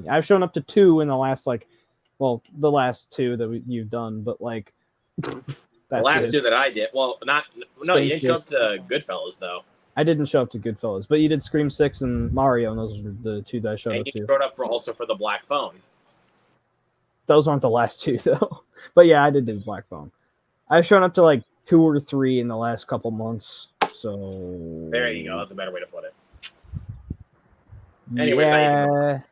I've shown up to 2 in the last the last 2 that you've done, but like. The last 2 that I did. Well, no, you didn't show up to Goodfellas though. I didn't show up to Goodfellas, but you did Scream 6 and Mario, and those were the 2 that I showed up to. And you showed up also for the Black Phone. Those aren't the last 2 though. But yeah, I did do Black Phone. I've shown up to like 2 or 3 in the last couple months. So there you go. That's a better way to put it. Anyways,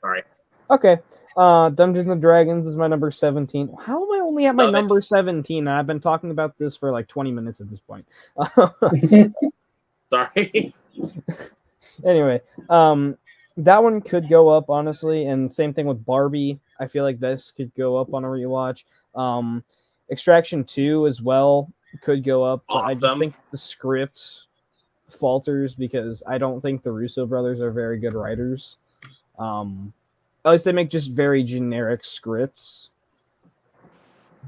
sorry. Okay. Dungeons and Dragons is my number 17. How am I only at my number 17? And I've been talking about this for like 20 minutes at this point. Sorry. Anyway, that one could go up, honestly, and same thing with Barbie. I feel like this could go up on a rewatch. Extraction 2 as well could go up. But I just think the script falters because I don't think the Russo brothers are very good writers. At least they make just very generic scripts.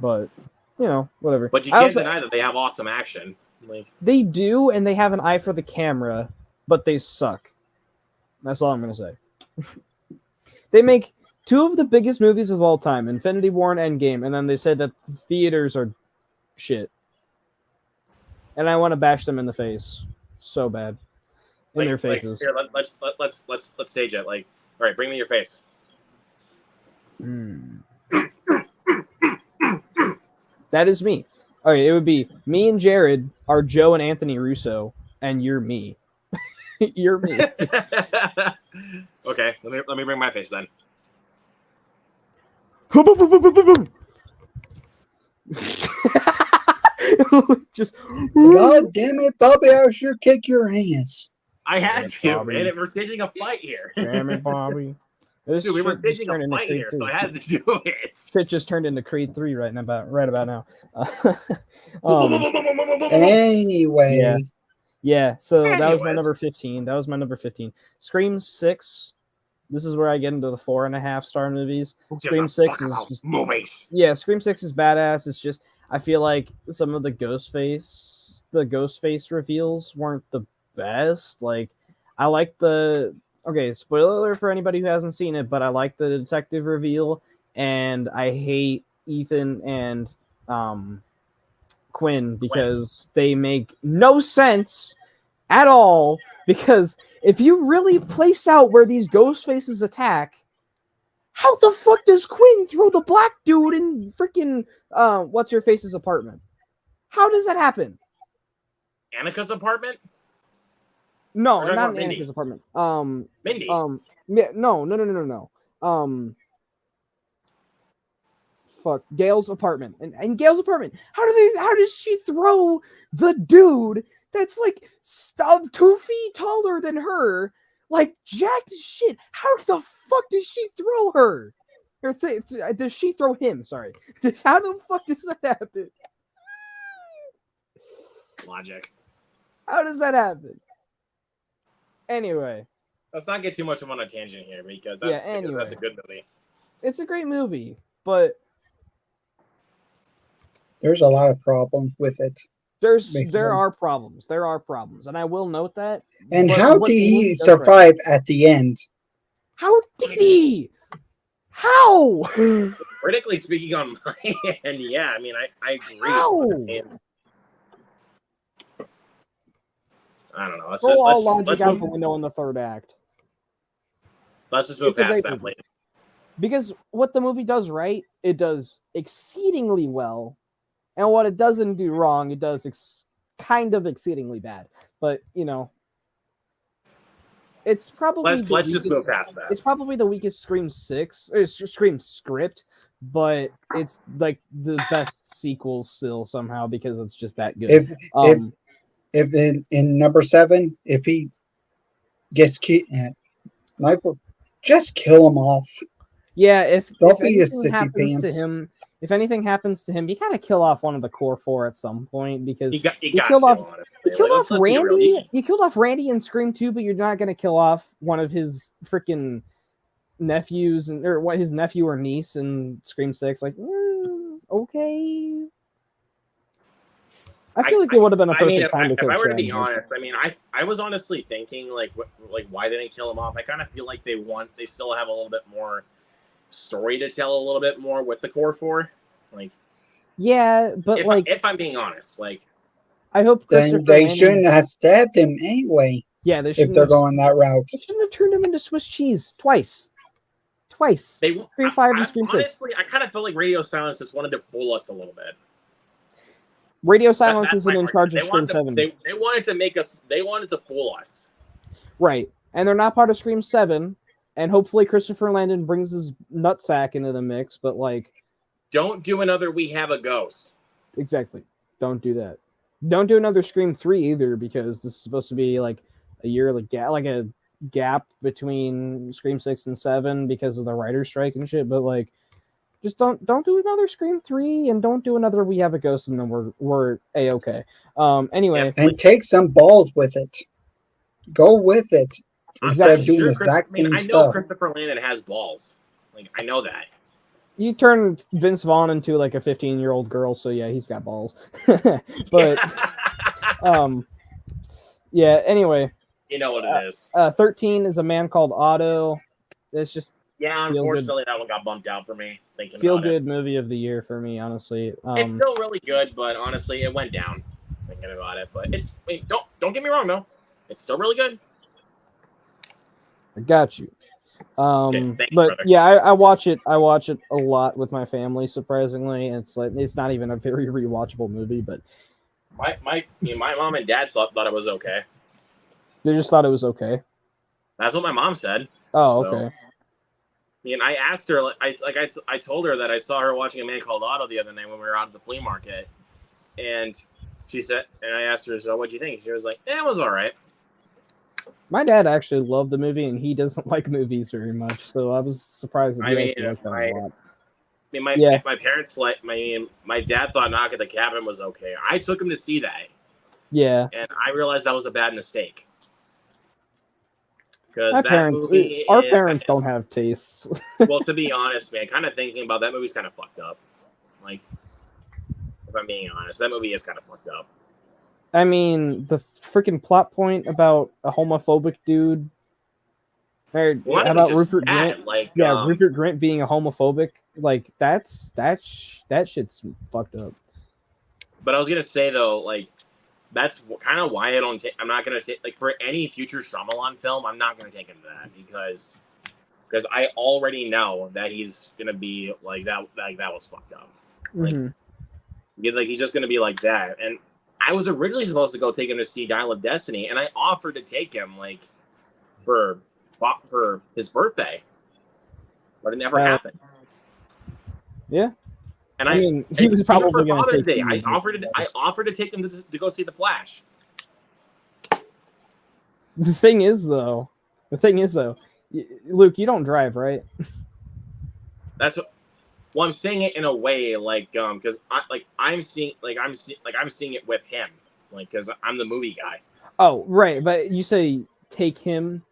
But, whatever. But you can't deny that they have awesome action. They do, and they have an eye for the camera, but they suck. That's all I'm going to say. They make 2 of the biggest movies of all time, Infinity War and Endgame, and then they say that the theaters are shit. And I want to bash them in the face so bad. In their faces. Here, let's stage it. All right, bring me your face. That is me. All right, it would be me and Jared are Joe and Anthony Russo, and you're me. You're me. Okay, let me bring my face then. Just God damn it, Bobby! I'll sure kick your ass. I had to, man. We're staging a fight here. Damn it, Bobby. Dude, we were staging a fight here, so I had to do it. Shit just turned into Creed 3 right about now. Anyway. Yeah, so that was my number 15. Scream 6. This is where I get into the 4.5 star movies. Scream 6 is just movies. Yeah, Scream 6 is badass. It's just I feel like some of the Ghostface reveals weren't the best. Like I like spoiler alert for anybody who hasn't seen it, but I like the detective reveal, and I hate Ethan and Quinn because they make no sense at all. Because if you really place out where these ghost faces attack, how the fuck does Quinn throw the black dude in freaking what's your face's apartment? How does that happen? Annika's apartment? No, not in Annika's apartment. Mindy. Yeah, no. Fuck, Gail's apartment. And Gail's apartment. How does she throw the dude that's like 2 feet taller than her, like jacked as shit? How the fuck does she throw her? Or does she throw him? Sorry. How the fuck does that happen? Logic. How does that happen? Anyway. Let's not get too much on a tangent here because that's a good movie. It's a great movie, but there's a lot of problems with it. There are problems, and I will note that. And how did he survive at the end? How did he? How? Critically speaking, on my end, yeah, I mean, I agree. How? I don't know. Throw all logic out the window in the third act. Let's just move past that, please. Because what the movie does right, it does exceedingly well. And what it doesn't do wrong, it does kind of exceedingly bad. But, it's probably... Let's just move past that. It's probably the weakest Scream script, but it's like the best sequel still somehow because it's just that good. If in number 7, if he gets killed, Michael, just kill him off. Yeah, if anything happens to him, you kind of kill off one of the core 4 at some point because you killed off Randy. You killed off Randy in Scream 2, but you're not going to kill off one of his freaking nephews or what his nephew or niece in Scream 6, like, okay. I feel like it would have been a perfect time to kill If I were to be Chad. honest, I mean, I was honestly thinking like why they didn't kill him off. I kind of feel like they still have a little bit more story to tell, a little bit more with the core 4. Like, yeah, but if I'm being honest, like, I hope then they shouldn't have stabbed him anyway. Yeah, they if they're going that route. They shouldn't have turned him into Swiss cheese twice. Scream 5 and Scream 6. Honestly, I kind of felt like Radio Silence just wanted to fool us a little bit. Radio Silence isn't in charge of Scream 7. They wanted to make us. They wanted to fool us. Right, and they're not part of Scream 7. And hopefully Christopher Landon brings his nutsack into the mix. But like, don't do another We Have a Ghost. Exactly. Don't do that. Don't do another Scream 3 either, because this is supposed to be like a year, like a gap between Scream 6 and 7 because of the writer's strike and shit. But like, just don't do another Scream 3 and don't do another We Have a Ghost, and then we're a-okay. Anyway, yes, and take some balls with it. Go with it instead of doing the exact same stuff. I know Christopher Landon has balls. Like, I know that. You turn Vince Vaughn into like a 15-year-old girl, so yeah, he's got balls. But yeah. Anyway, you know what it is. 13 is A Man Called Otto. It's just unfortunately that one got bumped out for me. Feel good movie of the year for me, honestly. It's still really good, but honestly, it went down thinking about it. But don't get me wrong though, it's still really good. I got you. But yeah, I watch it a lot with my family. Surprisingly, it's like it's not even a very rewatchable movie, but my mom and dad thought it was okay. They just thought it was okay. That's what my mom said. Oh, so, okay. I asked her, I told her that I saw her watching A Man Called Otto the other night when we were out at the flea market, and she said, and I asked her, so what'd you think? She was like, it was all right. My dad actually loved the movie, and he doesn't like movies very much, so I was surprised that he liked that a lot. My parents my dad thought Knock at the Cabin was okay. I took him to see that. Yeah. And I realized that was a bad mistake. Because our parents don't have tastes. Well, to be honest, man, kind of thinking about that movie's kind of fucked up. Like, if I'm being honest, that movie is kind of fucked up. I mean, the freaking plot point about a homophobic dude. Or about Rupert Grint. Like, Rupert Grint being a homophobic. Like, that shit's fucked up. But I was gonna say though, like, that's kind of why I'm not gonna take, like, for any future Shyamalan film, I'm not gonna take him to that because I already know that he's gonna be like that. Like, that was fucked up. Like, he's just gonna be like that. And I was originally supposed to go take him to see Dial of Destiny, and I offered to take him like for his birthday, but it never happened. Yeah. And I mean, he was probably going to take. I offered to take him to go see The Flash. The thing is, though, Luke, you don't drive, right? That's what. Well, I'm saying it in a way like because I'm seeing it with him, like, because I'm the movie guy. Oh, right, but you say take him,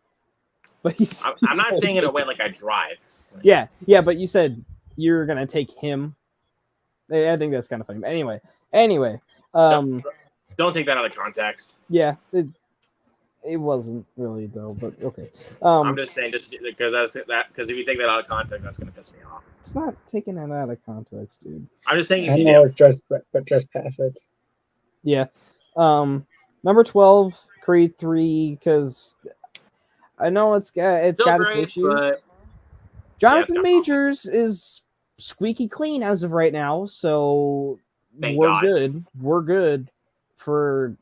but I'm not saying it in a way like I drive. Yeah, but you said you're gonna take him. I think that's kind of funny. But anyway, don't take that out of context. Yeah, it wasn't really though, but okay. I'm just saying, just because if you take that out of context, that's gonna piss me off. It's not taking it out of context, dude. I'm just saying. Just pass it. Yeah. Number 12, Creed 3, because I know it's got its issues. But Jonathan Majors is squeaky clean as of right now, so we're good. We're good for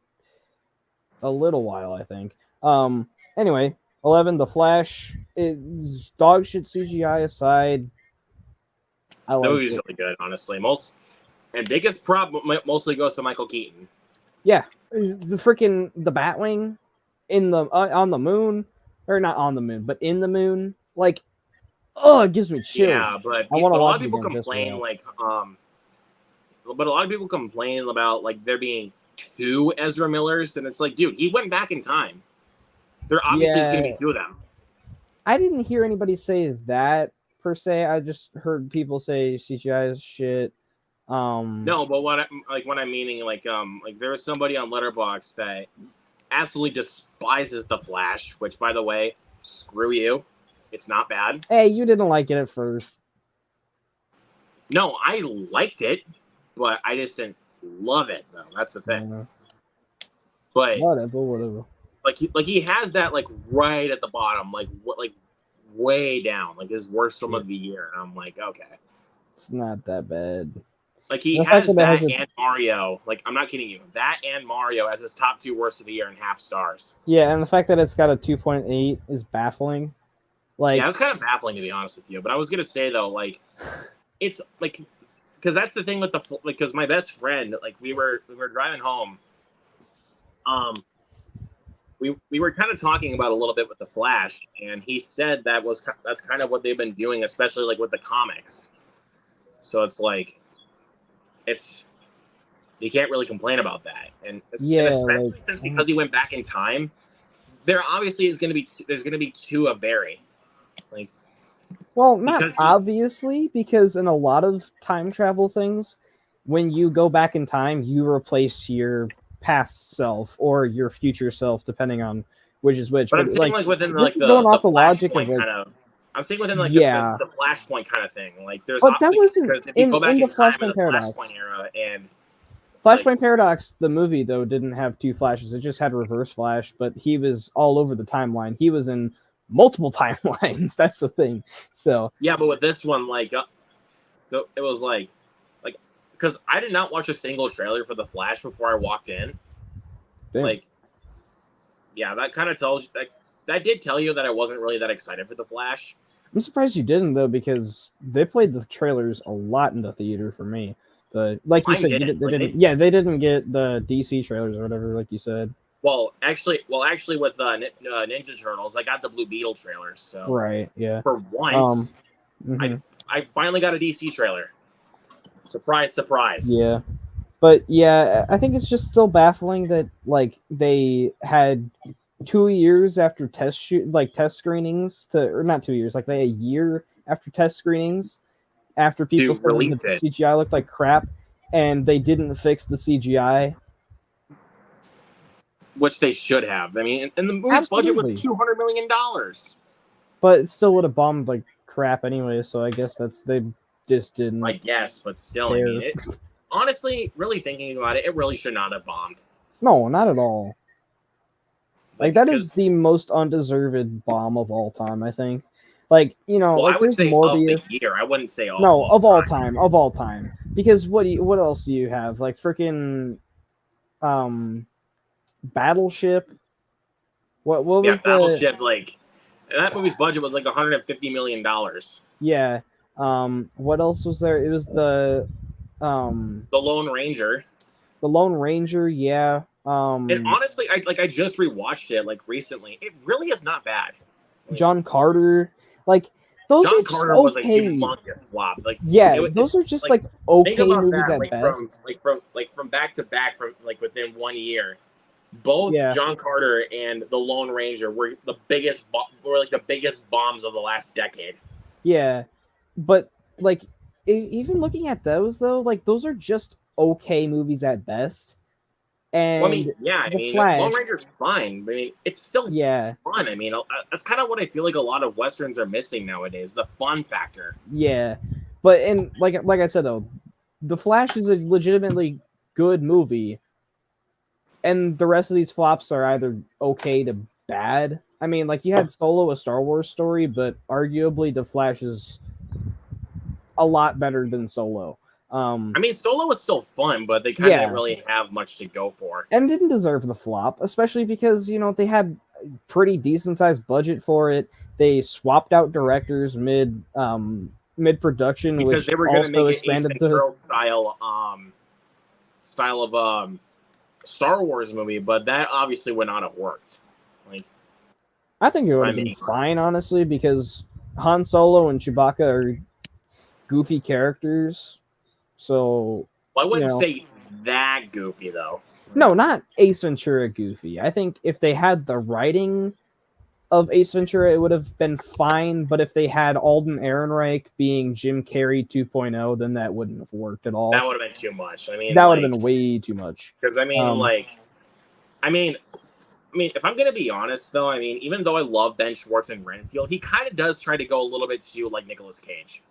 a little while, I think. Anyway, 11, The Flash. Is dog shit CGI aside. The movie's really good, honestly. Biggest problem mostly goes to Michael Keaton. Yeah, the Batwing in the on the moon, or not on the moon, but in the moon. Like, it gives me chills. Yeah, but a lot of people complain but a lot of people complain about like there being 2 Ezra Millers, and it's like, dude, he went back in time. There obviously is going to be 2 of them. I didn't hear anybody say that per se. I just heard people say CGI is shit. No, but what I'm meaning, like there was somebody on Letterboxd that absolutely despises the Flash. Which, by the way, screw you. It's not bad. Hey, you didn't like it at first. No, I liked it, but I just didn't love it. Though that's the thing. Yeah. But Whatever. Like he has that like right at the bottom, like way down, like his worst film of the year. And I'm like, okay, it's not that bad. Like he has that and Mario. Like I'm not kidding you, that and Mario as his top 2 worst of the year and half stars. Yeah, and the fact that it's got a 2.8 is baffling. Like, yeah, it's kind of baffling to be honest with you. But I was gonna say though, like, it's like because that's the thing with because my best friend, like we were driving home. We were kind of talking about a little bit with the Flash, and he said that's kind of what they've been doing, especially like with the comics. So it's like, you can't really complain about that, and especially since because he went back in time, there obviously is going to be there's going to be 2 of Barry. Like, well, not obviously, because in a lot of time travel things, when you go back in time, you replace your past self or your future self, depending on which is which. But I'm saying like within this is going off the logic of kind of. I'm saying within like the Flashpoint kind of thing. Like there's, but that wasn't in the Flashpoint paradox. Era and Flashpoint Paradox, the movie though, didn't have 2 Flashes. It just had Reverse Flash, but he was all over the timeline. He was in multiple timelines. That's the thing. So yeah, but with this one, like, so it was like because I did not watch a single trailer for the Flash before I walked in. Damn. Like, yeah, that kind of tells you that did tell you that I wasn't really that excited for the Flash. I'm surprised you didn't though, because they played the trailers a lot in the theater for me. But like you said, they didn't get the DC trailers or whatever, like you said. Well, actually, with Ninja Turtles, I got the Blue Beetle trailers. So right, yeah. For once, I finally got a DC trailer. Surprise, surprise. Yeah, but yeah, I think it's just still baffling that like they had 2 years after test screenings or not 2 years, like they had a year after test screenings after people said the CGI looked like crap, and they didn't fix the CGI, which they should have. I mean, and the movie's budget was $200 million, but it still would have bombed like crap anyway. So I guess they just didn't. I guess, but still, I mean, honestly, really thinking about it, it really should not have bombed. No, not at all. Like that is the most undeserved bomb of all time, I think. Like, you know, like I would say Morbius. Of the year. I wouldn't say all. No, of all time. Of all time. Because what else do you have? Like freaking Battleship. What was Battleship, like that movie's budget was like $150 million. Yeah. What else was there? It was the Lone Ranger. The Lone Ranger, yeah. And honestly, I just rewatched it like recently. It really is not bad. Like, John Carter, like those John are Carter just was okay. a humongous flop. Like those are just like okay movies at best. From back to back, from like within 1 year, both John Carter and the Lone Ranger were the biggest bombs of the last decade. Yeah, but like even looking at those though, like those are just okay movies at best. And well, I mean, the Flash, Lone Ranger's fine. I mean, it's still fun. I mean, that's kind of what I feel like a lot of westerns are missing nowadays, the fun factor. Yeah, but and like I said though, The Flash is a legitimately good movie, and the rest of these flops are either okay to bad. I mean, like you had Solo, a Star Wars story, but arguably The Flash is a lot better than Solo. I mean, Solo was still fun, but they kind of didn't really have much to go for, and didn't deserve the flop, especially because they had a pretty decent sized budget for it. They swapped out directors mid production, because which they were going to make expanded it a style of Star Wars movie, but that obviously would not have worked. Like, I think it would have been fine, honestly, because Han Solo and Chewbacca are goofy characters. So I wouldn't say that goofy though. No, not Ace Ventura goofy. I think if they had the writing of Ace Ventura, it would have been fine. But if they had Alden Ehrenreich being Jim Carrey 2.0, then that wouldn't have worked at all. That would have been too much. I mean, that would have been way too much. Because I mean, if I'm gonna be honest though, I mean, even though I love Ben Schwartz and Renfield, he kind of does try to go a little bit too like Nicolas Cage.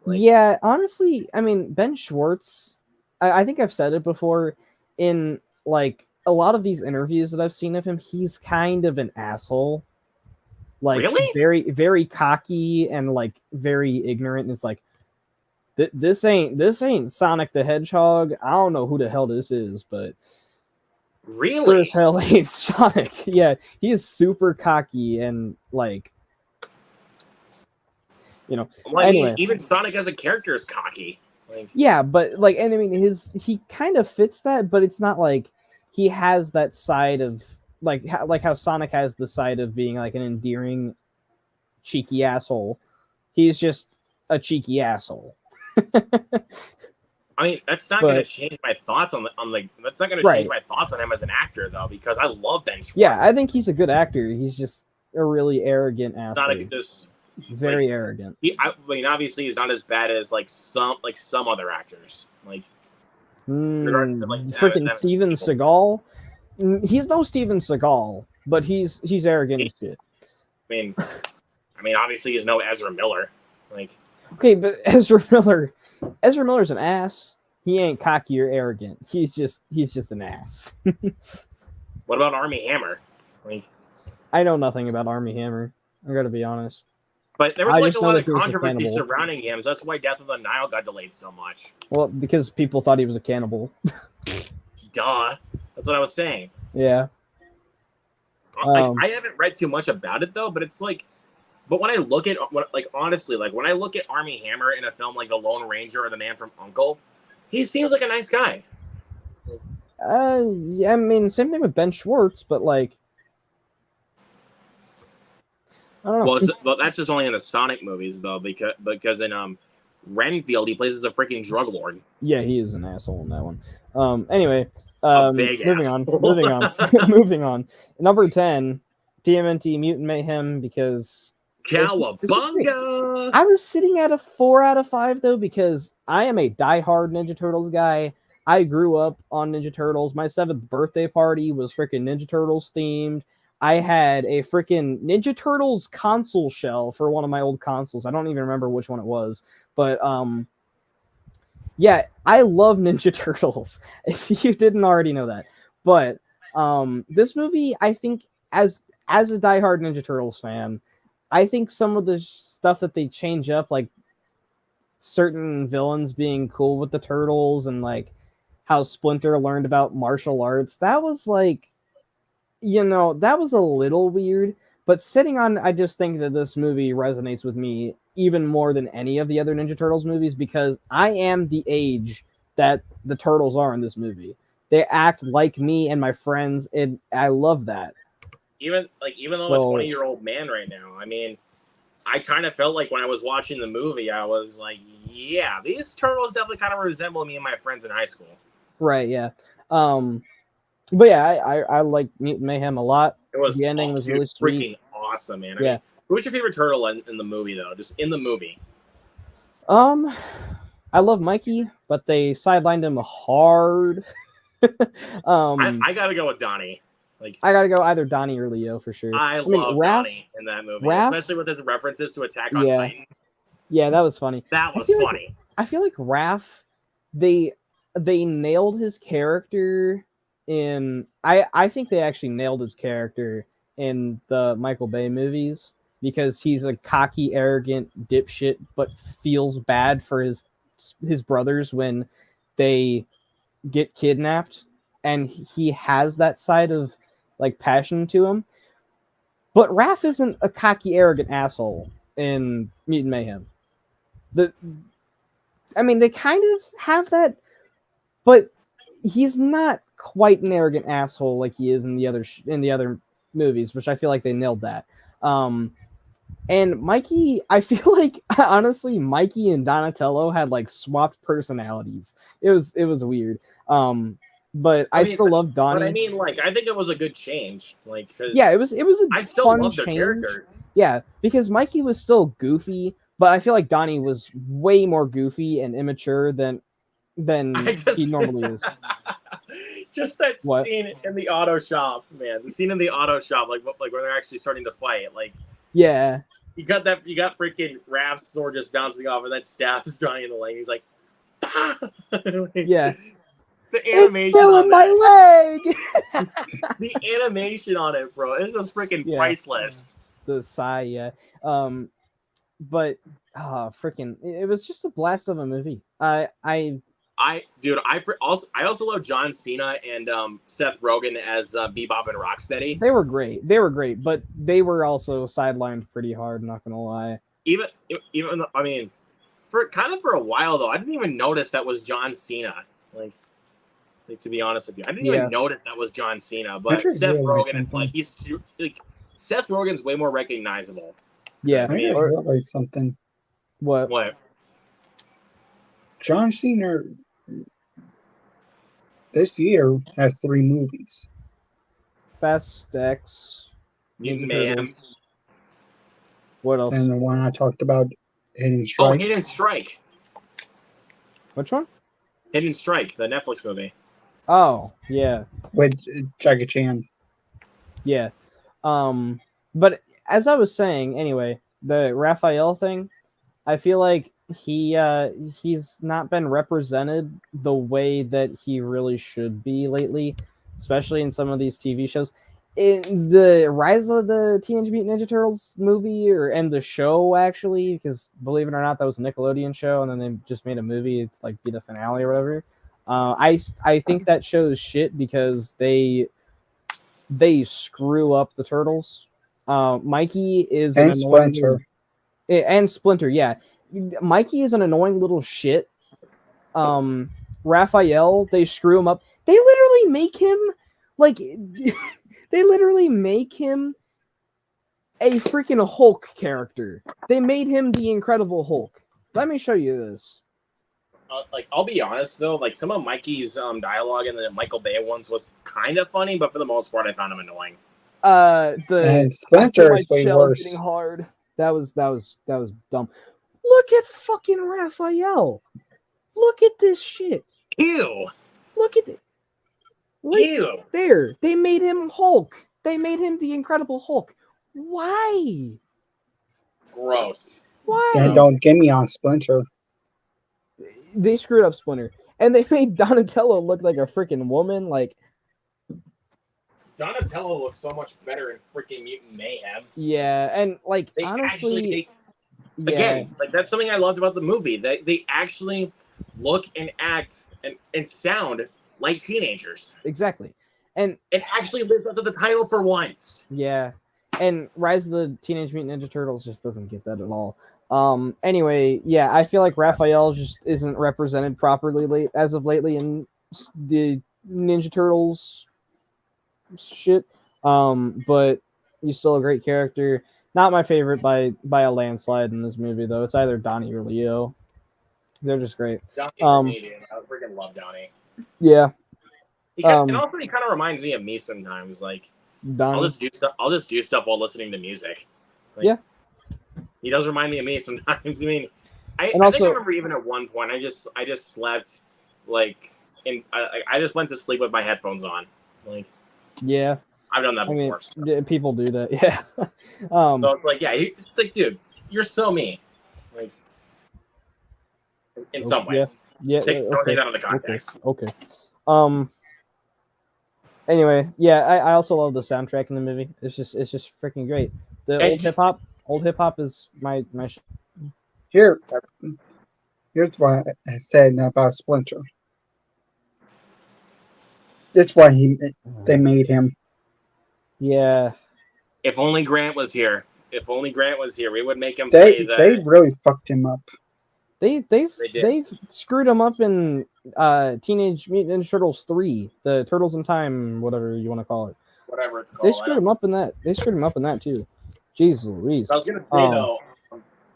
Yeah, honestly, I mean, Ben Schwartz, I think I've said it before, in like a lot of these interviews that I've seen of him, he's kind of an asshole. Like, really? Very, very cocky and like very ignorant. And it's like, this ain't Sonic the Hedgehog. I don't know who the hell this is, but really, sure as hell ain't Sonic. Yeah, he is super cocky and like, you know. Well, I anyway, mean, even Sonic as a character is cocky. Yeah, but like, and I mean, he kind of fits that, but it's not like he has that side of like how Sonic has the side of being like an endearing, cheeky asshole. He's just a cheeky asshole. I mean, that's not going to change my thoughts on that's not going to change my thoughts on him as an actor though, because I love Ben Schwartz. Yeah, I think he's a good actor. He's just a really arrogant asshole. Not just very arrogant. I mean, obviously, he's not as bad as some other actors. Like, freaking Steven Seagal. He's no Steven Seagal, but he's arrogant as shit. I mean, obviously, he's no Ezra Miller. Like, okay, but Ezra Miller's an ass. He ain't cocky or arrogant. He's just an ass. What about Armie Hammer? Like, I know nothing about Armie Hammer. I gotta be honest. But there was like a lot of controversy surrounding him, so that's why Death of the Nile got delayed so much. Well, because people thought he was a cannibal. Duh. That's what I was saying. Yeah. I haven't read too much about it though, but it's like, but when I look at, like, honestly, like when I look at Armie Hammer in a film like The Lone Ranger or The Man from U.N.C.L.E., he seems like a nice guy. Yeah, I mean, same thing with Ben Schwartz, but like, I don't know. Well, that's just only in the Sonic movies though, because in Renfield he plays as a freaking drug lord. Yeah, he is an asshole in that one. Anyway, moving on. Number 10, TMNT Mutant Mayhem, because Cowabunga! I was sitting at a 4 out of 5 though, because I am a diehard Ninja Turtles guy. I grew up on Ninja Turtles. My 7th birthday party was freaking Ninja Turtles themed. I had a freaking Ninja Turtles console shell for one of my old consoles. I don't even remember which one it was, but yeah, I love Ninja Turtles, if you didn't already know that. But this movie, I think, as a diehard Ninja Turtles fan, I think some of the stuff that they change up, like certain villains being cool with the Turtles and like how Splinter learned about martial arts, that was like, that was a little weird. But sitting on, I just think that this movie resonates with me even more than any of the other Ninja Turtles movies, because I am the age that the Turtles are in this movie. They act like me and my friends, and I love that. Even though I'm a 20-year-old man right now, I mean, I kind of felt like when I was watching the movie, I was like, yeah, these Turtles definitely kind of resemble me and my friends in high school. Right, yeah. But yeah, I like Mutant Mayhem a lot. The ending was really sweet. Freaking awesome, man. I mean, who was your favorite turtle in the movie, though? Just in the movie. I love Mikey, but they sidelined him hard. I gotta go with Donnie. Like, I gotta go either Donnie or Leo for sure. I love Donnie in that movie, especially with his references to Attack on Titan. Yeah, that was funny. That was funny. I feel like Raph, they nailed his character in. I think they actually nailed his character in the Michael Bay movies, because he's a cocky, arrogant dipshit, but feels bad for his brothers when they get kidnapped, and he has that side of like passion to him. But Raph isn't a cocky, arrogant asshole in Mutant Mayhem. I mean, they kind of have that, but he's not quite an arrogant asshole like he is in the other movies, which I feel like they nailed that. And Mikey, I feel like honestly, Mikey and Donatello had like swapped personalities. It was weird. But I still love Donnie. But I mean, like, I think it was a good change. Like, cause yeah, it was a I still fun love their change. character. Yeah, because Mikey was still goofy, but I feel like Donnie was way more goofy and immature than he normally is. Just that scene in the auto shop, man. The scene in the auto shop, like when they're actually starting to fight, like yeah, you got freaking Raph's sword just bouncing off, and then stabs Johnny in the leg. He's like, yeah. The animation on my leg. The animation on it, bro, it's just freaking priceless. The sigh, yeah. But freaking, it was just a blast of a movie. I also love John Cena and Seth Rogen as Bebop and Rocksteady. They were great, but they were also sidelined pretty hard. Not gonna lie. Even I mean, for a while though, I didn't even notice that was John Cena. Like to be honest with you, I didn't even notice that was John Cena. But Seth Rogen, it's like Seth Rogen's way more recognizable. Yeah, I just realized something. What? John Cena this year has 3 movies. Fast X, Mutant Mayhem. What else? And the one I talked about, Hidden Strike. Oh, Hidden Strike. Which one? Hidden Strike, the Netflix movie. Oh, yeah. With Jackie Chan. Yeah. But as I was saying, anyway, the Raphael thing, I feel like he's not been represented the way that he really should be lately, especially in some of these TV shows. In the Rise of the Teenage Mutant Ninja Turtles movie and the show, actually, because believe it or not, that was a Nickelodeon show, and then they just made a movie to like be the finale or whatever. I think that shows shit because they screw up the turtles. Mikey is and Splinter. And Splinter, yeah. Mikey is an annoying little shit. Raphael, they screw him up. They literally make him like they literally make him a freaking Hulk character. They made him the Incredible Hulk. Let me show you this. Like, I'll be honest though, like some of Mikey's dialogue in the Michael Bay ones was kind of funny, but for the most part, I found him annoying. And Splinter is way worse. Getting hard. That was dumb. Look at fucking Raphael. Look at this shit. Ew. Look at it. Ew. There. They made him Hulk. They made him the Incredible Hulk. Why? Gross. Why? And don't get me on Splinter. They screwed up Splinter. And they made Donatello look like a freaking woman. Like, Donatello looks so much better in freaking Mutant Mayhem. yeah, and like they honestly, again, like that's something I loved about the movie. They actually look and act and sound like teenagers. Exactly, and it actually lives up to the title for once. Yeah, and Rise of the Teenage Mutant Ninja Turtles just doesn't get that at all. Anyway, yeah, I feel like Raphael just isn't represented properly as of lately in the Ninja Turtles shit. But he's still a great character. Not my favorite by a landslide in this movie though. It's either Donnie or Leo. They're just great. Donnie I freaking love Donnie. Yeah. And also he kind of reminds me of me sometimes. Like Donnie. I'll just do stuff while listening to music. Like, yeah. He does remind me of me sometimes. I mean, I think I remember even at one point I just slept like I just went to sleep with my headphones on. Like, yeah, I've done that before. So. People do that, yeah. So it's like, yeah, it's like, dude, you're so mean. Like, in some ways. Yeah. Don't take that out of the context. Okay. Anyway, yeah, I also love the soundtrack in the movie. It's just freaking great. The old hip hop is my shit. Here's what I said about Splinter. That's why they made him. Yeah. If only Grant was here. We would make him play that. They really fucked him up. They've screwed him up in Teenage Mutant Ninja Turtles 3, the Turtles in Time, whatever you want to call it. Whatever it's called. They screwed him up in that too. Jeez Louise. I was gonna say though,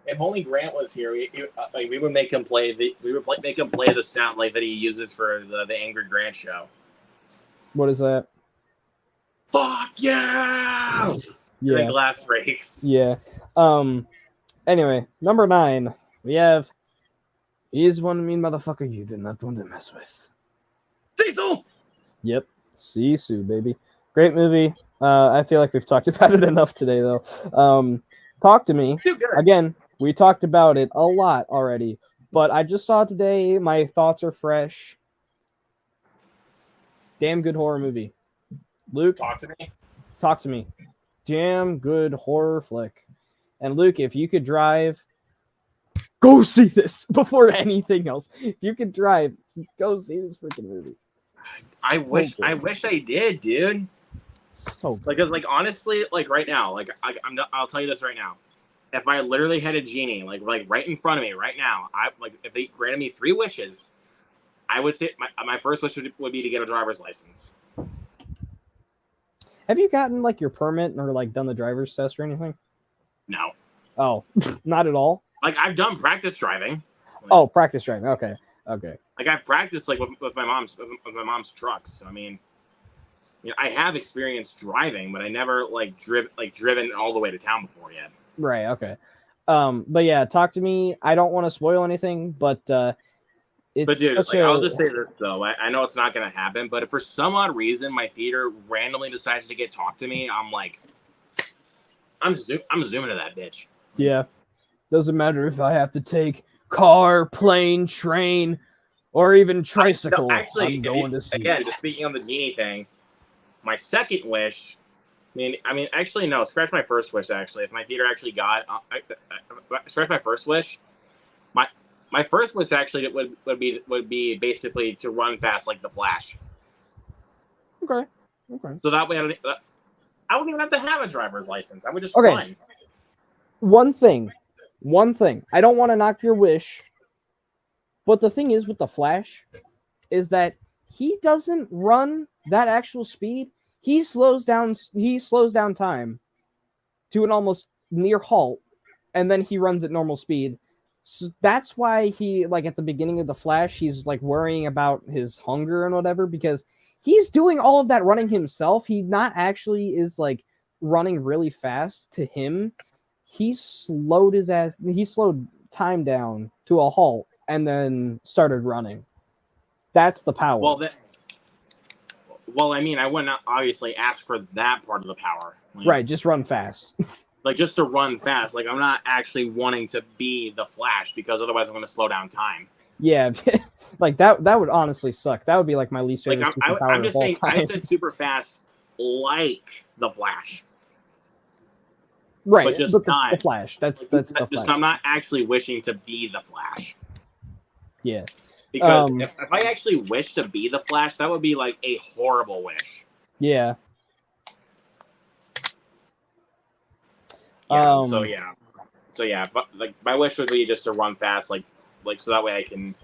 if only Grant was here, we would make him play make him play the sound like that he uses for the Angry Grant show. What is that? Fuck yeah! Yeah. The glass breaks. Yeah. Anyway, number 9, we have He's one mean motherfucker you did not want to mess with. Cecil! Yep. Sisu, baby. Great movie. I feel like we've talked about it enough today, though. Talk to Me. Again, we talked about it a lot already, but I just saw it today. My thoughts are fresh. Damn good horror movie. Luke, Talk to me. Talk to Me. Damn good horror flick. And Luke, if you could drive, go see this before anything else. If you could drive, just go see this freaking movie. I wish I did, dude. So good. Because, like, honestly, like right now, like I'll tell you this right now. If I literally had a genie, like right in front of me right now, if they granted me 3 wishes, I would say my first wish would be to get a driver's license. Have you gotten like your permit or like done the driver's test or anything? No. Oh, not at all. Like I've done practice driving. Oh, practice driving. Okay. Like I've practiced like with my mom's trucks. I mean, I have experience driving, but I never driven all the way to town before yet. Right. Okay. But yeah, Talk to Me. I don't want to spoil anything, but it's. But dude, I'll just say this though. I know it's not gonna happen, but if for some odd reason my theater randomly decides to get Talk to Me, I'm like, I'm zooming to that bitch. Yeah. Doesn't matter if I have to take car, plane, train, or even tricycle. No, actually, I'm going to see. Again, just speaking on the genie thing, my second wish. I mean, actually, no. Scratch my first wish. Actually, if my theater actually got, scratch my first wish. My first wish actually would be basically to run fast like the Flash. Okay. So that way, I wouldn't even have to have a driver's license. I would just run. One thing. I don't want to knock your wish, but the thing is with the Flash is that he doesn't run that actual speed. He slows down time to an almost near halt, and then he runs at normal speed. So that's why he, like, at the beginning of the Flash, he's like worrying about his hunger and whatever, because he's doing all of that running himself. He not actually is like running really fast to him. He slowed time down to a halt and then started running. That's the power. Well, I mean, I wouldn't obviously ask for that part of the power. Right, just run fast. Like, just to run fast. Like, I'm not actually wanting to be the Flash, because otherwise I'm going to slow down time. Yeah, like that would honestly suck. That would be like my least favorite superpower I'm just of all saying, time. I said super fast like the Flash. Right, but just but not the Flash. That's the Flash. I'm not actually wishing to be the Flash. Yeah. Because if I actually wish to be the Flash, that would be like a horrible wish. Yeah. So yeah, but like my wish would be just to run fast, like so that way I can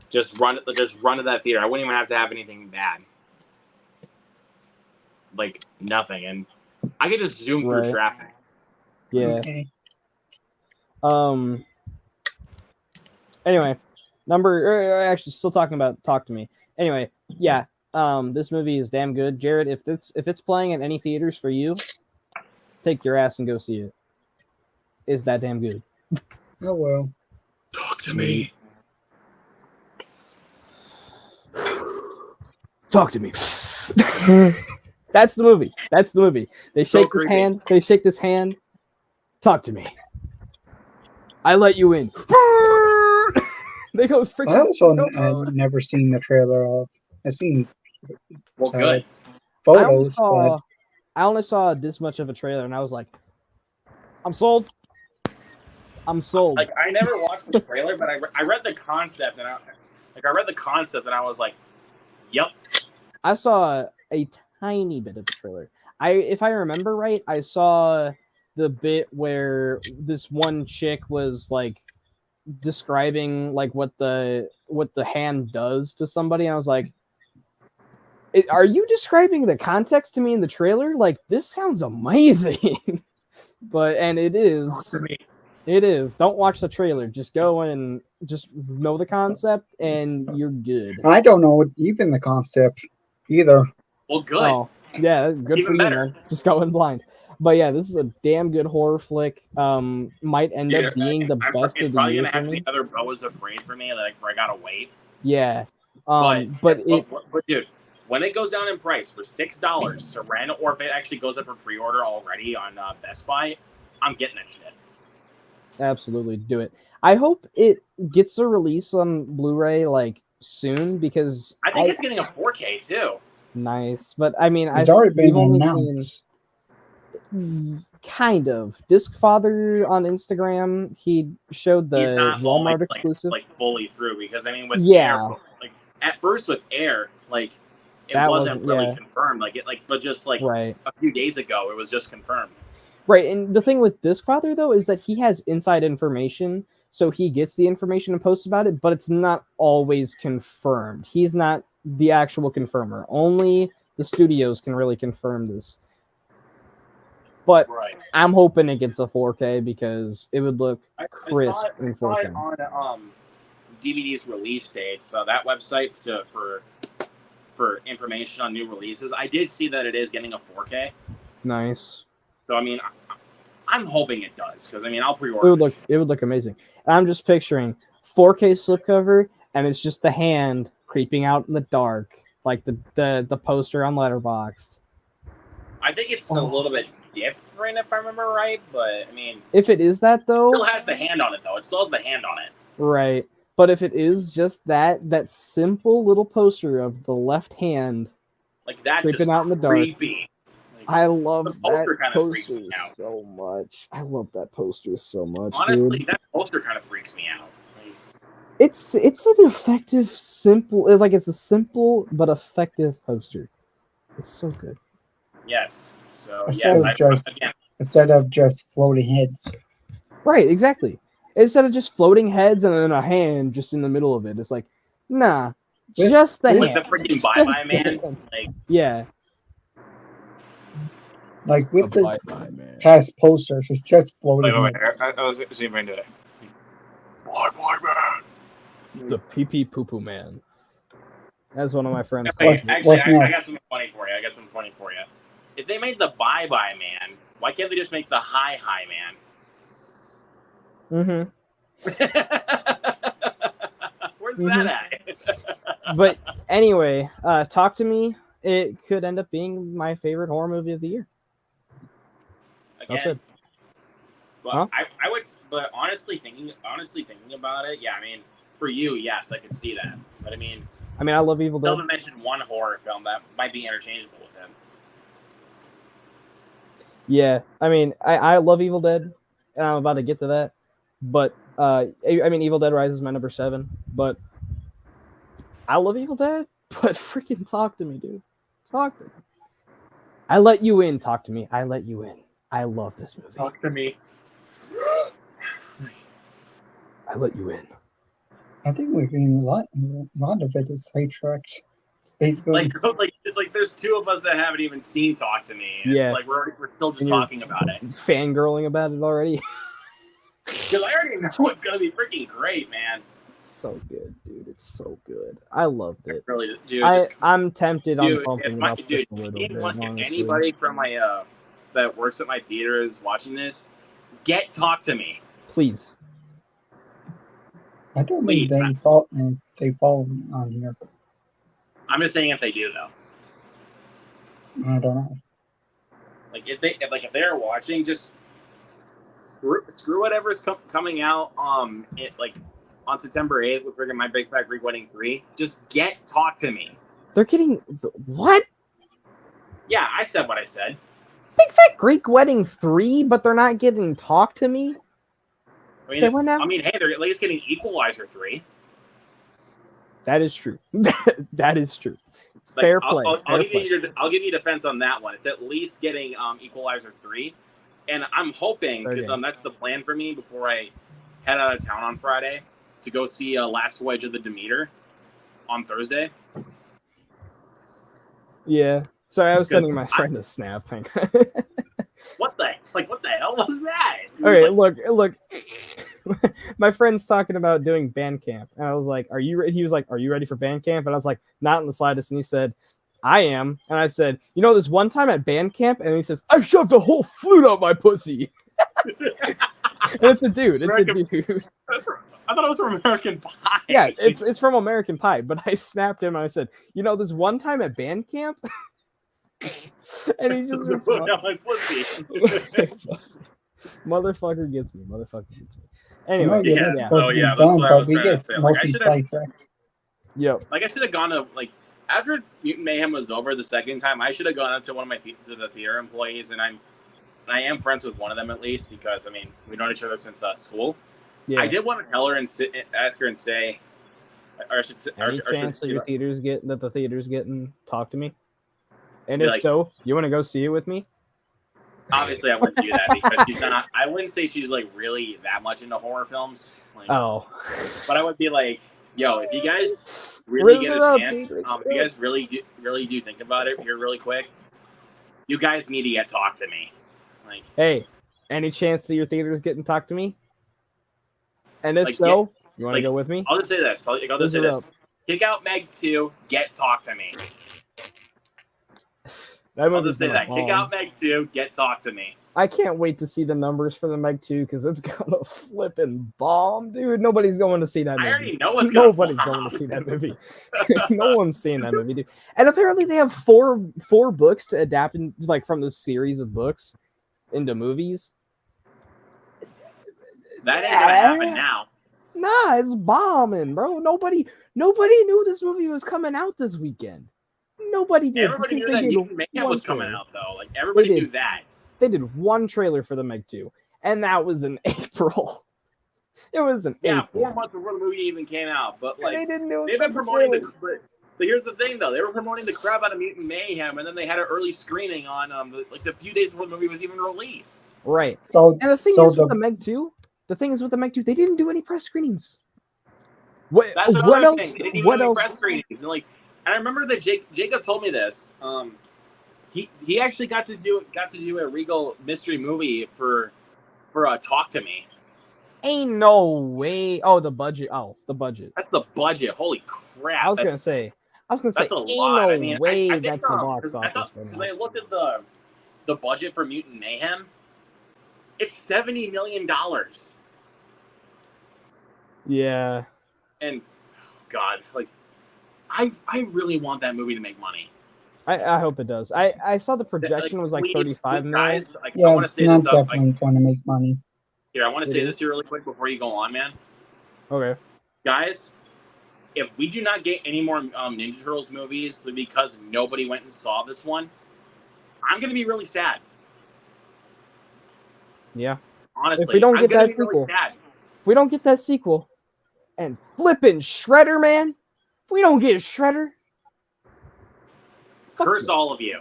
just run to that theater. I wouldn't even have to have anything bad, like nothing, and I could just zoom through traffic. Yeah. Okay. Anyway, actually still talking about Talk to Me. Anyway, yeah. This movie is damn good. Jared, if it's playing in any theaters for you, take your ass and go see it. Is that damn good? Oh well. Talk to me. Talk to me. That's the movie. They shake this hand. They shake this hand. Talk to me. I let you in. They go freaking. I also never seen the trailer of. I've seen good photos, I only saw this much of a trailer, and I was like, I'm sold. Like, I never watched the trailer, but I read the concept, and I was like, yep. I saw a tiny bit of the trailer. If I remember right, I saw the bit where this one chick was like describing like what the hand does to somebody, and I was like, are you describing the context to me in the trailer? Like, this sounds amazing. And it is. It is. Don't watch the trailer. Just go and just know the concept, and you're good. I don't know even the concept either. Well, good. Oh, yeah, good Even for you, better. man. Just going blind. But yeah, this is a damn good horror flick. Might end up being the best It's of the probably year gonna for have to me. be another Bo is Afraid for me, like where I gotta wait. Yeah. But it dude, when it goes down in price for $6, Serena, or if it actually goes up for pre-order already on Best Buy, I'm getting that shit. absolutely do it. I hope it gets a release on Blu-ray like soon because I think it's getting a 4K too. nice. But I mean, It's already been we've only announced. seen kind of Discfather on Instagram. He showed He's the not Walmart exclusive. like fully through, because I mean with Yeah. Air, like at first with Air, like it That wasn't wasn't- really yeah. confirmed. Like it but just like Right. a few days ago it was just confirmed. Right, and the thing with Discfather though is that he has inside information, so he gets the information and posts about it, but it's not always confirmed. He's not the actual confirmer. Only the studios can really confirm this. But Right. I'm hoping it gets a 4K because it would look I crisp saw it, in I saw 4K. it on DVD's release dates. So that website for information on new releases, I did see that it is getting a 4K. Nice. So I mean, I'm hoping it does, because I mean I'll pre-order. It would look amazing. And I'm just picturing 4K slipcover, and it's just the hand creeping out in the dark, like the poster on Letterboxd. I think it's a little bit different if I remember right, but I mean, If it is that though, it still has the hand on it though. It still has the hand on it. right. But if it is just that simple little poster of the left hand Like that's creeping just out in the dark. creepy. Like, I love the that poster kinda freaks poster me out. so much. I love that poster so much, honestly, dude. that poster kind of freaks me out. Like, It's an effective, simple, like it's a simple but effective poster. It's so good. yes. So Instead yes, of instead of just floating heads. Right, exactly. Instead of just floating heads and then a hand just in the middle of it, it's like, nah, This- just the like hand. the freaking Just Bye Bye the Man. hand. Like Yeah. Like with The this Bye Bye Man. past posters, it's just floating heads. I was see if I can do it. Bye Bye Man. The pee pee poo poo man. That's one of my friends. Okay, calls it. actually, what's I got next? something funny for you. If they made the Bye Bye Man, why can't they just make the Hi Hi Man? Where's that at? But anyway, Talk to Me. It could end up being my favorite horror movie of the year. That's Again, it. but Huh? I would, but honestly thinking about it, yeah, I mean, for you, yes, I could see that. But I mean, I love Evil Dead. Delvin mentioned one horror film that might be interchangeable with him. Yeah, I love Evil Dead, and I'm about to get to that. But Evil Dead Rises is my number 7. But I love Evil Dead. But freaking Talk to Me, dude. Talk to me. I let you in. Talk to me. I let you in. I love this movie. Talk to me. I let you in. I think we're getting a lot of it is sidetracked. Basically, Like there's two of us that haven't even seen Talk to Me. And Yeah. It's like we're still just And you're- talking about it. Fangirling about it already. Because I already know it's gonna be freaking great, man. It's so good, dude. It's so good. I loved it. Really, dude. I'm tempted on Dude, bumping it up just a little bit. if Honestly. anybody from my that works at my theater is watching this, Talk to Me. Please. I don't Please. think they fall on here. I'm just saying if they do though. I don't know. Like if they're watching, just screw whatever's coming out on September 8th with freaking My Big Fat Greek Wedding 3. Just Talk to Me. They're getting what? Yeah, I said what I said. Big Fat Greek Wedding 3, but they're not getting Talk to Me? Say what now? I mean, hey, they're at least getting Equalizer 3. That is true. That is true. Like, Fair play. I'll give you defense on that one. It's at least getting Equalizer 3. And I'm hoping, because that's the plan for me before I head out of town on Friday, to go see Last Voyage of the Demeter on Thursday. Yeah. Sorry, I was sending my friend a snap. What the hell was that? All right, look. My friend's talking about doing band camp, and I was like, "Are you ready?" He was like, "Are you ready for band camp?" And I was like, "Not in the slightest." And he said, I am. And I said, you know, this one time at band camp, and he says, I shoved a whole flute up my pussy. And it's a dude. It's a dude. I thought it was from American Pie. Yeah, it's from American Pie. But I snapped him and I said, you know, this one time at band camp, and he just my pussy. Motherfucker gets me. Anyway, yeah, that's supposed to be done, but we get mostly sidetracked. Yep. Like, I should have gone to, like, after Mutant Mayhem was over the second time, I should have gone up to one of my to the theater employees, and I am friends with one of them at least, because, I mean, we've known each other since school. Yeah. I did want to tell her and ask her and say, or I should say, any chance that the theater's getting talk to me? And if so, you want to go see it with me? Obviously, I wouldn't do that because she's not. I wouldn't say she's like really that much into horror films. Like, but I would be like, yo, if you guys really get a chance, if you guys really do think about it here really quick, you guys need to talk to me. Like, hey, any chance that your theater's getting talk to me? And if so, you want to go with me? I'll just say this. I'll just say this. Kick out Meg 2. Talk to me. I'll just say that. Kick out Meg 2. Talk to me. I can't wait to see the numbers for the Meg 2 because it's gonna flipping bomb, dude. Nobody's going to see that movie. I already know what's Nobody's going to see that movie. No one's seeing that movie, dude. And apparently they have four books to adapt like from the series of books into movies. That ain't gonna happen now. Nah, it's bombing, bro. Nobody knew this movie was coming out this weekend. Nobody did. Everybody knew that Mutant Mayhem was coming out, though. Like, everybody knew that. They did one trailer for the Meg 2, and that was in April. It was in April. 4 months before the movie even came out. But, like, and they didn't know they've been promoting but here's the thing, though. They were promoting the crap out of Mutant Mayhem, and then they had an early screening on, the few days before the movie was even released. Right. So, and the thing is with the Meg 2, they didn't do any press screenings. That's what else? Thing. They didn't even do press screenings. And, like, and I remember that Jacob told me this. He actually got to do a Regal mystery movie for Talk to Me. Ain't no way. Oh, the budget. That's the budget. Holy crap! I was gonna say that's a lot. No I mean, way. I think, that's the box office. Because I looked at the budget for Mutant Mayhem. It's $70 million. Yeah. And God, like, I really want that movie to make money. I hope it does. I saw the projection was like 35 million. Guys, like, yeah, it's not definitely going to make money. Here, I want to say this here really quick before you go on, man. Okay. Guys, if we do not get any more Ninja Turtles movies because nobody went and saw this one, I'm going to be really sad. Yeah. Honestly, if we don't get that sequel, and flipping Shredder, man, if we don't get a Shredder, curse all of you.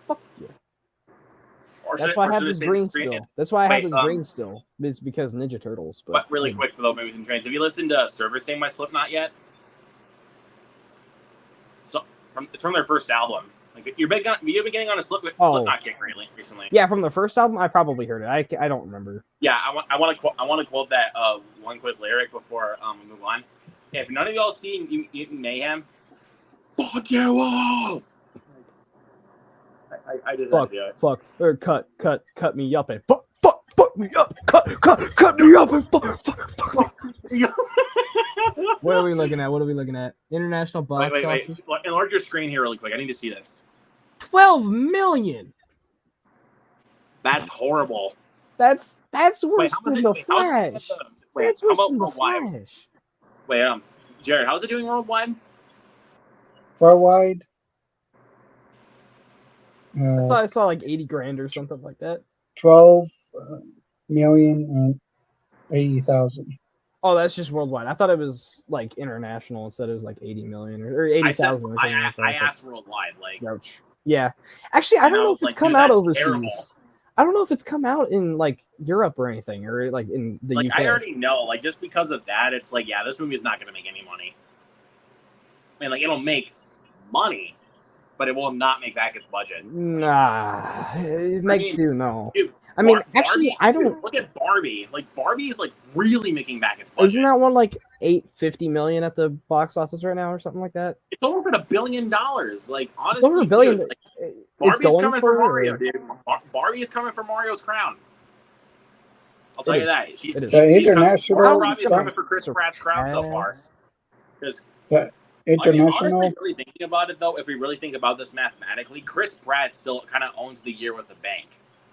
Fuck you. That's why I have this green still. That's why I have this green still. It's because Ninja Turtles. But really quick for those movies and trains. Have you listened to Servicing My Slipknot yet? So it's from their first album. Like, you've been getting on a Slipknot kick recently. Yeah, from the first album, I probably heard it. I don't remember. Yeah, I want to quote that one quick lyric before we move on. If none of y'all seen Mutant Mayhem, fuck you all. I did fuck, that. Fuck, or cut me up and fuck me up, cut me up and fuck. What are we looking at? International box office. Wait. Enlarge your screen here really quick. I need to see this. 12 million. That's horrible. That's worse than the Flash. That's worse than the Flash. Wait, Jared, how's it doing worldwide? Worldwide. I thought I saw like 80 grand or something like that. 12,080,000. Oh, that's just worldwide. I thought it was like international instead. It was like 80 million or 80,000. I asked worldwide, like. Ouch. Yeah, actually, I don't know if it's come out overseas. Terrible. I don't know if it's come out in like Europe or anything, or like in the UK. I already know, like, just because of that, it's like, yeah, this movie is not going to make any money. I mean, like, it'll make money, but it will not make back its budget. Nah, Meg 2, no. Dude, I mean, Barbie, actually, I don't. Look at Barbie. Like Barbie is like really making back its budget. Isn't that one like $850 million at the box office right now, or something like that? It's over $1 billion. Like honestly, It's over $1 billion. Dude, like, It's Barbie's going coming for Mario, or... dude. Barbie is coming for Mario's crown. I'll tell you that. She's international. Probably coming for Chris Pratt's crown so far. Because international. honestly, really thinking about it though, if we really think about this mathematically, Chris Pratt still kind of owns the year with the bank.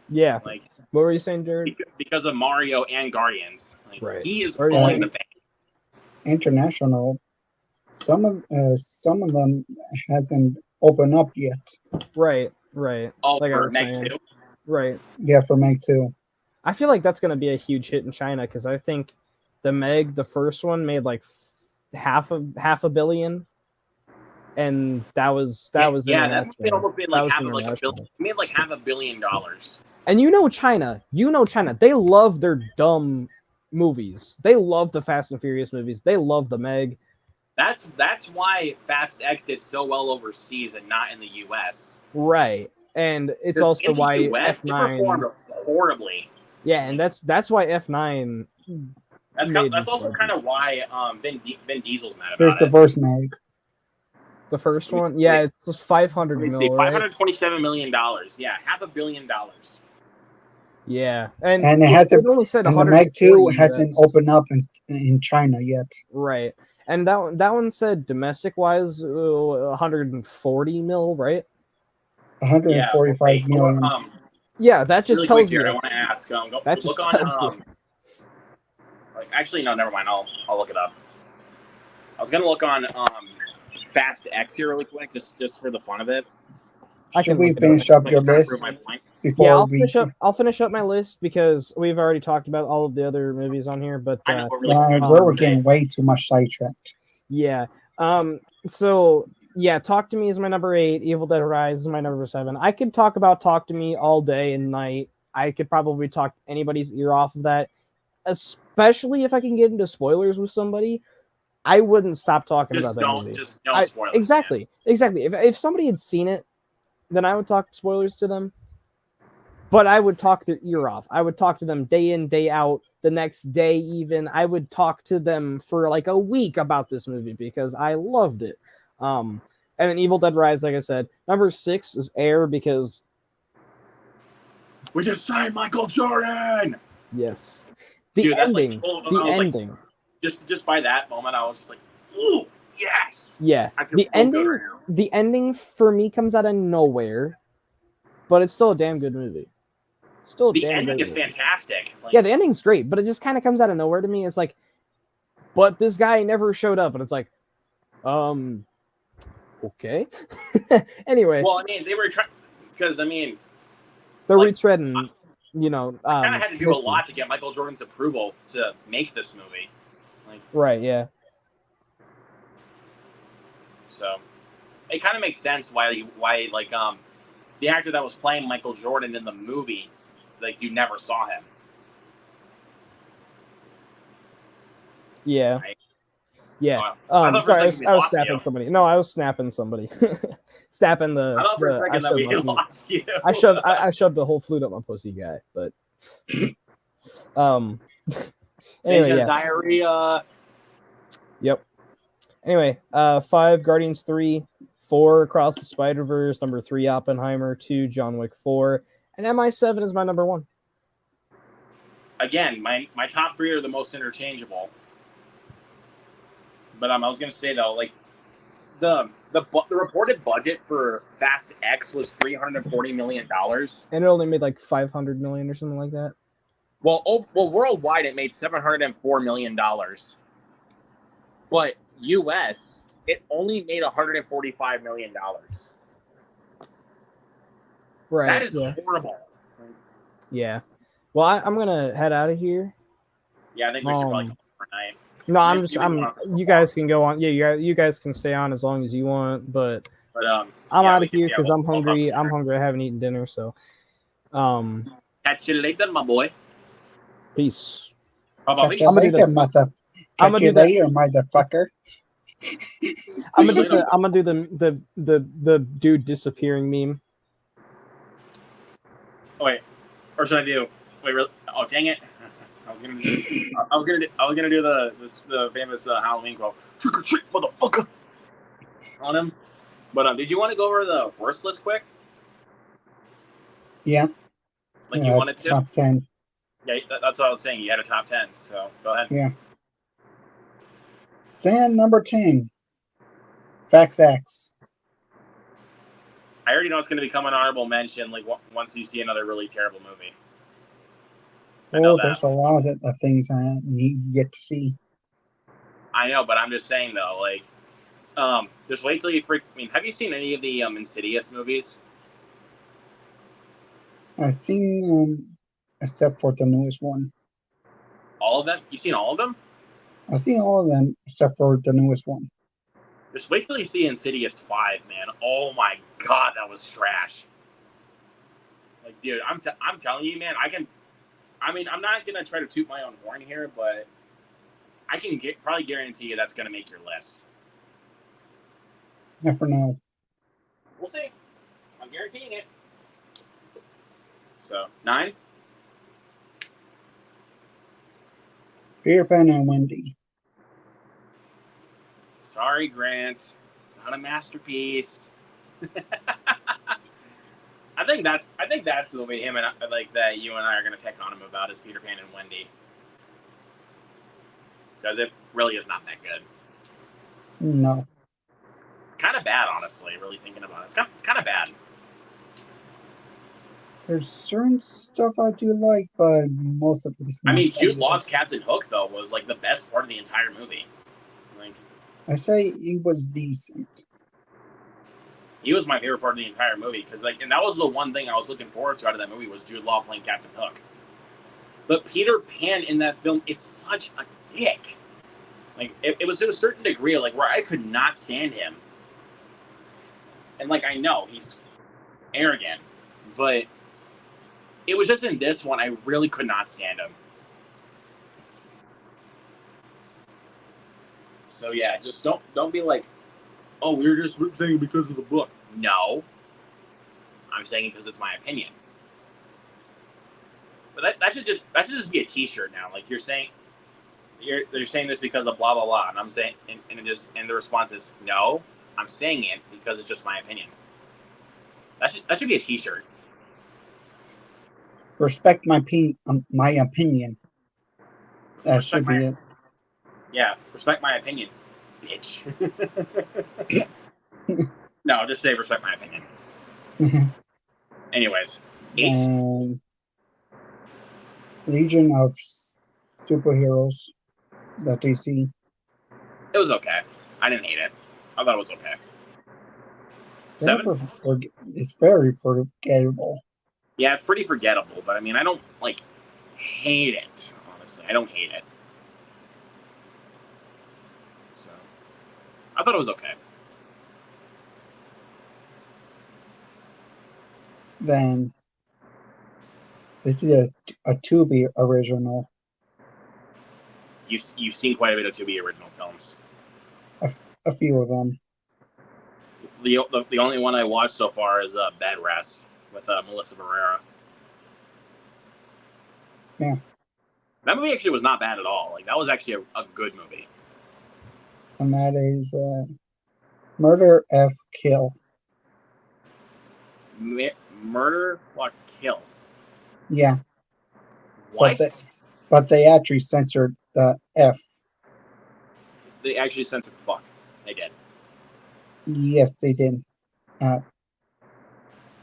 Yeah. Like, what were you saying, Jared? Because of Mario and Guardians, like, right? He is owning the bank. International. Some of them hasn't opened up yet. Right. Oh, like for Meg 2? Right. Yeah, for Meg 2. I feel like that's going to be a huge hit in China because I think the Meg, the first one, made like half a billion, and that was that almost made like half $500 million. And China, they love their dumb movies. They love the Fast and Furious movies. They love the Meg. That's why Fast X did so well overseas and not in the U.S. Right, and it's also why US, F9 performed horribly. Yeah, and that's why F9. That's also kind of why Vin Diesel's mad about Here's the first Meg. The first one, yeah, it's $500 million. $527 million. Yeah, $500 million. Yeah, and it hasn't. It only said and the Meg 2 hasn't opened up in China yet. Right, and that one said domestic wise, 140 mil, right? 145 million. Yeah, that just really tells quick, you. I want to ask. That just tells you. Actually, no, never mind. I'll look it up. I was gonna look on Fast X here really quick, just for the fun of it. Should we finish up your list before I'll finish up my list because we've already talked about all of the other movies on here. But we're getting way too much sidetracked. Yeah. So yeah, Talk to Me is my number 8. Evil Dead Rise is my number 7. I could talk about Talk to Me all day and night. I could probably talk anybody's ear off of that, especially if I can get into spoilers with somebody. I wouldn't stop talking about that movie. Just no spoilers. Exactly. If somebody had seen it, then I would talk spoilers to them. But I would talk their ear off. I would talk to them day in, day out, the next day even. I would talk to them for like a week about this movie because I loved it. And then Evil Dead Rise, like I said. Number 6 is Air because we just signed Michael Jordan. Yes. The ending. Like, just by that moment, I was just like, ooh, yes. Yeah. The ending for me comes out of nowhere, but it's still a damn good movie. The ending is fantastic. Like, yeah, the ending's great, but it just kind of comes out of nowhere to me. It's like, but this guy never showed up, and it's like, okay. Anyway. Well, I mean, they were trying because they're retreading. I kind of had to do a lot to get Michael Jordan's approval to make this movie. Right. Yeah. So, it kind of makes sense why the actor that was playing Michael Jordan in the movie, like, you never saw him. Yeah. Right? Yeah. I was snapping somebody. No, I was snapping somebody. Snapping the. I thought for a second that we lost you. I shoved the whole flute up my pussy guy, but. Anyway, yeah. Diarrhea. Yep. Anyway, 5 Guardians 3, 4 Across the Spider-Verse, number 3 Oppenheimer, 2 John Wick 4, and MI7 is my number 1. Again, my top 3 are the most interchangeable. But I was gonna say though, like the reported budget for Fast X was $340 million, and it only made like 500 million or something like that. Well, worldwide it made $704 million, but U.S. it only made $145 million. Right. That is horrible. Yeah. Well, I'm gonna head out of here. Yeah, I think we should probably go for a night. No, you guys can go on. Yeah, you guys can stay on as long as you want, but I'm out of here because I'm hungry. I'm hungry. I haven't eaten dinner, so. Catch you later, my boy. Peace. Catch you later, motherfucker. I'm gonna do the dude disappearing meme. Oh, wait, or should I do? Wait, really? Oh, dang it! I was gonna do the famous Halloween quote. Trick or treat, motherfucker! On him. But did you want to go over the worst list quick? Yeah. Like you wanted to? Top 10. Yeah, that's what I was saying. You had a top 10, so go ahead. Yeah. Then number 10. Facts X. I already know it's going to become an honorable mention. Like once you see another really terrible movie. There's a lot of things I need yet to see. I know, but I'm just saying though, like, just wait till you freak. I mean, have you seen any of the Insidious movies? I've seen except for the newest one. All of them? You've seen all of them? I've seen all of them except for the newest one. Just wait till you see Insidious 5, man. Oh my god, that was trash. Like, dude, I'm telling you, man. I'm not gonna try to toot my own horn here, but I can probably guarantee you that's gonna make your list. Never know. We'll see. I'm guaranteeing it. So 9. Peter Pan and Wendy. Sorry, Grant. It's not a masterpiece. I think that's the way him and that you and I are gonna pick on him about is Peter Pan and Wendy, because it really is not that good. No. It's kind of bad, honestly. Really thinking about it, it's kind of bad. There's certain stuff I do like, but most of it is not. I mean, Jude Law's Captain Hook though was like the best part of the entire movie. Like, I say it was decent. he was my favorite part of the entire movie because and that was the one thing I was looking forward to out of that movie was Jude Law playing Captain Hook. But Peter Pan in that film is such a dick. Like it was to a certain degree, like where I could not stand him. And like I know he's arrogant, but it was just in this one I really could not stand him. So yeah, just don't be like, oh, we're just saying it because of the book. No, I'm saying it because it's my opinion. But that should just be a T-shirt now. Like they're saying this because of blah blah blah, and I'm saying, and the response is no, I'm saying it because it's just my opinion. That should be a T-shirt. Respect my opinion. That should be it. Yeah, respect my opinion, bitch. No, just say respect my opinion. Anyways, 8. Legion of Superheroes, the DC. It was okay. I didn't hate it. I thought it was okay. 7. It's very forgettable. Yeah, it's pretty forgettable, but I mean, I don't hate it. Honestly, I don't hate it. So, I thought it was okay. Then this is a Tubi original. You've seen quite a bit of Tubi original films. A few of them. The only one I watched so far is Bed Rest with Melissa Barrera. Yeah. That movie actually was not bad at all. Like that was actually a good movie. And that is Murder F Kill. Murder or Kill. Yeah. What? But they actually censored the F. They actually censored fuck. They did. Yes, they did.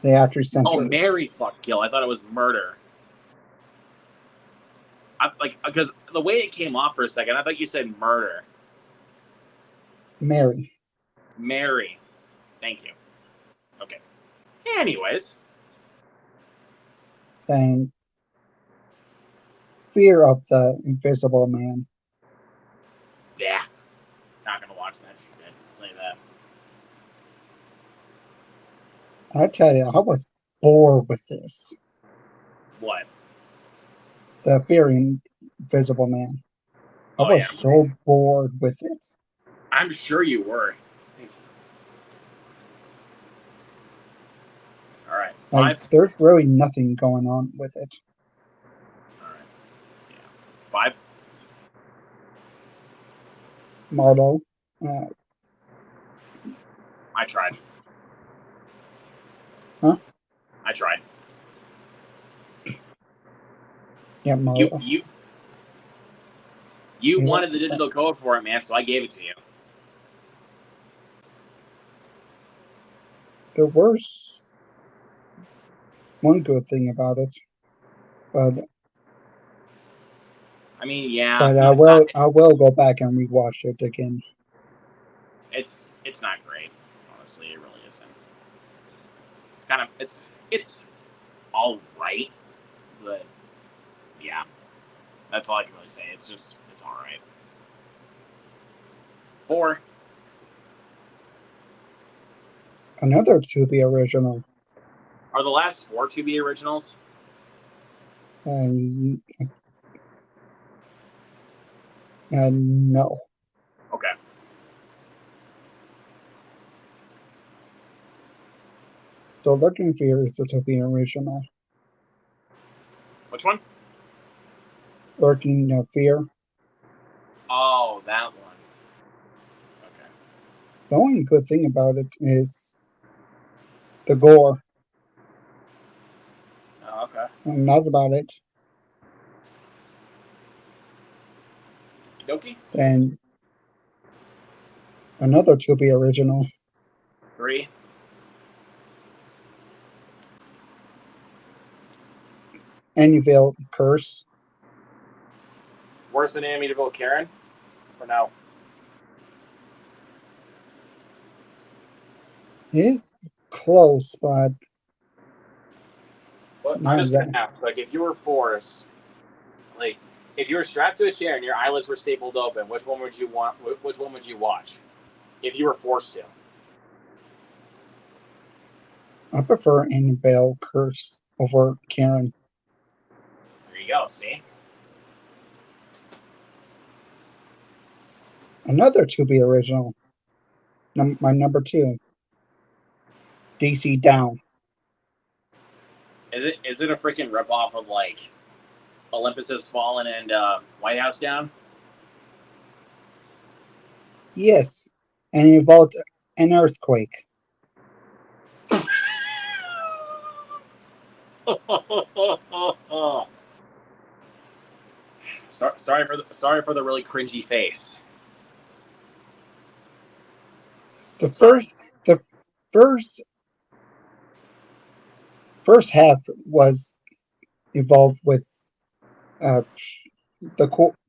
They actually censored. Oh, Mary fuck kill. I thought it was murder. Because the way it came off for a second, I thought you said murder. Mary. Thank you. Okay. Anyways. Then Fear of the Invisible Man. Yeah. Not gonna watch that shit. I'll tell you that. I tell you, I was bored with this. What? The Fear of the Invisible Man. I was so bored with it. I'm sure you were. All right. 5. There's really nothing going on with it. All right. Yeah. 5. Marlo. I tried. Huh? I tried. Yeah, Marlo. You wanted the digital code for it, man, so I gave it to you. There was one good thing about it, but I mean, yeah. but I will go back and rewatch it again. It's not great, honestly. It really isn't. It's all right, but yeah, that's all I can really say. It's all right. 4. Another Tubi original. Are the last 4 Tubi originals? No. Okay. So Lurking Fear is the Tubi original. Which one? Lurking Fear. Oh, that one. Okay. The only good thing about it is the gore. Oh, okay. And that's about it. Doki? Then another Tubi original. 3. Amityville Curse. Worse than Amityville Karen? Or no? It is close, but Well, not I'm just gonna exactly. ask, like, if you were forced, like, if you were strapped to a chair and your eyelids were stapled open, which one would you want? Which one would you watch? If you were forced to. I prefer Annabelle Curse over Karen. There you go. See. Another Tubi original. My number 2. DC Down. Is it a freaking ripoff of like Olympus Has Fallen and White House Down? Yes, and it involved an earthquake. Sorry for the really cringy face. The first half was involved with the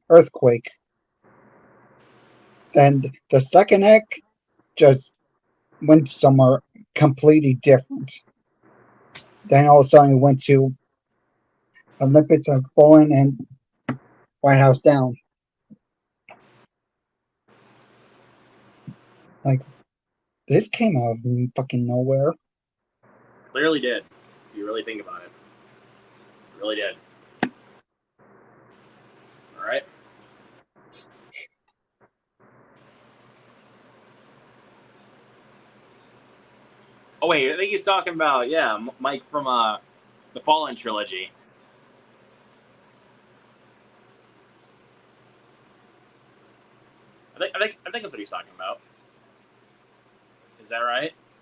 earthquake. Then the second act just went somewhere completely different. Then all of a sudden it went to Olympus Has Fallen and White House Down. Like, this came out of fucking nowhere. Clearly did. If you really think about it. It really did. All right. Oh wait, I think he's talking about Mike from the Fallen trilogy. I think that's what he's talking about. Is that right? It's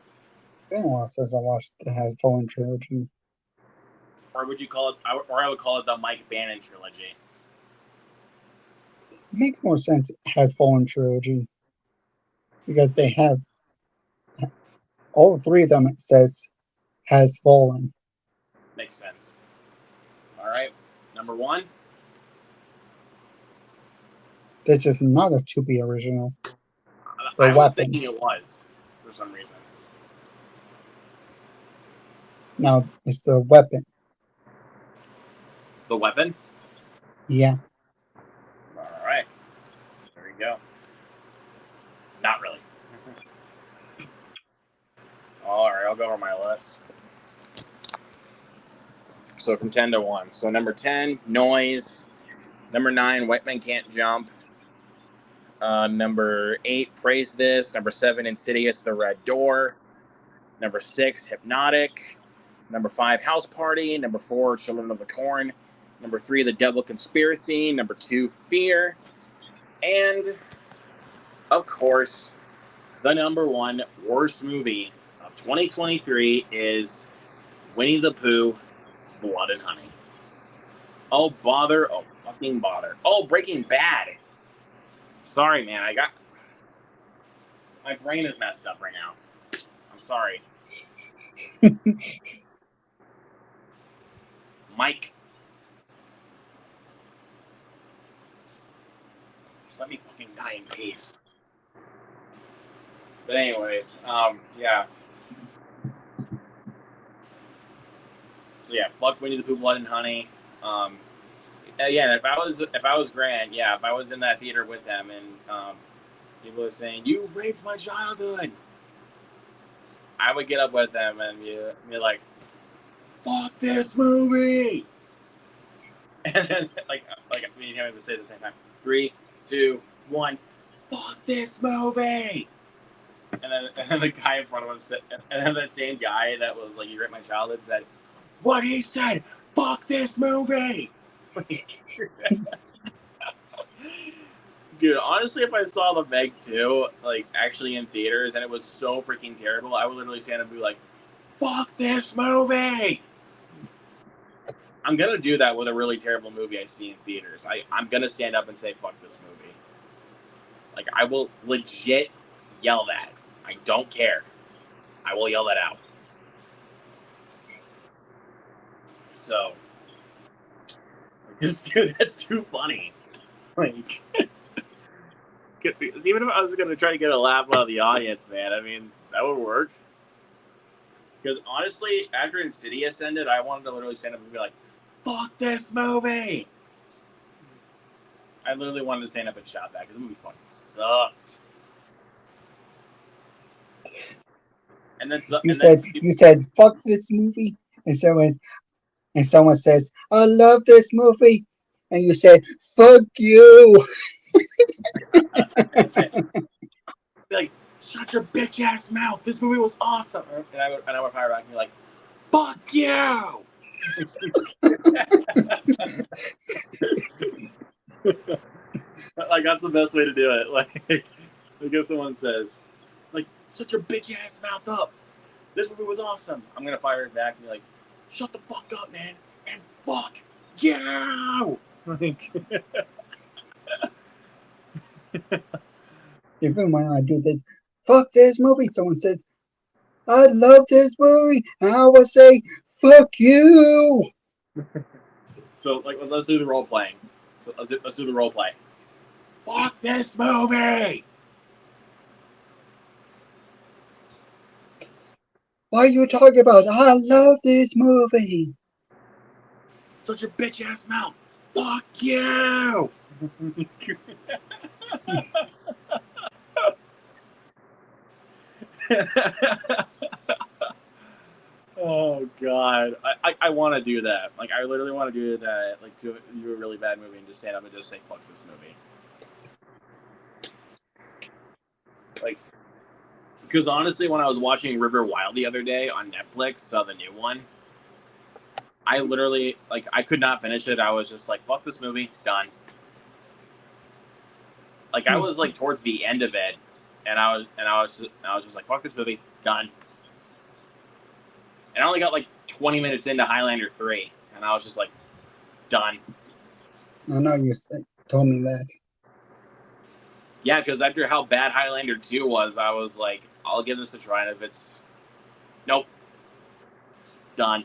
been a while since I watched the Has Fallen trilogy. Or would you call it? Or I would call it the Mike Bannon trilogy. It makes more sense Has Fallen trilogy because they have all 3 of them. It says Has Fallen. Makes sense. All right, number 1. This is not a Tubi original. I was thinking it was for some reason. No, it's The Weapon. The Weapon? Yeah. All right. There you go. Not really. All right, I'll go over my list. So from 10 to 1. So number 10, Noise. Number 9, White Men Can't Jump. Number 8, Praise This. Number 7, Insidious, The Red Door. Number 6, Hypnotic. Number 5, House Party. Number 4, Children of the Corn. Number 3, The Devil Conspiracy. Number 2, Fear. And, of course, the number 1 worst movie of 2023 is Winnie the Pooh, Blood and Honey. Oh, bother. Oh, fucking bother. Oh, Breaking Bad. Sorry, man. My brain is messed up right now. I'm sorry. Mike. Just let me fucking die in peace. But anyways, yeah. So yeah, fuck Winnie the Pooh, Blood and Honey. Yeah, if I was Grant, yeah, if I was in that theater with them and people were saying, "You raped my childhood," I would get up with them and be like, "Fuck this movie!" And then like me and him would say at the same time, 3, 2, 1, "Fuck this movie!" And then the guy in front of him said, and then that same guy that was like, "You raped my childhood," said, "What he said? Fuck this movie!" Dude, honestly, if I saw The Meg 2, like, actually in theaters, and it was so freaking terrible, I would literally stand up and be like, "Fuck this movie!" I'm gonna do that with a really terrible movie I see in theaters. I'm gonna stand up and say, "Fuck this movie." Like, I will legit yell that. I don't care. I will yell that out. So, dude, that's too funny. Like, even if I was going to try to get a laugh out of the audience, man, I mean, that would work. Because honestly, after Insidious ended, I wanted to literally stand up and be like, "Fuck this movie!" I literally wanted to stand up and shout that because the movie fucking sucked. And then you said "fuck this movie," and someone says, "I love this movie," and you said, "Fuck you." Like, "Shut your bitch ass mouth! This movie was awesome!" And I would fire back and be like, "Fuck you!" Like, that's the best way to do it. Like, because someone says, like, "Shut your bitch ass mouth up! This movie was awesome." I'm gonna fire it back and be like, "Shut the fuck up, man, and fuck you!" Like, even when I do this, "Fuck this movie," someone says, "I love this movie," and I would say, "Fuck you." So, like, let's do the role playing. So let's do the role play. Fuck this movie! What are you talking about? I love this movie. Such a bitch ass mouth. Fuck you! Oh god, I want to do that. Like, I literally want to do that. Like, to do a really bad movie and just stand up and just say, "Fuck this movie." Like, because honestly, when I was watching River Wild the other day on Netflix, the new one, I literally, like, I could not finish it. I was just like, "Fuck this movie, done." Like, I was like towards the end of it, and I was just like, "Fuck this movie, done." And I only got like 20 minutes into Highlander 3, and I was just like, done. I know you told me that. Yeah, because after how bad Highlander 2 was, I was like, I'll give this a try, and if it's... Nope. Done.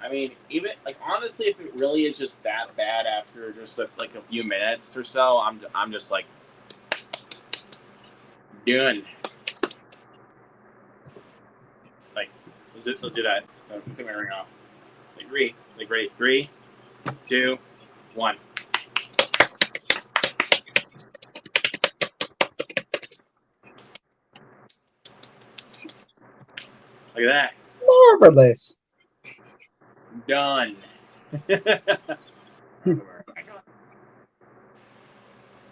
I mean, even, like, honestly, if it really is just that bad after just, like, a few minutes or so, I'm just like, done. Like, let's do that. Take my ring off. Like, ready? 3, 2, 1. Look at that. Marvelous. Done.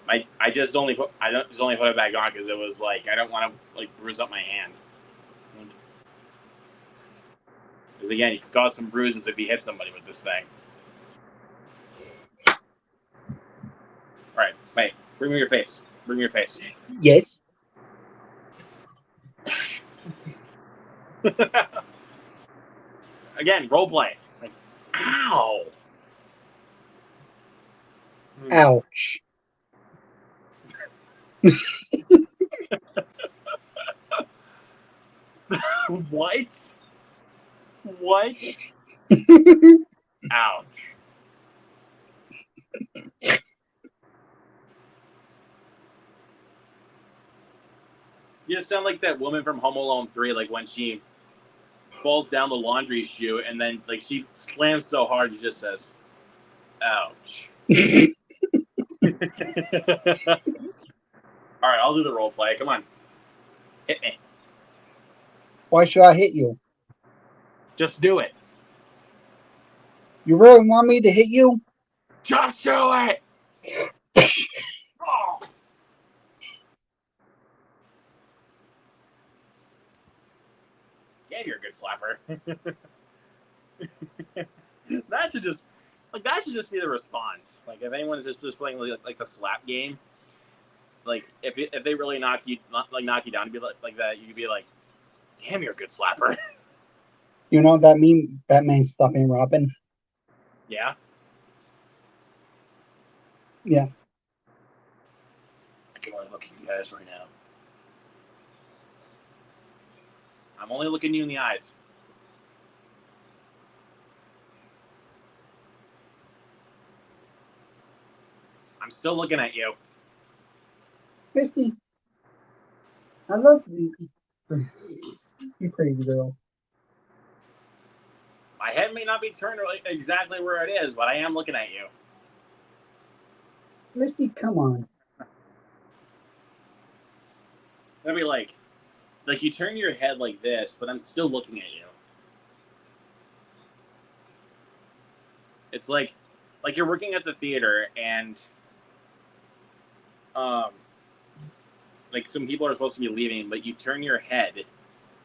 I just only put it back on because it was like I don't want to like bruise up my hand. Because again, you could cause some bruises if you hit somebody with this thing. All right, wait. Bring me your face. Bring me your face. Yes. Again, role play. Like, ow. Ouch. What? What? Ouch. You just sound like that woman from Home Alone 3, like when she falls down the laundry chute and then like she slams so hard she just says, ouch. Alright, I'll do the role play. Come on. Hit me. Why should I hit you? Just do it. You really want me to hit you? Just do it! Oh. Yeah, you're a good slapper. that should just be the response. Like if anyone is just playing like the slap game, like if they really knock you down, be like that, you could be like, damn, you're a good slapper. You know that meme, Batman stopping Robin? Yeah. Yeah. I can only look at you guys right now. I'm only looking you in the eyes. I'm still looking at you. Misty, I love you. You crazy girl. My head may not be turned exactly where it is, but I am looking at you. Misty, come on. That'd be like you turn your head like this, but I'm still looking at you. It's like you're working at the theater and like some people are supposed to be leaving, but you turn your head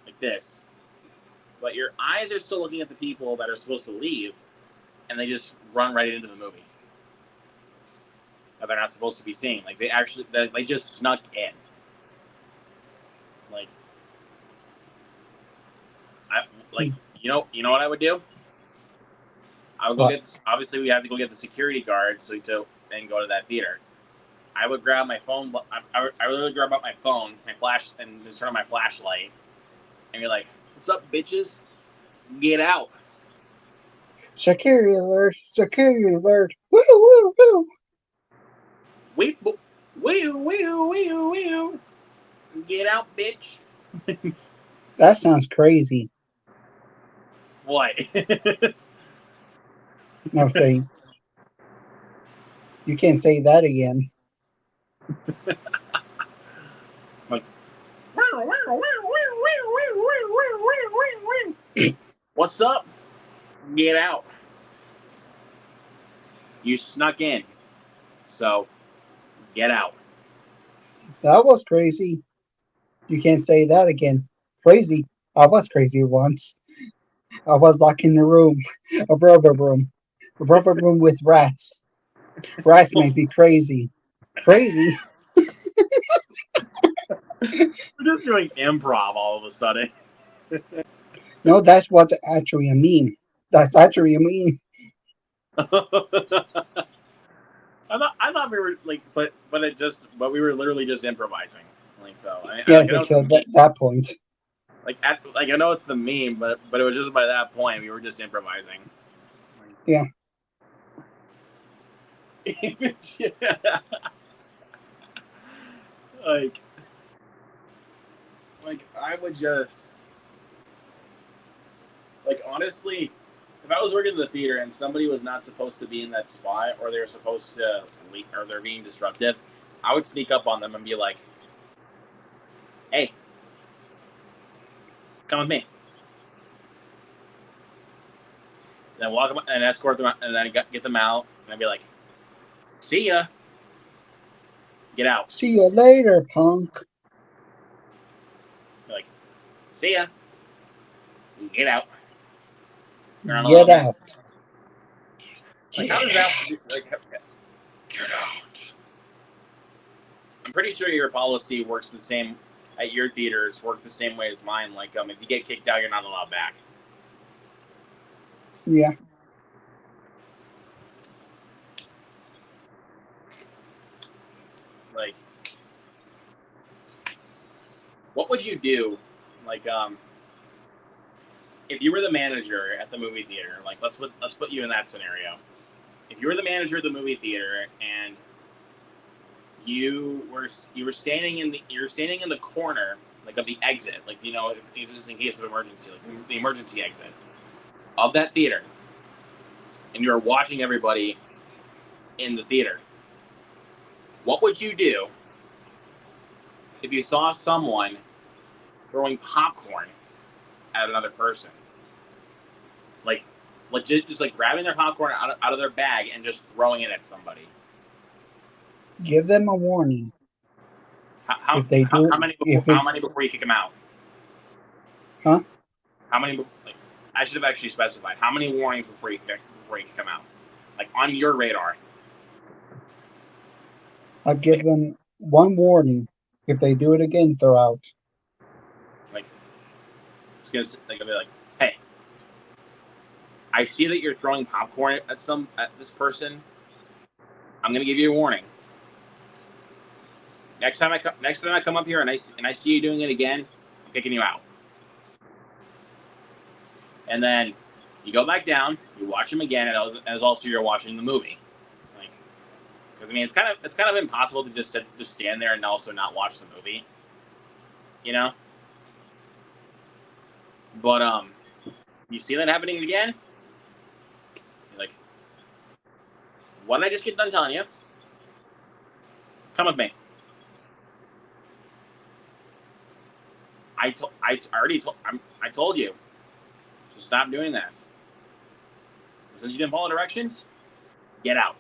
like this, but your eyes are still looking at the people that are supposed to leave, and they just run right into the movie that they're not supposed to be seeing. Like they just snuck in. You know what I would do? I would go get. Obviously, we have to go get the security guard and go to that theater. I would grab my phone. I would literally grab out my phone, my flash, and just turn on my flashlight, and be like, "What's up, bitches? Get out!" Security alert! Security alert! Woo woo woo! Wee. Get out, bitch! That sounds crazy. What? No, say you can't say that again. Like, what's up? Get out! You snuck in, so get out. That was crazy. You can't say that again. Crazy. I was crazy once. I was locked in a room, a rubber room with rats. Rats make me crazy. Crazy. We're just doing improv all of a sudden. No, that's what's actually a meme. That's actually a meme. I thought we were like, but we were literally just improvising. Like though, Yes, until that point. I know it's the meme, but it was just by that point we were just improvising. Yeah. like I would just honestly, if I was working in the theater and somebody was not supposed to be in that spot, or they were supposed to leave, or they're being disruptive, I would sneak up on them and be like, "Hey, come with me." And then walk them and escort them out, and then get them out, and I'd be like, "See ya." Get out. See you later, punk. You're like, see ya. Get out. You're on a Get little- out. Like, how does that like? Get out. I'm pretty sure your policy works the same at your theaters. Work the same way as mine. Like, if you get kicked out, you're not allowed back. Yeah. Like, what would you do? Like, if you were the manager at the movie theater, like let's put you in that scenario. If you were the manager of the movie theater and you were standing in the corner, like, of the exit, like, you know, just in case of emergency, like the emergency exit of that theater, and you were watching everybody in the theater, what would you do if you saw someone throwing popcorn at another person? Like, legit, just like grabbing their popcorn out of their bag and just throwing it at somebody. Give them a warning. How If they do, how many before you kick them out? Huh? How many? Like, I should have actually specified how many warnings before you kick them out, like on your radar. I'll give them one warning. If they do it again, throw out. Like, it's gonna like, I'll be like, hey, I see that you're throwing popcorn at this person. I'm gonna give you a warning. Next time I come up here and I see you doing it again, I'm kicking you out. And then you go back down, you watch him again, and as also you're watching the movie. Like, because I mean, it's kind of impossible to just stand there and also not watch the movie, you know. But you see that happening again, you're like, what did I just get done telling you? Come with me. I told you. Just stop doing that. Since you didn't follow directions, get out.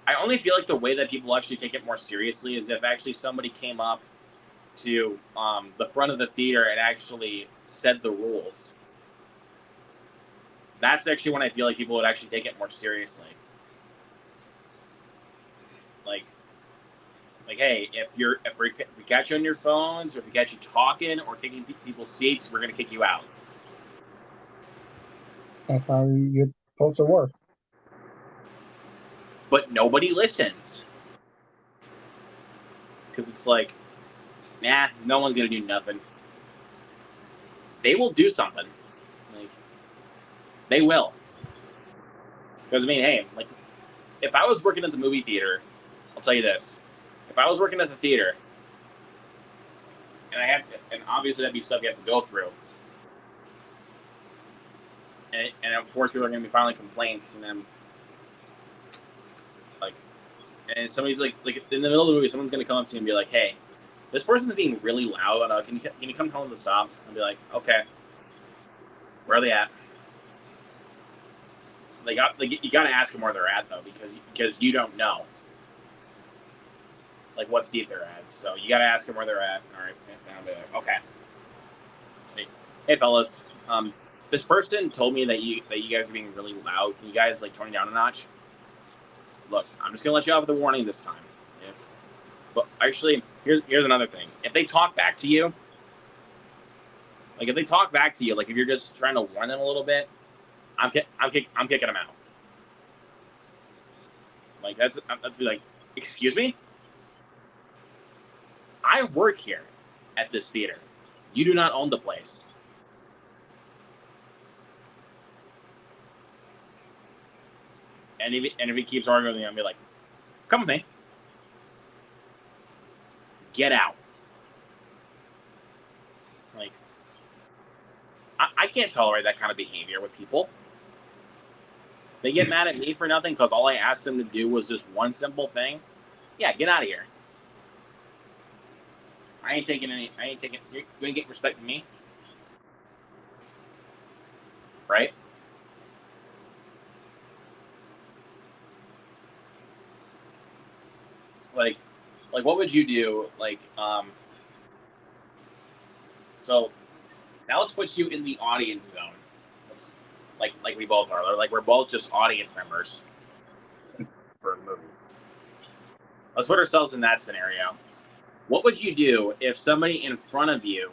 I only feel like the way that people actually take it more seriously is if actually somebody came up to the front of the theater and actually said the rules. That's actually when I feel like people would actually take it more seriously. Like, hey, if we catch you on your phones, or if we catch you talking or taking people's seats, we're gonna kick you out. That's how you're supposed to work. But nobody listens because it's like, nah, no one's gonna do nothing. They will do something. Like, they will. Because I mean, hey, like, if I was working at the movie theater, I'll tell you this: if I was working at the theater, and obviously that'd be stuff you have to go through, and of course people are gonna be filing complaints, and then like, and somebody's like in the middle of the movie, someone's gonna come up to you and be like, hey, this person's being really loud. Can you come tell them to stop? I'll be like, okay. Where are they at? You gotta ask them where they're at though, because you don't know, like, what seat they're at. So you gotta ask them where they're at. All right, and I'll be like, okay. Hey fellas, this person told me that you guys are being really loud. Can you guys like tone it down a notch? Look, I'm just gonna let you off with a warning this time. But actually, here's another thing. If they talk back to you, like if you're just trying to warn them a little bit, I'm kicking them out. Like, that's be like, excuse me? I work here at this theater. You do not own the place. And if he keeps arguing with me, I'll be like, come with me. Get out. Like, I can't tolerate that kind of behavior with people. They get mad at me for nothing because all I asked them to do was just one simple thing. Yeah, get out of here. I ain't taking. You're gonna get respect from me, right? like what would you do? So now let's put you in the audience zone. Let's, like we both are. Like we're both just audience members for movies. Let's put ourselves in that scenario. What would you do if somebody in front of you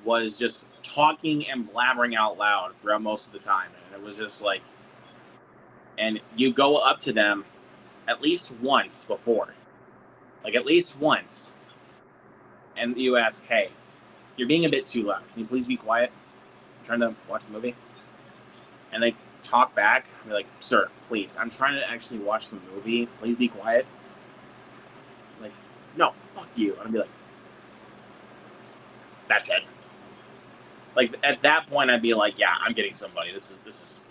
was just talking and blabbering out loud throughout most of the time? And it was just like, and you go up to them at least once before. Like at least once. And you ask, hey, you're being a bit too loud. Can you please be quiet? I'm trying to watch the movie. And they talk back. And be like, sir, please, I'm trying to actually watch the movie. Please be quiet. Like, no, fuck you. And I'd be like, that's it. Like at that point, I'd be like, yeah, I'm getting somebody. This is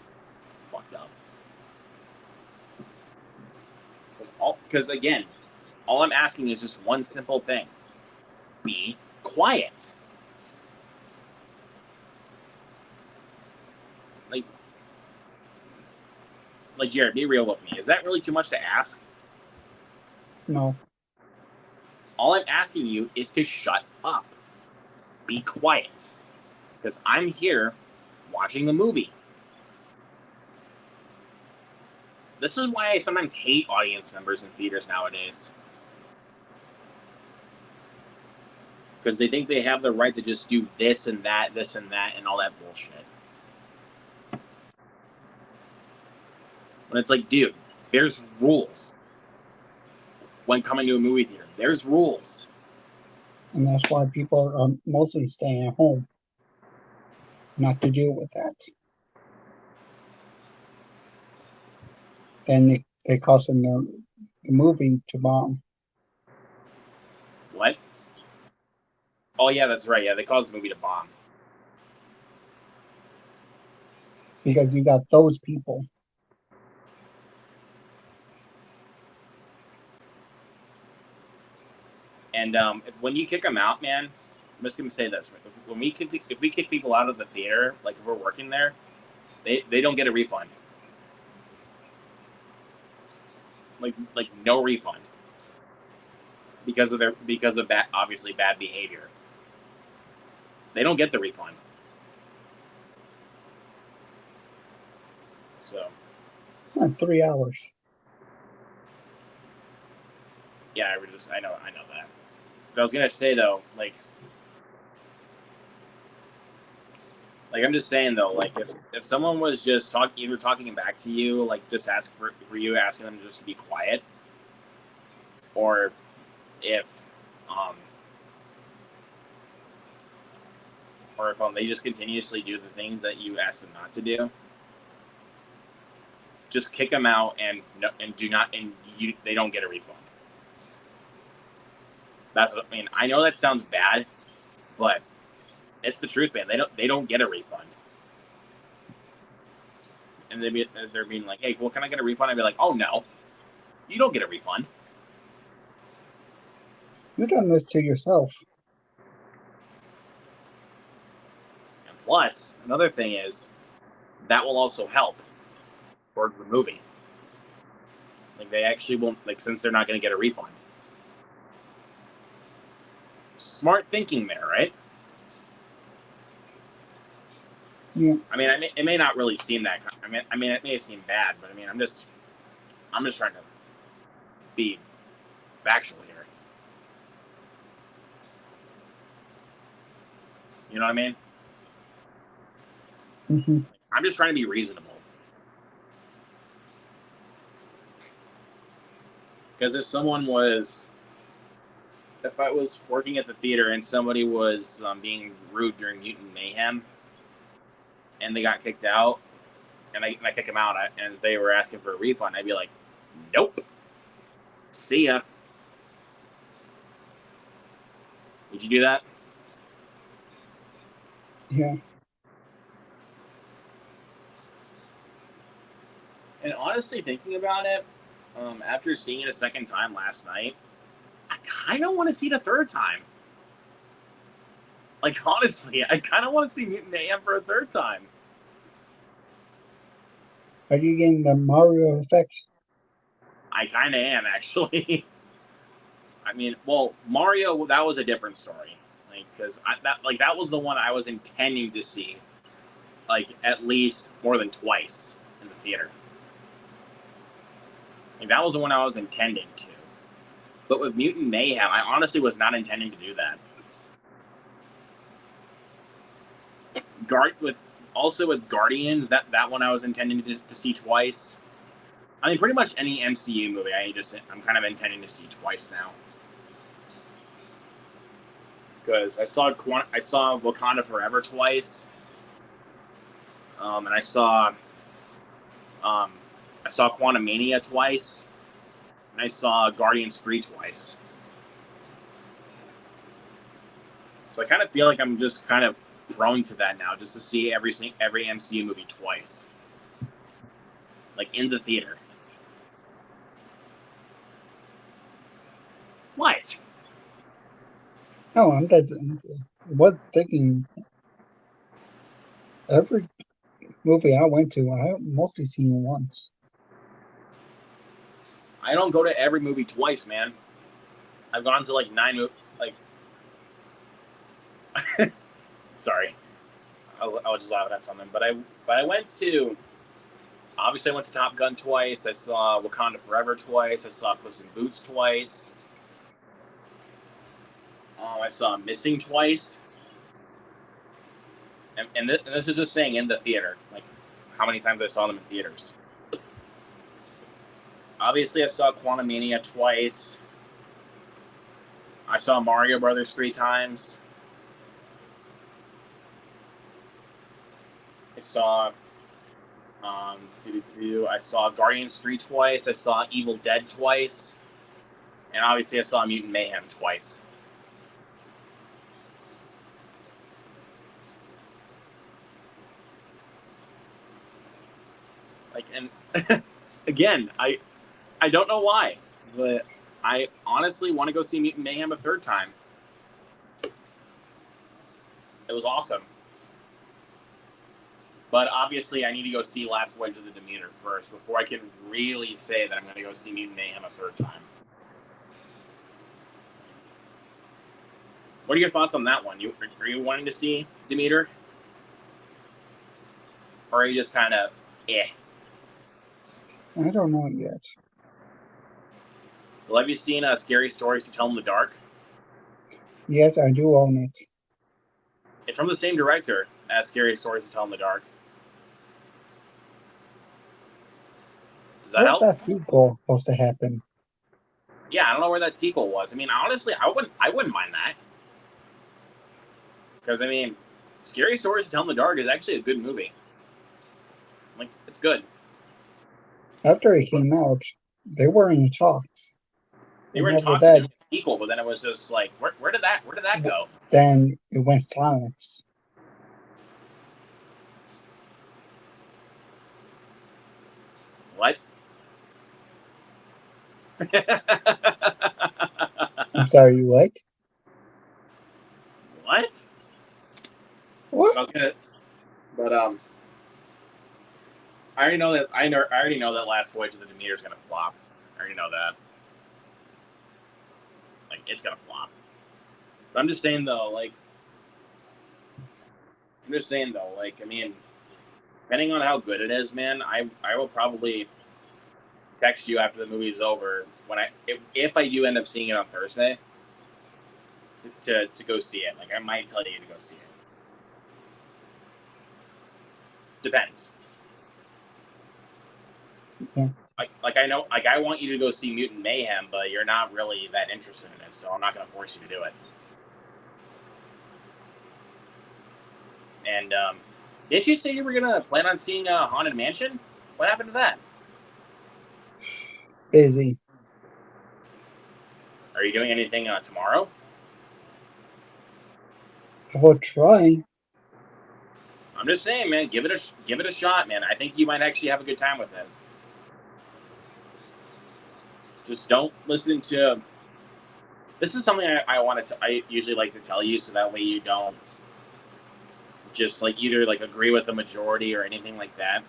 fucked up. Because again, all I'm asking is just one simple thing: be quiet. Like Jared, be real with me. Is that really too much to ask? No. All I'm asking you is to shut up. Be quiet. Because I'm here watching the movie. This is why I sometimes hate audience members in theaters nowadays. Because they think they have the right to just do this and that, and all that bullshit. When it's like, dude, there's rules. When coming to a movie theater, there's rules. And that's why people are mostly staying at home. Not to deal with that. Then they causing the movie to bomb. What? Oh, yeah, that's right. Yeah, they caused the movie to bomb. Because you got those people. And when you kick them out, man, I'm just gonna say this: if we kick people out of the theater, like if we're working there, they don't get a refund. Like no refund because of that obviously bad behavior. They don't get the refund. So. 3 hours. Yeah, I know that. But I was gonna say though, like I'm just saying though, like if someone was just either talking back to you, like just ask for you asking them just to be quiet, or if they just continuously do the things that you ask them not to do, just kick them out and they don't get a refund. That's what I mean. I know that sounds bad, but it's the truth, man. They don't get a refund. And they're being like, hey, well, can I get a refund? I'd be like, oh, no. You don't get a refund. You've done this to yourself. And plus, another thing is, that will also help towards the movie. Like, they actually won't, like, since they're not going to get a refund. Smart thinking there, right? Yeah. I mean, it may not really seem that. I mean, it may seem bad, but I mean, I'm just trying to be factual here. You know what I mean? Mm-hmm. I'm just trying to be reasonable. Because if I was working at the theater and somebody was being rude during Mutant Mayhem, and they got kicked out, and I kick them out, and they were asking for a refund, I'd be like, nope. See ya. Would you do that? Yeah. And honestly, thinking about it, after seeing it a second time last night, I kind of want to see it a third time. Like, honestly, I kind of want to see Mutant Mayhem for a third time. Are you getting the Mario effects? I kind of am, actually. I mean, well, Mario, that was a different story. Like, because that was the one I was intending to see, like, at least more than twice in the theater. Like, that was the one I was intending to. But with Mutant Mayhem, I honestly was not intending to do that. With Guardians, that one I was intending to see twice. I mean, pretty much any MCU movie I'm kind of intending to see twice now. Because I saw Wakanda Forever twice, and I saw Quantumania twice, and I saw Guardians 3 twice. So I kind of feel like I'm just kind of prone to that now, just to see every MCU movie twice, like in the theater. What? No, I'm dead. Was thinking every movie I went to, I mostly seen it once. I don't go to every movie twice, man. I've gone to like 9 movies. Like, sorry, I was just laughing at something. But I went to. Obviously, I went to Top Gun twice. I saw Wakanda Forever twice. I saw Puss in Boots twice. I saw Missing twice. And this is just saying in the theater, like how many times I saw them in theaters. Obviously, I saw Quantumania twice. I saw Mario Brothers 3 times. I saw Guardians 3 twice. I saw Evil Dead twice. And obviously, I saw Mutant Mayhem twice. Like, and again, I don't know why, but I honestly want to go see Mutant Mayhem a third time. It was awesome. But obviously, I need to go see Last Voyage of the Demeter first before I can really say that I'm going to go see Mutant Mayhem a third time. What are your thoughts on that one? Are you wanting to see Demeter? Or are you just kind of, eh? I don't know yet. Well, have you seen Scary Stories to Tell in the Dark? Yes, I do own it. It's from the same director as Scary Stories to Tell in the Dark. Does that Where's help? that sequel supposed to happen? Yeah, I don't know where that sequel was. I mean, honestly, I wouldn't mind that. Because, I mean, Scary Stories to Tell in the Dark is actually a good movie. Like, it's good. After it came out, they were in talks. They were in after talks that, to do a sequel, but then it was just like, where did that go? Then it went silence. What? I'm sorry, what? What? What? I was gonna, but I already know that Last Voyage of the Demeter is gonna flop. I already know that. Like, it's gonna flop. But I'm just saying though, like, I mean, depending on how good it is, man, I will probably text you after the movie's over if I do end up seeing it on Thursday to go see it. Like, I might tell you to go see it. Depends. Yeah. I want you to go see Mutant Mayhem, but you're not really that interested in it, so I'm not going to force you to do it. And didn't you say you were going to plan on seeing Haunted Mansion? What happened to that? Busy. Are you doing anything tomorrow? I will try. I'm just saying, man, give it a shot, man. I think you might actually have a good time with it. Just don't listen to. This is something I usually like to tell you, so that way you don't just like either like agree with the majority or anything like that.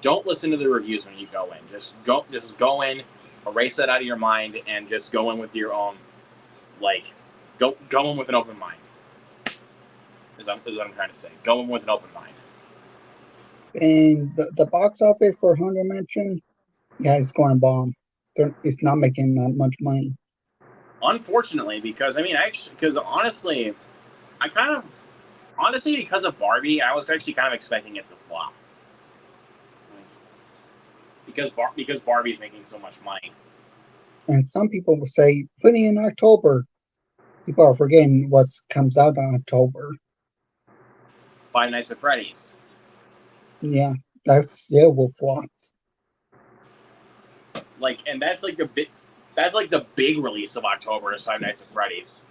Don't listen to the reviews when you go in. Just go in, erase that out of your mind, and just go in with your own Like, go in with an open mind. Is what I'm trying to say. Go in with an open mind. And the box office for Haunted Mansion, yeah, it's going to bomb. It's not making that much money. Unfortunately, because honestly, because of Barbie, I was actually kind of expecting it to flop. Because Barbie's making so much money. And some people will say, putting in October. People are forgetting what comes out in October. Five Nights at Freddy's. Yeah, that still will flop. Like, and that's like the big release of October is Five Nights at Freddy's.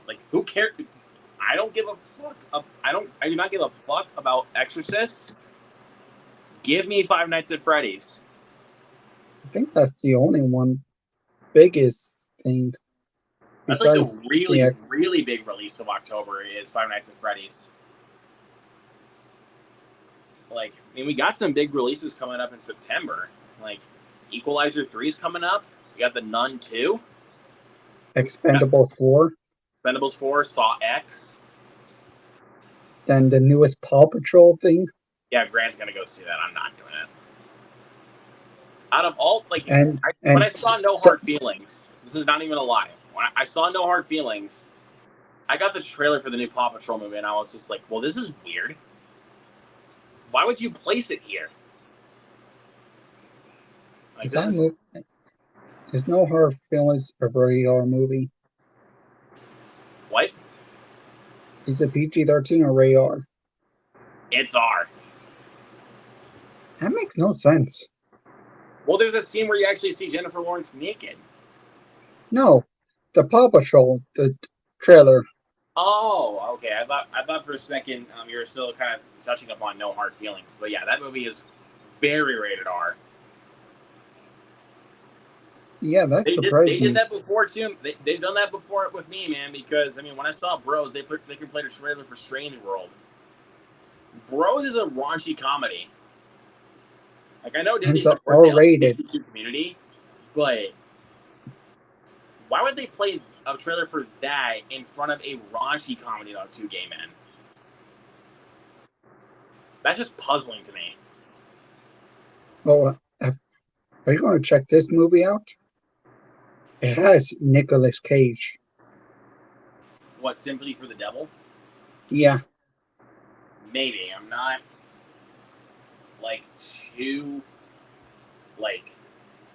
Like, who cares? I don't give a fuck. I do not give a fuck about Exorcist. Give me Five Nights at Freddy's. I think that's the only one biggest thing. That's like the really big release of October is Five Nights at Freddy's. Like, I mean, we got some big releases coming up in September. Like, Equalizer 3 is coming up. We got The Nun 2. Expendables 4. Expendables 4, Saw X. Then the newest Paw Patrol thing. Yeah, Grant's gonna go see that. I'm not doing it. Out of all, like, when I saw No Hard Feelings, this is not even a lie. When I saw No Hard Feelings, I got the trailer for the new Paw Patrol movie, and I was just like, well, this is weird. Why would you place it here? Like, is No Hard Feelings a radar movie? What? Is it PG-13 or radar? It's R. That makes no sense. Well, there's a scene where you actually see Jennifer Lawrence naked. No, the Paw Patrol, the trailer. Oh, okay. I thought for a second you were still kind of touching up on No Hard Feelings, but yeah, that movie is very rated R. Yeah, that's surprising. They did that before too. They've done that before with me, man. Because I mean, when I saw Bros, they can play the trailer for Strange World. Bros is a raunchy comedy. Like, I know Disney supports the LGBTQ community, but why would they play a trailer for that in front of a raunchy comedy about two gay men? That's just puzzling to me. Well, are you going to check this movie out? It has Nicolas Cage. What, Sympathy for the Devil? Yeah. Maybe. I'm not, like, too, like...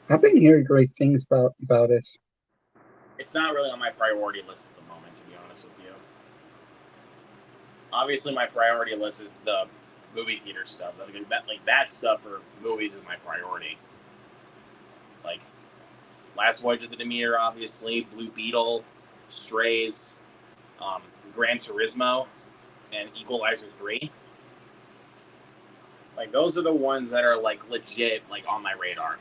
I've been hearing great things about it. It's not really on my priority list at the moment, to be honest with you. Obviously, my priority list is the movie theater stuff. Like, that stuff for movies is my priority. Like, Last Voyage of the Demeter, obviously, Blue Beetle, Strays, Gran Turismo, and Equalizer 3. Like, those are the ones that are, like, legit, like, on my radar.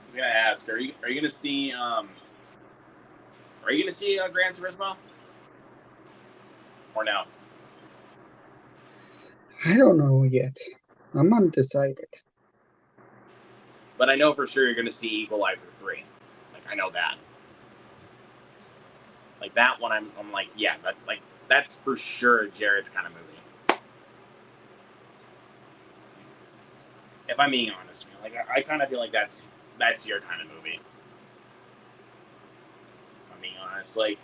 I was gonna ask, are you gonna see Gran Turismo? Or no? I don't know yet. I'm undecided. But I know for sure you're gonna see Equalizer 3. Like, I know that. Like, that one, I'm like, yeah, that's for sure Jared's kind of movie. If I'm being honest, man, like, I kind of feel like that's your kind of movie. If I'm being honest, like,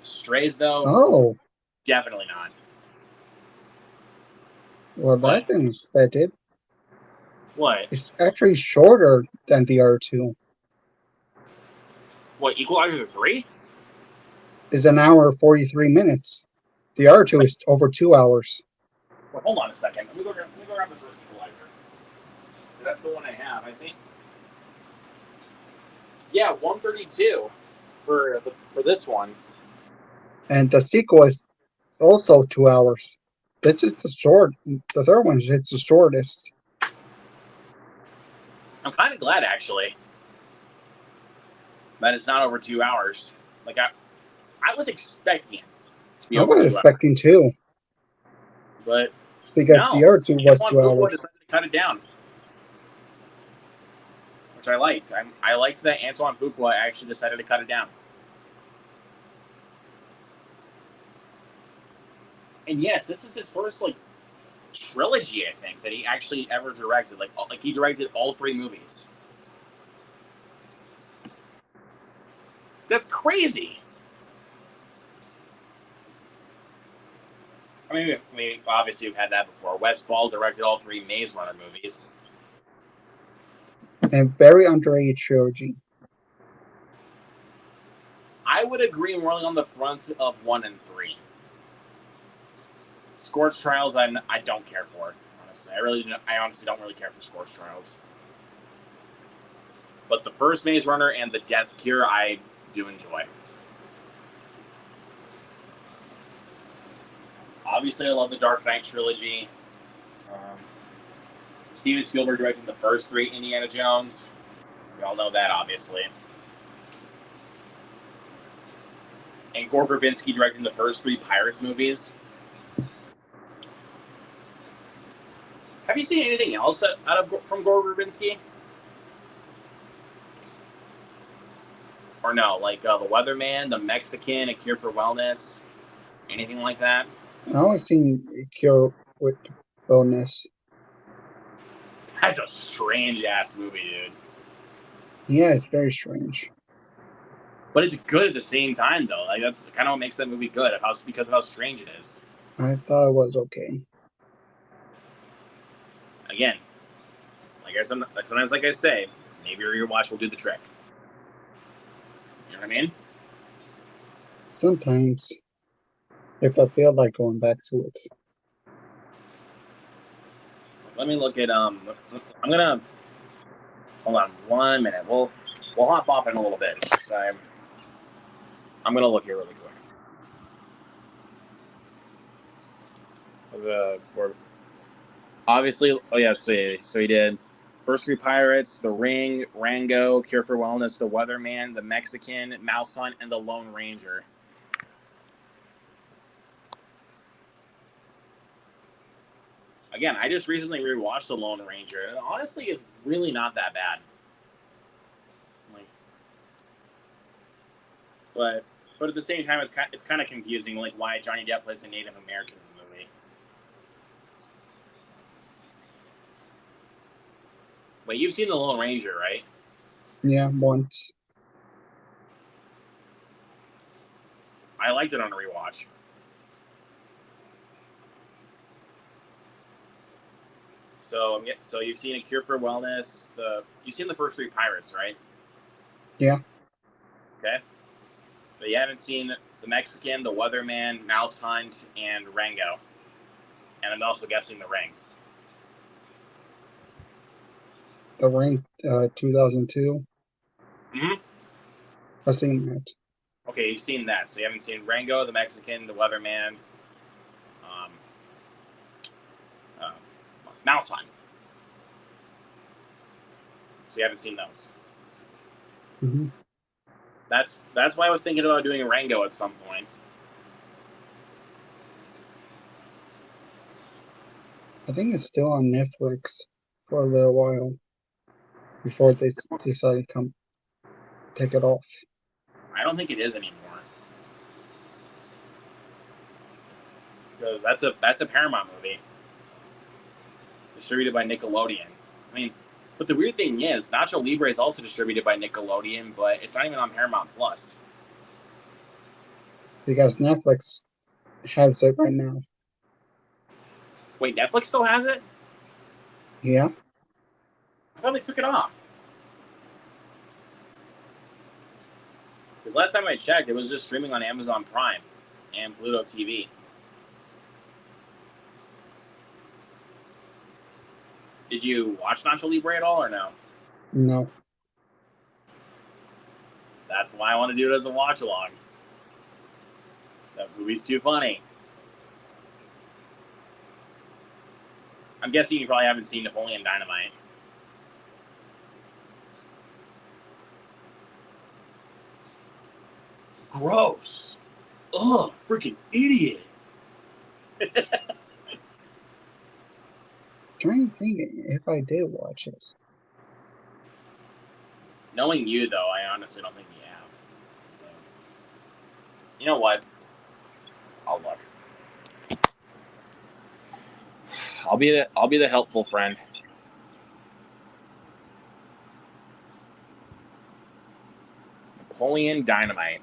Strays though. Oh, definitely not. Well, that's unexpected. What? It's actually shorter than the other two. What, Equalizer 3? Is an hour 43 minutes. The other two is over 2 hours. Well, hold on a second. Let me go grab the first Equalizer. That's the one I have, I think. Yeah, 132 for this one. And the sequel is also 2 hours. This is the short. The third one is the shortest. I'm kind of glad, actually, that it's not over 2 hours. Like, I was expecting it to be over 2 hours. I was expecting 2. But because No, the other two was Antoine 2 Fuqua hours. decided to cut it down, which I liked. I liked that Antoine Fuqua actually decided to cut it down. And yes, this is his first like trilogy, I think, that he actually ever directed. Like he directed all 3 movies. That's crazy. I mean, obviously we've had that before. Wes Ball directed all 3 Maze Runner movies. And very underrated trilogy. I would agree more on the fronts of 1 and 3. Scorch Trials, I don't care for. Honestly, I honestly don't really care for Scorch Trials. But the first Maze Runner and the Death Cure, I do enjoy. Obviously, I love the Dark Knight trilogy. Steven Spielberg directed the first 3 Indiana Jones. We all know that, obviously. And Gore Verbinski directing the first 3 Pirates movies. Have you seen anything else from Gore Verbinski? Or no, like The Weatherman, The Mexican, A Cure for Wellness, anything like that? I only seen Cure with Bonus. That's a strange ass movie, dude. Yeah, it's very strange. But it's good at the same time, though. Like that's kind of what makes that movie good, because of how strange it is. I thought it was okay. Again, sometimes, like I say, maybe your rewatch will do the trick. You know what I mean? Sometimes, if I feel like going back to it. Let me look at I'm gonna hold on 1 minute. We'll hop off in a little bit. I'm gonna look here really quick. Obviously, oh yeah, so he did first 3 Pirates, The Ring, Rango, Cure for Wellness, The Weatherman, The Mexican, Mouse Hunt, and The Lone Ranger. Again, I just recently rewatched The Lone Ranger, and honestly, it's really not that bad. But at the same time, it's kind of confusing, like why Johnny Depp plays a Native American in the movie. Wait, you've seen The Lone Ranger, right? Yeah, once. I liked it on a rewatch. So you've seen A Cure for Wellness. You've seen the first 3 Pirates, right? Yeah. Okay. But you haven't seen The Mexican, The Weatherman, Mouse Hunt, and Rango. And I'm also guessing The Ring. The Ring, 2002. Mm-hmm. I've seen that. Okay, you've seen that. So you haven't seen Rango, The Mexican, The Weatherman, Mouse Hunt. So you haven't seen those. Mm-hmm. That's why I was thinking about doing Rango at some point. I think it's still on Netflix for a little while before they decide to take it off. I don't think it is anymore. Because that's a Paramount movie. Distributed by Nickelodeon. I mean, but the weird thing is, Nacho Libre is also distributed by Nickelodeon, but it's not even on Paramount Plus. Because Netflix has it right now. Wait, Netflix still has it? Yeah. I thought they took it off. Because last time I checked, it was just streaming on Amazon Prime and Pluto TV. Did you watch Nacho Libre at all or no? No. That's why I want to do it as a watch along. That movie's too funny. I'm guessing you probably haven't seen Napoleon Dynamite. Gross. Ugh, freaking idiot. Trying to think if I did watch it. Knowing you, though, I honestly don't think you have. You know what? I'll look. I'll be the helpful friend. Napoleon Dynamite.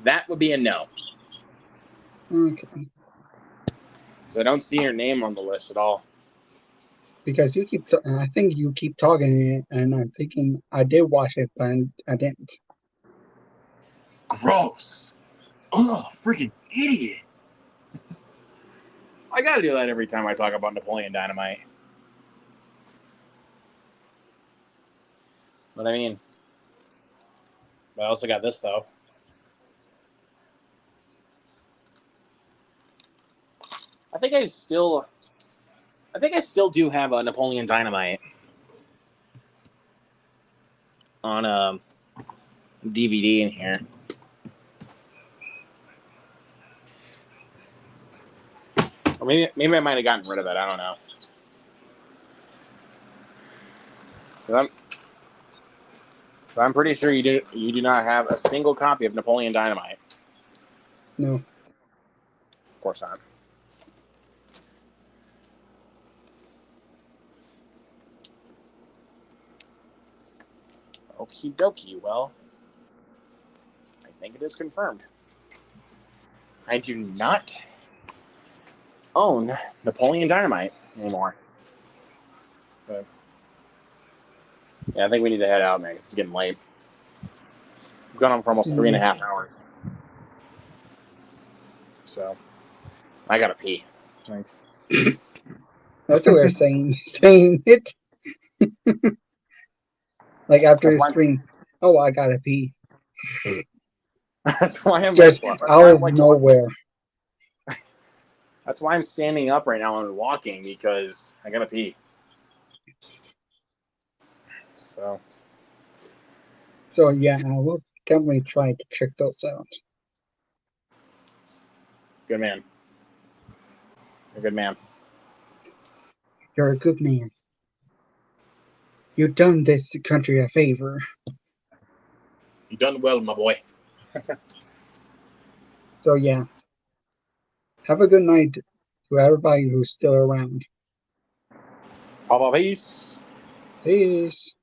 That would be a no. Okay. Because I don't see your name on the list at all. Because you keep, I think you keep talking, and I'm thinking I did watch it, but I didn't. Gross. Oh, freaking idiot. I gotta do that every time I talk about Napoleon Dynamite. But I mean, I also got this, though. I think I still do have a Napoleon Dynamite on a DVD in here. Or maybe I might have gotten rid of it. I don't know. I'm pretty sure you do not have a single copy of Napoleon Dynamite. No. Of course not. Okie dokie. Well, I think it is confirmed. I do not own Napoleon Dynamite anymore. But yeah, I think we need to head out, man. It's getting late. We've gone on for almost 3.5 hours. So I gotta pee. That's what we're saying it. Like after the stream, oh, I gotta pee. That's why I'm just out of nowhere. That's why I'm standing up right now and walking, because I gotta pee. So yeah, I will definitely try to check those out. Good man. You're a good man. You're a good man. You've done this country a favor. You've done well, my boy. So yeah. Have a good night to everybody who's still around. Peace. Peace.